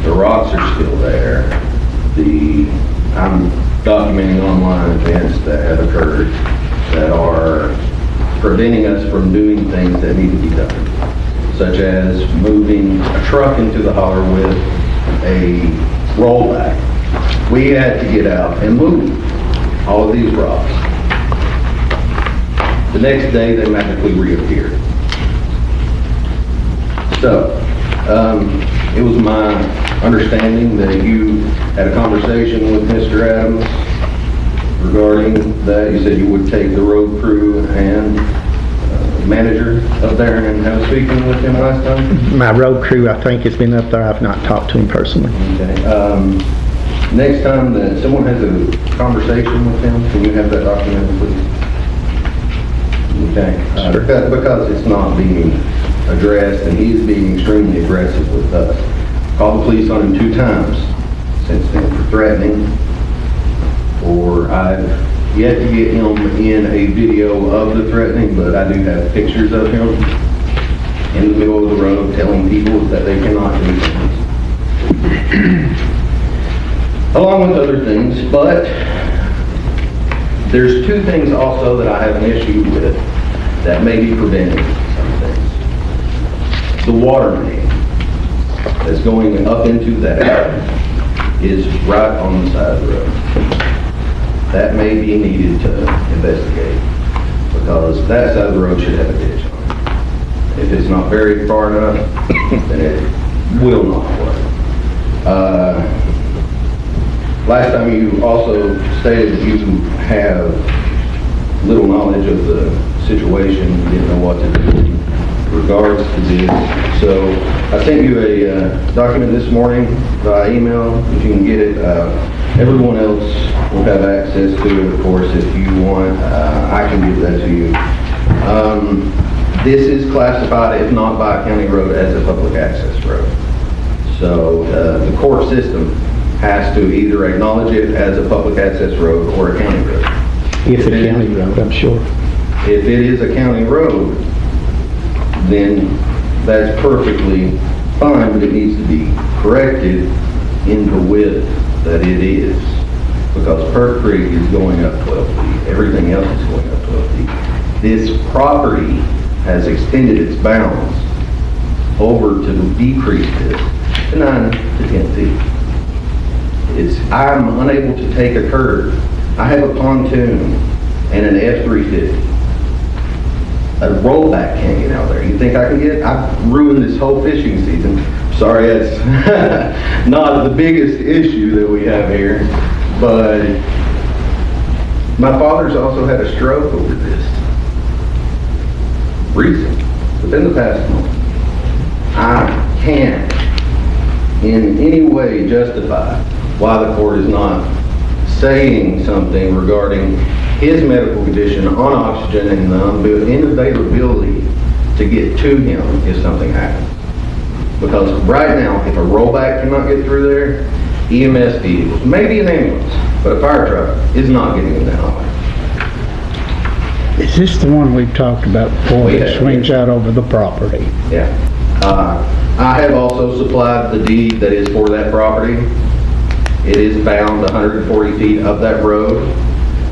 The rocks are still there. I'm documenting online events that have occurred that are preventing us from doing things that need to be done, such as moving a truck into the holler with a rollback. We had to get out and move all of these rocks. The next day, they magically reappeared. So, it was my understanding that you had a conversation with Mr. Adams regarding that. You said you would take the road crew and manager up there and have a speaking with him last time? My road crew, I think, has been up there. I've not talked to him personally. Okay. Next time that someone has a conversation with him, can you have that documented, please? Okay. Sure. Because it's not being addressed, and he's being extremely aggressive with us. Called the police on him 2 times since then for threatening, or I've yet to get him in a video of the threatening, but I do have pictures of him in the middle of the road telling people that they cannot do things. Along with other things, but there's 2 things also that I have an issue with that may be preventing some things. The water main that's going up into that area is right on the side of the road. That may be needed to investigate, because that side of the road should have a ditch on it. If it's not buried far enough, then it will not work. Last time you also stated that you have little knowledge of the situation, you didn't know what to do in regards to this. So I sent you a document this morning via email, if you can get it. Everyone else will have access to it, of course, if you want. I can give that to you. This is classified, if not by a county road, as a public access road. So the court system has to either acknowledge it as a public access road or a county road. It's a county road, I'm sure. If it is a county road, then that's perfectly fine, but it needs to be corrected in the width that it is. Because Pearl Creek is going up 12 feet. Everything else is going up 12 feet. This property has extended its bounds over to decrease this to 9 to 10 feet. I'm unable to take a curve. I have a pontoon and an F-350. A rollback can't get out there. You think I can get it? I've ruined this whole fishing season. Sorry, that's not the biggest issue that we have here, but my father's also had a stroke over this. Recent, within the past month. I can't in any way justify why the court is not saying something regarding his medical condition on oxygen and the inavailability to get to him if something happens. Because right now, if a rollback cannot get through there, EMS vehicles, maybe an ambulance, but a fire truck is not getting in that highway. Is this the one we've talked about before Yeah. that swings out over the property? Yeah. I have also supplied the deed that is for that property. It is bound 140 feet up that road,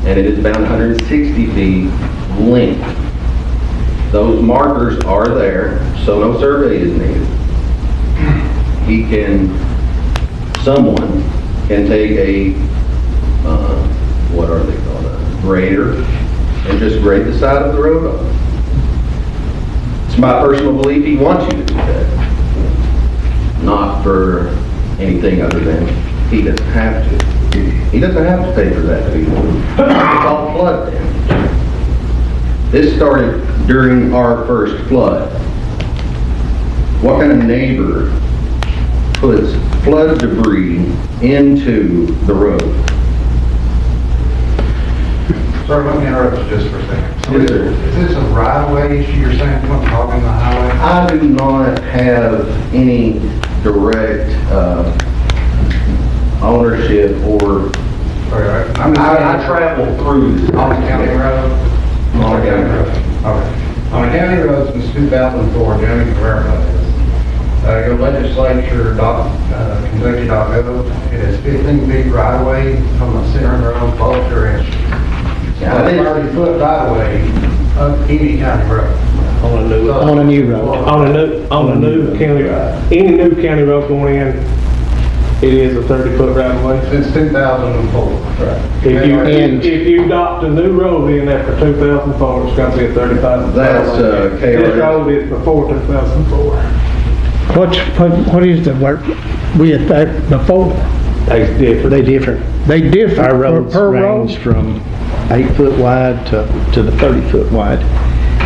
and it is bound 160 feet length. Those markers are there, so no survey is needed. Someone can take a, what are they called, a grader, and just grade the side of the road off. It's my personal belief he wants you to do that. Not for anything other than he doesn't have to. He doesn't have to pay for that to be moved. It's all flood damage. This started during our first flood. What kind of neighbor puts flood debris into the road? Sir, let me interrupt you just for a second. So Yes, sir. Is this a right-of-way issue you're saying, from hogging the highway? I do not have any direct ownership or, I travel through this. On the county road? On a county road. Okay. On a county road since 2004, Jamie Guerrero is. Your legislature, Kentucky.gov, it is 15 feet right-of-way from the center of the road, both directions. Yeah, I That's think- 30-foot right-of-way up any county road. On a new road. On a new county, any new county road going in, it is a 30-foot right of way. Since 2004. Right. If you adopt a new road in after 2004, it's gonna be a 35. That's, This KRS. road is before 2004. What is the work with that before? They differ. They different. They differ Our per roads road? range from 8 foot wide to the 30 foot wide.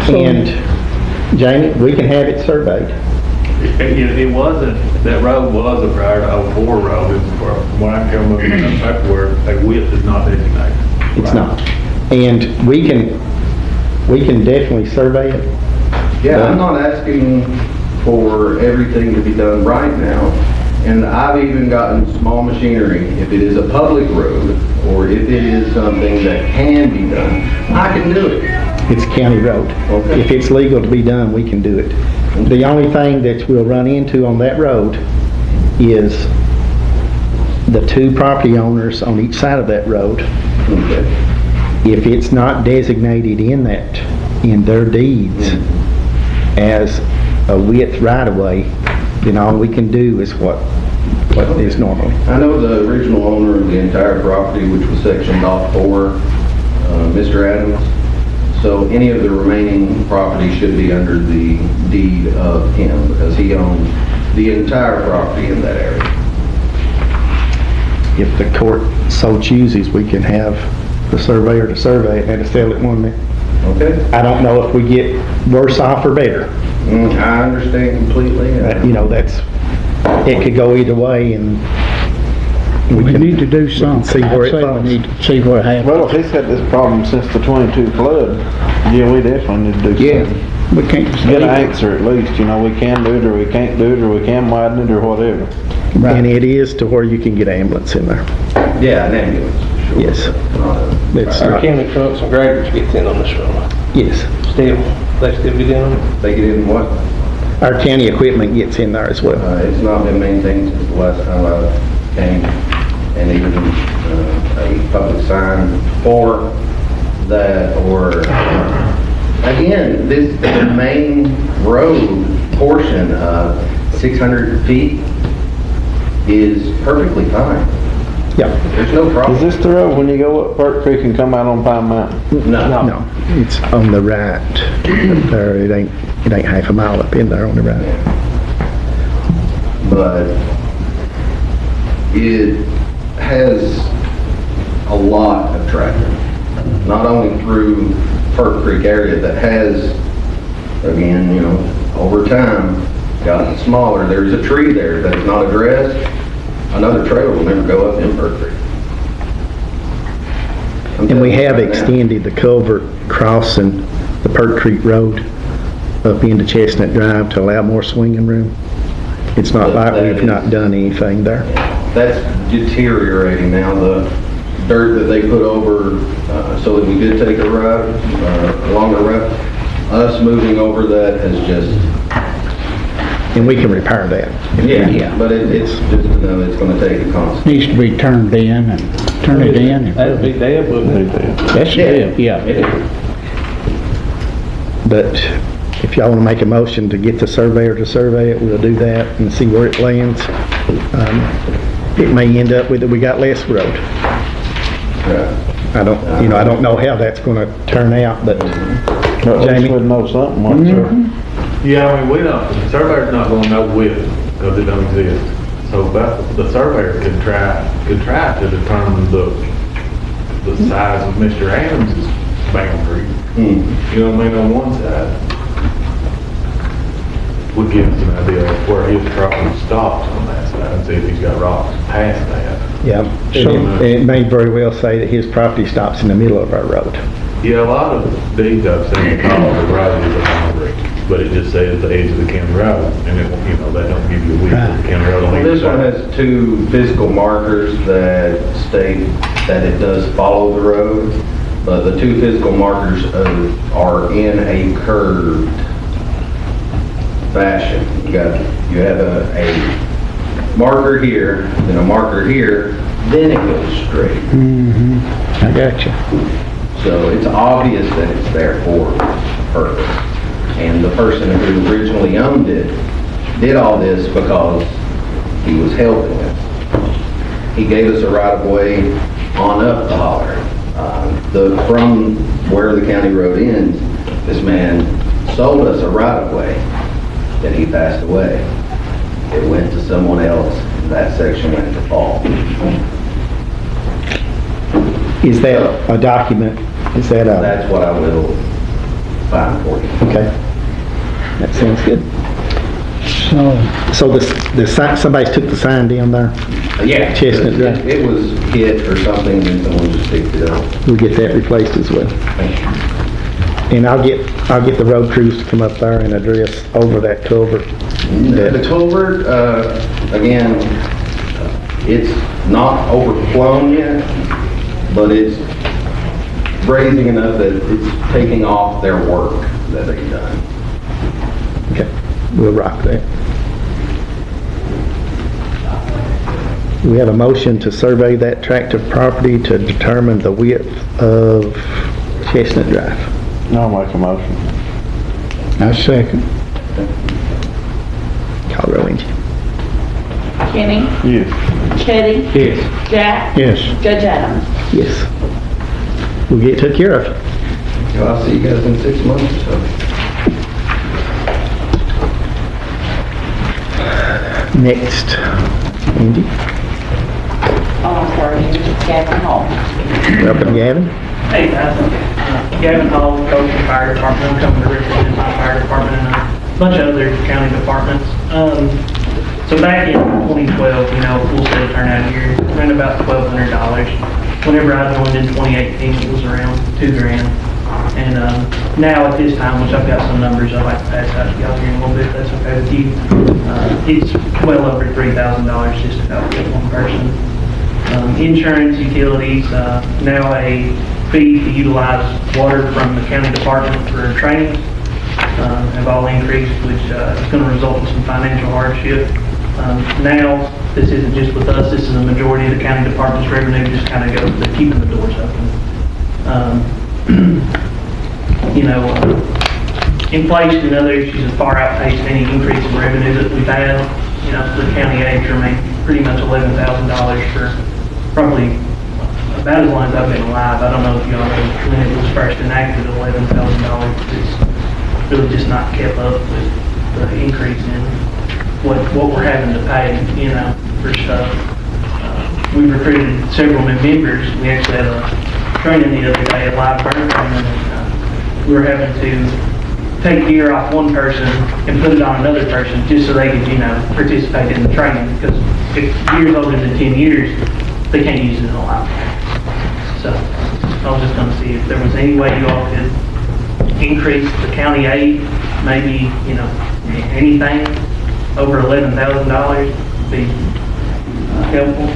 So- And Jamie, we can have it surveyed. It wasn't, that road was a prior to 04 road, it's from when I come up with the paperwork, a width is not designated. It's not. And we can definitely survey it. Yeah, I'm not asking for everything to be done right now. And I've even gotten small machinery, if it is a public road, or if it is something that can be done, I can do it. It's a county road. Okay. If it's legal to be done, we can do it. The only thing that we'll run into on that road is the two property owners on each side of that road. Okay. If it's not designated in their deeds as a width right-of-way, then all we can do is what is normally. I know the original owner of the entire property, which was sectioned off for Mr. Adams. So any of the remaining property should be under the deed of him because he owns the entire property in that area. If the court so chooses, we can have the surveyor to survey it and to sell it one minute. Okay? I don't know if we get worse off or better. I understand completely. It could go either way, and We can need to do something. see where it I'd say falls. we need to see what happens. Well, if he's had this problem since the 22 flood, yeah, we definitely need to do Yeah. something. We can't just Get leave an it. answer at least, we can do it, or we can't do it, or we can widen it, or whatever. And it is to where you can get ambulance in there. Yeah, an ambulance. Sure. Yes. It's Our not, county trucks and graders get in on this road. yes. Still, they still get in on it. They get in what? Our county equipment gets in there as well. It's not been maintained since the last time I came, and even a public sign for that, or, again, the main road portion of 600 feet is perfectly fine. Yeah. There's no problem. Is this the road when you go up Burke Creek and come out on Pine Mountain? No, it's on the right up there. It ain't half a mile up in there on the right. But it has a lot of traffic, not only through Burke Creek area that has, again, over time gotten smaller. There's a tree there that's not addressed. Another trailer will never go up in Burke Creek. And we have extended the culvert crossing the Perk Creek Road up into Chestnut Drive to allow more swinging room. It's not like we've not done anything there. That's deteriorating now. The dirt that they put over, so that we did take a route, a longer route, us moving over that has just... And we can repair that. Yeah, but it's just, it's gonna take a constant. Needs to be turned in and turn it in. and- That'd be dead, wouldn't it? That's it, yeah. But if y'all want to make a motion to get the surveyor to survey it, we'll do that and see where it lands. It may end up with that we got less road. I don't know how that's going to turn out, but Jamie would know something, wouldn't you? Yeah, I mean, we don't, the surveyor's not gonna know width, because it don't exist. So the surveyor could try to determine the size of Mr. Adams' boundary. You know what I mean, on one side. Would give us an idea of where his property stops on that side, and see if he's got rocks past that. yeah, it may very well say that his property stops in the middle of our road. Yeah, a lot of deeds I've seen call the road is a boundary, but it just says the edge of the county road, and it, that don't give you a width of the county road. Well, this one has 2 fiscal markers that state that it does follow the road, but the 2 fiscal markers are in a curved fashion. You have a marker here, then a marker here, then it goes straight. I got you. So it's obvious that it's there for a purpose. And the person who originally owned it did all this because he was helping us. He gave us a right-of-way on up the holler. From where the county road ends, this man sold us a right-of-way. Then he passed away. It went to someone else. That section went to Fall. Is that a document? Is that a... That's what I will find for you. Okay. That sounds good. So the sign, somebody took the sign down there? Yeah. Chestnut Drive. It was hit or something, and someone just picked it up. We'll get that replaced as well. Thank you. And I'll get the road crews to come up there and address over that culvert. The culvert, again, it's not overflown yet, but it's raising enough that it's taking off their work that they've done. Okay, we'll rock that. We have a motion to survey that tract of property to determine the width of Chestnut Drive. I'll make a motion. I second. Call roll, Angie. Kenny? Yes. Chitty? Yes. Jack? Yes. Judge Adams? Yes. We'll get it took care of. Well, I'll see you guys in 6 months or so. Next, Angie. Oh, I'm sorry, Gavin Hall. Welcome, Gavin. Hey guys, Gavin Hall, coach of the fire department. I'm coming to represent my fire department and a bunch of other county departments. So back in 2012, full set turnout here, around about $1,200. Whenever I joined in 2018, it was around $2,000. And now at this time, which I've got some numbers I'd like to pass out to y'all here in a little bit, if that's okay with you. It's well over $3,000 just to help get one person. Insurance, utilities, now a fee to utilize water from the county department for training have all increased, which is going to result in some financial hardship. Now, this isn't just with us, this is a majority of the county department's revenue just kind of goes to keeping the doors open. Inflation and other issues have far outpaced any increase in revenue that we've had. The county aid remains pretty much $11,000 for probably about as long as I've been alive. I don't know if y'all know when it was first enacted, $11,000. It's really just not kept up with the increase in what we're having to pay, for stuff. We recruited several new members. We actually had a training the other day, a live burn training, and we were having to take gear off one person and put it on another person just so they could, participate in the training. Because if gear's older than 10 years, they can't use it in a live. So I was just going to see if there was any way you all could increase the county aid, maybe, anything. over $11,000, be helpful.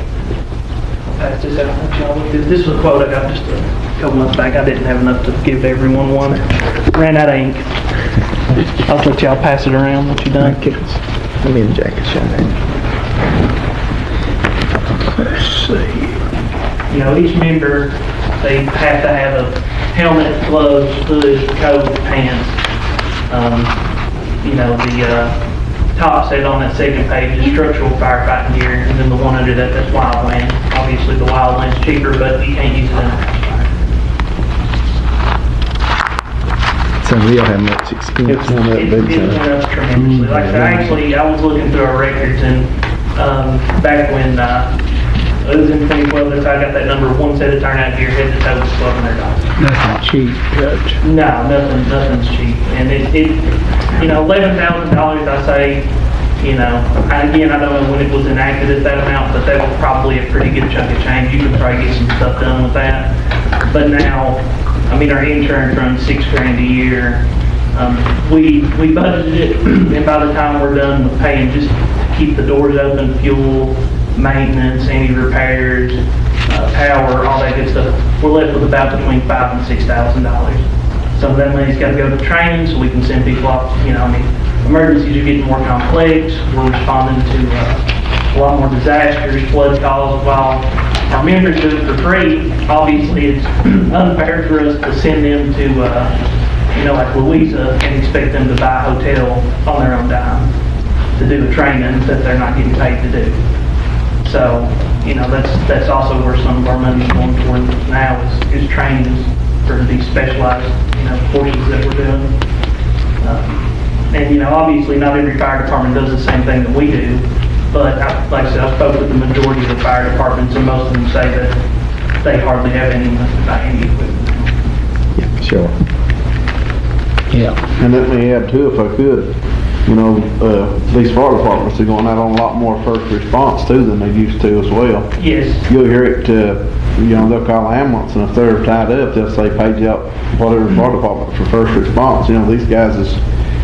Pass this out, let y'all look at this. This was a quote I got just a couple months back. I didn't have enough to give to everyone one. Ran out of ink. I'll let y'all pass it around once you're done. Let me in the jacket, Sean. Let's see. You know, each member, they have to have a helmet, gloves, hood, coat, pants. You know, the top set on that second page is structural firefighting gear, and then the one under that, that's wildland. Obviously, the wildland's cheaper, but you can't use it in a house fire. It's unreal how much expense It went up tremendously. Like I said, actually, I was looking through our records, and back when it was in 2012, that's how I got that number. One set of turnout gear head to toe was $1,200. Nothing cheap, Judge. No, nothing's cheap. And it you know, $11,000, I say, you know, again, I don't know when it was enacted at that amount, but that was probably a pretty good chunk of change. You could probably get some stuff done with that. But now, I mean, our insurance runs $6,000 a year. We budgeted it, and by the time we're done with paying just to keep the doors open, fuel, maintenance, any repairs, power, all that good stuff, we're left with about between $5,000 and $6,000. Some of that money's got to go to training so we can send people off. You know, I mean, emergencies are getting more complex. We're responding to a lot more disasters, flood calls. While our members do it for free, obviously it's unfair for us to send them to, you know, like Louisa and expect them to buy a hotel on their own dime to do a training that they're not getting paid to do. So, you know, that's also where some of our money is going toward now is training for these specialized, you know, courses that we're doing. And, you know, obviously not every fire department does the same thing that we do, but like I said, I spoke with the majority of the fire departments, and most of them say that they hardly have any equipment. Yeah, sure. Yeah. And let me add too, if I could, you know, these fire departments are going out on a lot more first response too than they used to as well. Yes. You'll hear it, you know, they'll call an ambulance, and if they're tied up, they'll say page out whatever fire department for first response. You know, these guys has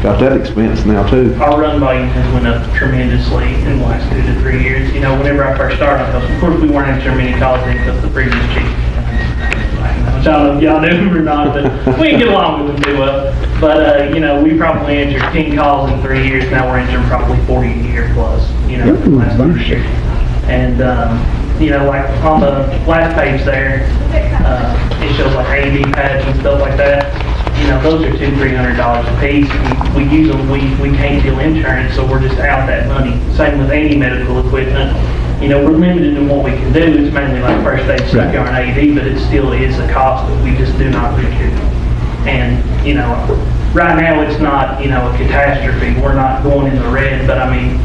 got that expense now too. Our run volume has went up tremendously in the last 2 to 3 years. You know, whenever I first started, because of course we weren't answering many calls because the previous chief, which I don't know if y'all knew him or not, but we didn't get along with him too well. But, you know, we probably answered 10 calls in 3 years. Now we're answering probably 40 a year plus, you know, in the last 2 years. And, you know, like on the last page there, it shows like A&D pads and stuff like that. You know, those are $200-300 a piece. We use them, we can't deal insurance, so we're just out that money. Same with any medical equipment. You know, we're limited in what we can do. It's mainly like first aid, CPR, and AED, but it still is a cost that we just do not recoup. And, you know, right now it's not, you know, a catastrophe. We're not going in the red, but I mean,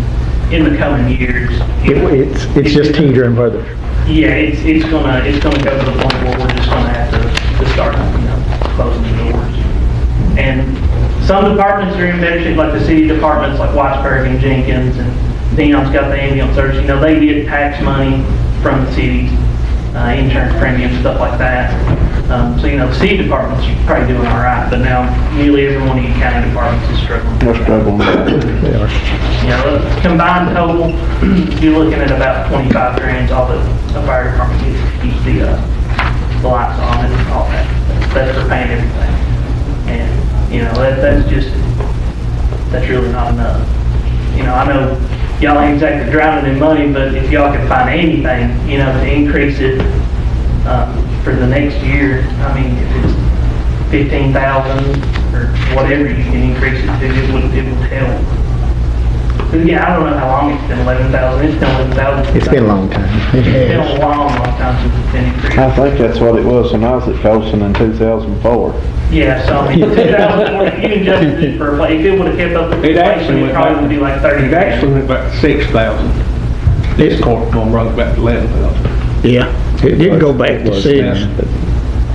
in the coming years, it's just teetering further. Yeah, it's gonna go to the point where we're just gonna have to start, you know, closing the doors. And some departments are in better shape, like the city departments, like Whitesburg and Jenkins, and Dion's got the ambulance service. You know, they get tax money from the cities, insurance premiums, stuff like that. So, you know, the city departments are probably doing all right, but now nearly every one of your county departments is struggling. They're struggling. They are. You know, combined total, you're looking at about $25,000 all the fire department gets to keep the lights on and all that. That's for paying everything. And, you know, that's really not enough. You know, I know y'all ain't exactly drowning in money, but if y'all can find anything, you know, to increase it for the next year, I mean, if it's $15,000 or whatever you can increase it to, it would help. But yeah, I don't know how long it's been, 11,000. It's been 11,000. It's been a long time. It's been a long time since it's been increased. I think that's what it was when I was at Colson in 2004. Yeah, so I mean, 2004, you can just for if it would have kept up with inflation, it probably would be like 30. It actually went back to 6,000. This court gonna bring it back to 11,000. Yeah, it did go back to 6. But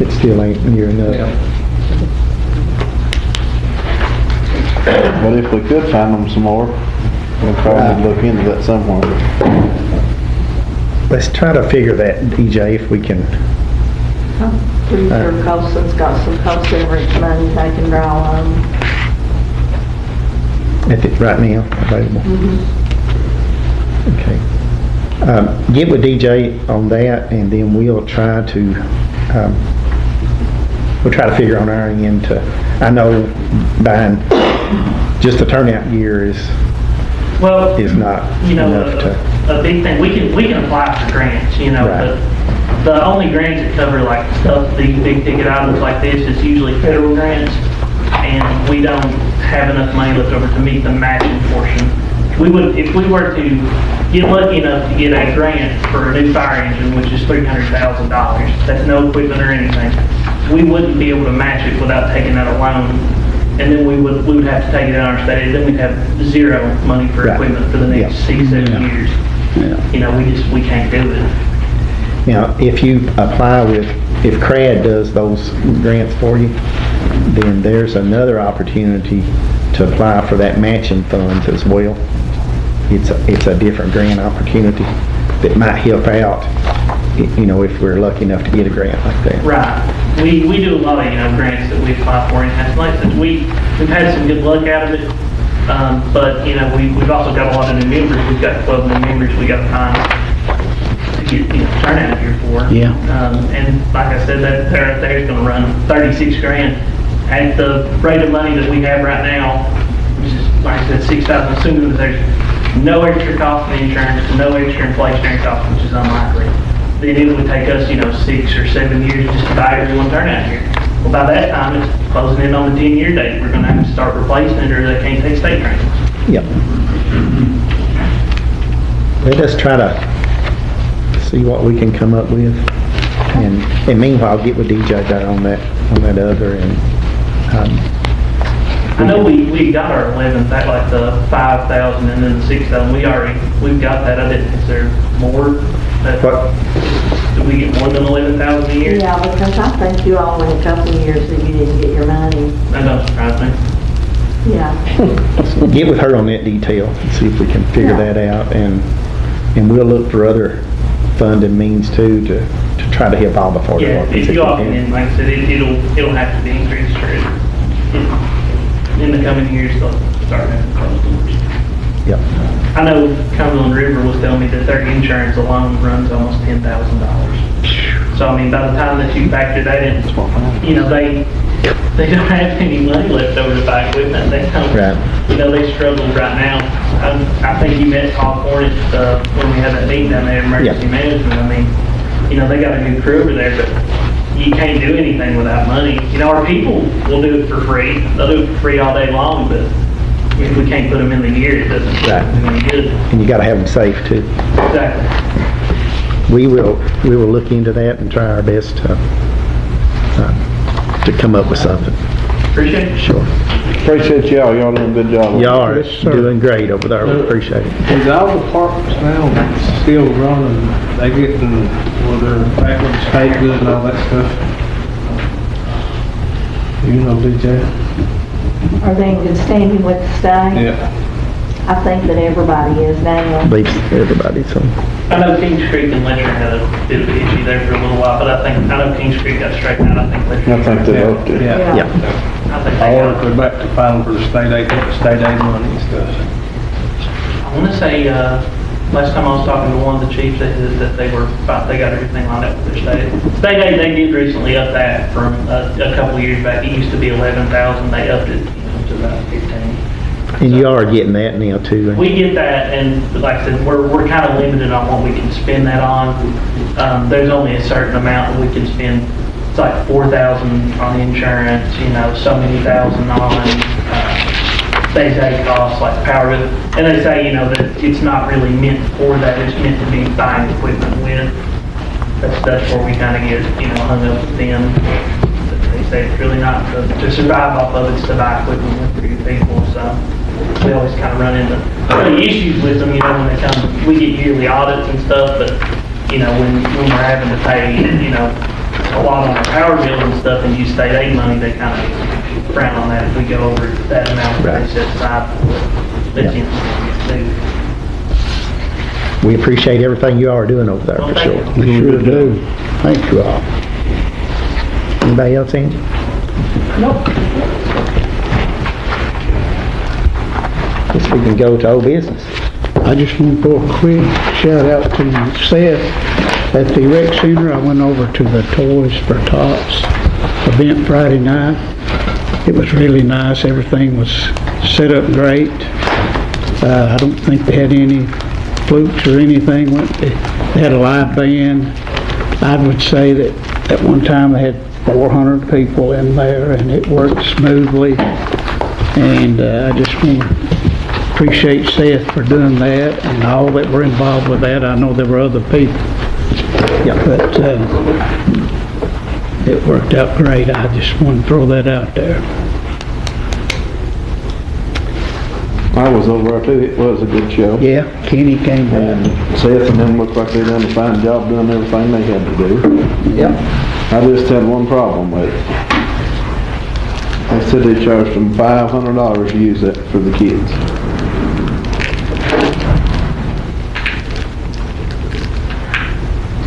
it still ain't near enough. Yeah. But if we could find them some more, we'll probably look into that somewhere. Let's try to figure that, EJ, if we can. I'm pretty sure Colson's got some cost severance money they can draw on. Right now, available? Okay. Get with DJ on that, and then we'll try to figure on our end to, I know buying just the turnout gear is not enough to. A big thing, we can apply for grants, Right. but the only grants that cover like stuff, these big ticket items like this, is usually federal grants, and we don't have enough money left over to meet the matching portion. If we were to get lucky enough to get a grant for a new fire engine, which is $300,000, that's no equipment or anything, we wouldn't be able to match it without taking out a loan. And then we would have to take it out of our state aid. Then we'd have zero money for Right. equipment for the next 6-7 years. We can't do it. If you apply if CRAD does those grants for you, then there's another opportunity to apply for that matching funds as well. It's a different grant opportunity that might help out, if we're lucky enough to get a grant like that. Right. We do a lot of, grants that we apply for, and like I said, we've had some good luck out of it. But, we've also got a lot of new members. We've got 12 new members we got to find to get, turnout here for. Yeah. And like I said, that there is going to run 36 grand at the rate of money that we have right now, which is, like I said, 6,000, assuming that there's no extra cost in insurance, no extra inflationary cost, which is unlikely. Then it would take us, 6 or 7 years just to buy everyone turnout here. Well, by that time, it's closing in on the 10-year date. We're going to have to start replacing it, or they can't take state training. Yep. Let us try to see what we can come up with, and meanwhile, get with DJ there on that other, and I know we got our 11th, that like the 5,000 and then the 6,000. We've got that. I didn't consider more. Do we get more than 11,000 a year? Yeah, because I think you all went a couple of years that you didn't get your money. That don't surprise me. Yeah. get with her on that detail and see if we can figure that out, and we'll look for other funding means too to try to help all the fire departments. If you all can, like I said, it'll have to be increased in the coming years. They'll start having to close doors. Yep. I know Cumberland River was telling me that their insurance alone runs almost $10,000. So I mean, by the time that you factor that in, they don't have any money left over to buy equipment. They don't. Right. They struggle right now. I think you met Todd Hornet when we had that meeting down there, emergency management. I mean, they got a good crew over there, but you can't do anything without money. Our people will do it for free. They'll do it for free all day long, but if we can't put them in the gear, it doesn't do any good. And you got to have them safe too. Exactly. We will look into that and try our best to come up with something. Appreciate it. Sure. Appreciate y'all. Y'all doing a good job. Y'all are doing great over there. We appreciate it. Is all the departments now still running? They getting, they're back with the state good and all that stuff? DJ? Are they in good standing with the state? Yeah. I think that everybody is now. Everybody, so. I know Kings Creek and Letcher had a bit of an issue there for a little while, but I know Kings Creek got straightened out. I think Letcher. I think they hope to. Yeah. I think I want to go back to filing for the state aid money and stuff. I want to say, last time I was talking to one of the chiefs, they said that they got everything lined up with their state aid. They did recently up that from a couple of years back. It used to be 11,000. They upped it to about 15. And you are getting that now too. We get that, and like I said, we're kind of limited on what we can spend that on. There's only a certain amount that we can spend. It's like 4,000 on insurance, so many thousand on state aid costs like power bill. And they say, that it's not really meant for that. It's meant to be buying equipment with. That's where we kind of get, hung up with them. They say it's really not to survive off of, it's to buy equipment with for your people. So we always kind of run into issues with them, when they come. We get yearly audits and stuff, but when we're having to pay, a lot on our power bill and stuff and use state aid money, they kind of frown on that if we go over that amount that they set aside for it. We appreciate everything you all are doing over there, for sure. We sure do. Thank you all. Anybody else, Angie? Nope. Guess we can go to old business. I just want to go a quick shout out to Seth at the rec center. I went over to the Toys for Tots event Friday night. It was really nice. Everything was set up great. I don't think they had any flukes or anything. They had a live band. I would say that at one time they had 400 people in there, and it worked smoothly. And I just want to appreciate Seth for doing that and all that were involved with that. I know there were other people. Yeah, but it worked out great. I just want to throw that out there. I was over there too. It was a good show. Yeah, Kenny came back. And Seth and them looked like they done a fine job doing everything they had to do. Yep. I just had one problem with it. They said they charged them $500 to use that for the kids.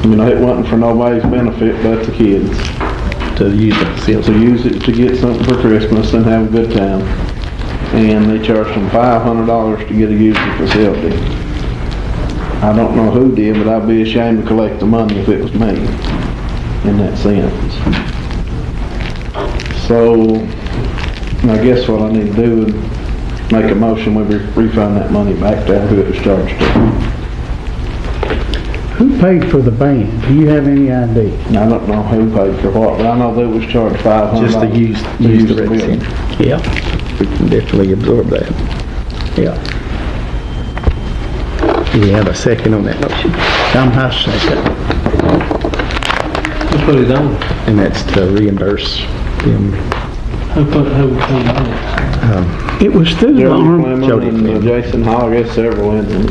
You know, it wasn't for nobody's benefit but the kids. To use the facility. To use it to get something for Christmas and have a good time. And they charged them $500 to get a use of the facility. I don't know who did, but I'd be ashamed to collect the money if it was me, in that sense. So, I guess what I need to do is make a motion, we refund that money back to who it was charged to. Who paid for the band? Do you have any idea? I don't know who paid for what, but I know they was charged $500. Just to use the rec building. center. Yeah. We can definitely absorb that. Yeah. Do we have a second on that motion? I'm not second. Who put it on? And that's to reimburse them. Who on it? It was through the Jody arm, Clemens Jody and Clemens. Jason Hall, I guess several in them.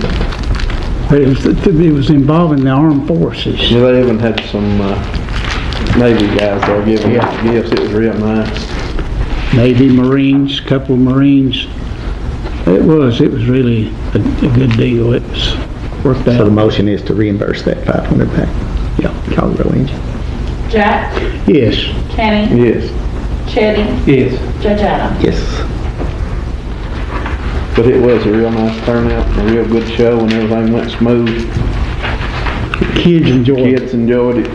but it was involving the armed forces. Yeah, they even had some Navy guys there giving gifts. It was real nice. Navy Marines, couple of Marines. It was really a good deal. It was worked out. So the motion is to reimburse that 500 back. Yeah. Call the roll, Angie. Jack, Yes. Kenny, Yes. Chetty, Yes. Judge Adam. Yes. But it was a real nice turnout, and a real good show, and everything went smooth. Kids enjoyed it. Kids enjoyed it.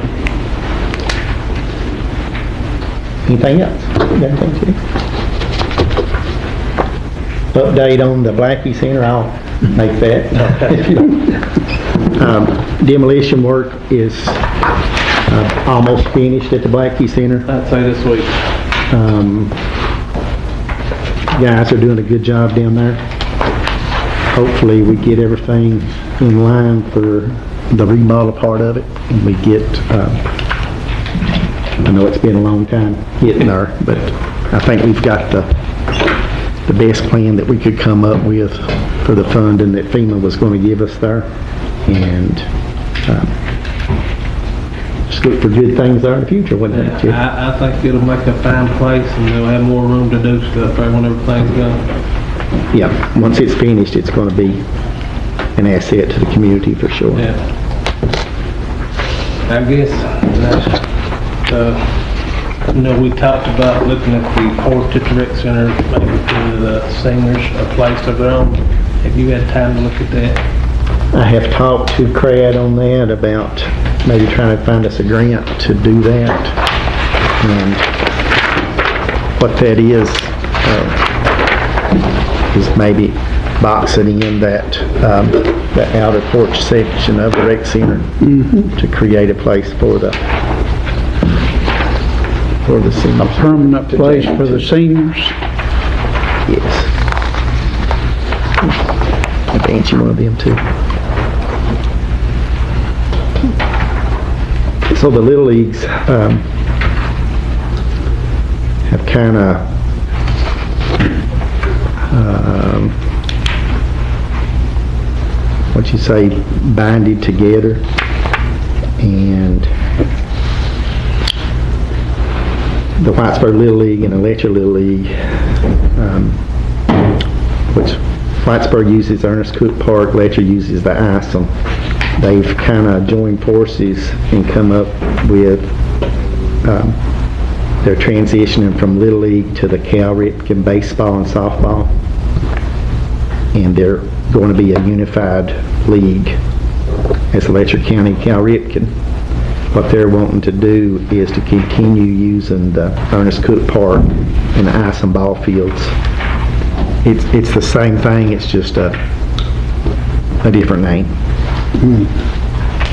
Anything else? You got anything to say? Update on the Blackie Center, I'll make that. Demolition work is almost finished at the Blackie Center. I'd say this week. Guys are doing a good job down there. Hopefully we get everything in line for the remodel part of it, and we get, I know it's been a long time getting there, but I think we've got the best plan that we could come up with for the funding that FEMA was going to give us there. And just look for good things there in the future, wouldn't it, Chip? I think it'll make a fine place, and they'll have more room to do stuff there when everything's done. Yeah, once it's finished, it's going to be an asset to the community for sure. Yeah. I guess, we talked about looking at the Porch at the Rec Center, maybe giving the seniors a place of their own. Have you had time to look at that? I have talked to Crad on that about maybe trying to find us a grant to do that. And what that is maybe boxing in that the outer porch section of the rec center to create a place for the seniors. A permanent place for the seniors. Yes. I think you one of them too. So the Little Leagues have kind of what you say, binded together, and the Whitesburg Little League and the Letcher Little League, which Whitesburg uses Ernest Cook Park, Letcher uses the ISOM. They've kind of joined forces and come up with, they're transitioning from Little League to the Cal Ripken baseball and softball. and they're going to be a unified league as Letcher County Cal Ripken. What they're wanting to do is to continue using the Ernest Cook Park and the ice and ball fields. It's the same thing, it's just a different name.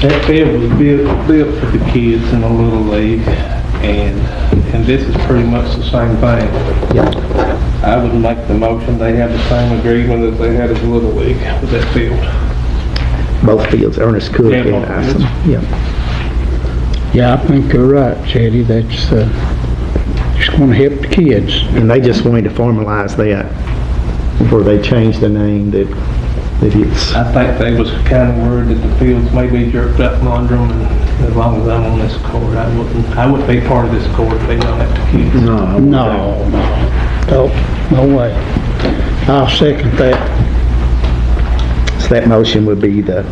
That field was built for the kids in a little league, and this is pretty much the same thing. Yeah. I would make the motion, they have the same agreement as they had as a little league with that field. Both fields, Ernest Cook Yeah, and both Ison. fields. Yeah. Yeah, I think you're right, Chetty. That's, just gonna help the kids. And they just wanted to formalize that before they changed the name that it's, I think they was kind of worried that the fields may be jerked up and under them, and as long as I'm on this court, I wouldn't be part of this court if they don't have the kids. No, no way. I'll second that. so that motion would be the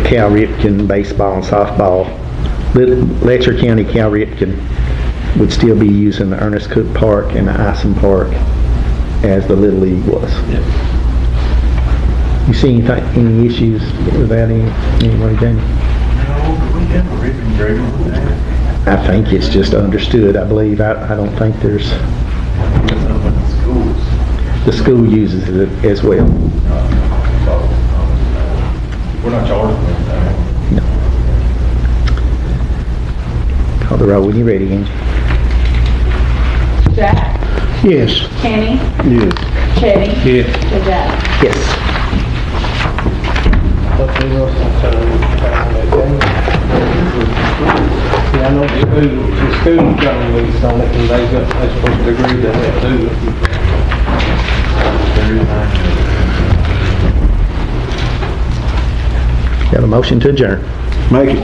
Cal Ripken baseball and softball. Letcher County Cal Ripken would still be using the Ernest Cook Park and the Ison Park as the Little League was. Yep. You see any issues with that anyway, Jamie? No, do we have a written agreement with that? I think it's just understood, I believe. I don't think there's, the school uses it as well. We're not charging them. No. Call the roll when you're ready, Angie. Jack, Yes. Kenny, Yes. Chitty, Yeah. Jack. Yes. Yeah, I know the school's got a lease on it, and they're supposed to agree to that too. Got a motion to adjourn. Make it.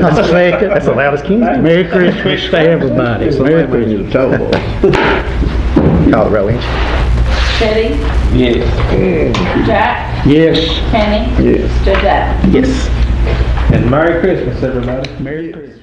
I'll second. That's the loudest Kingston. Merry Christmas to everybody. Merry Christmas. Call the roll, Angie. Chitty, Yes. Jack, Yes. Kenny, Yes. Jack. Yes. And Merry Christmas, everybody. Merry Christmas.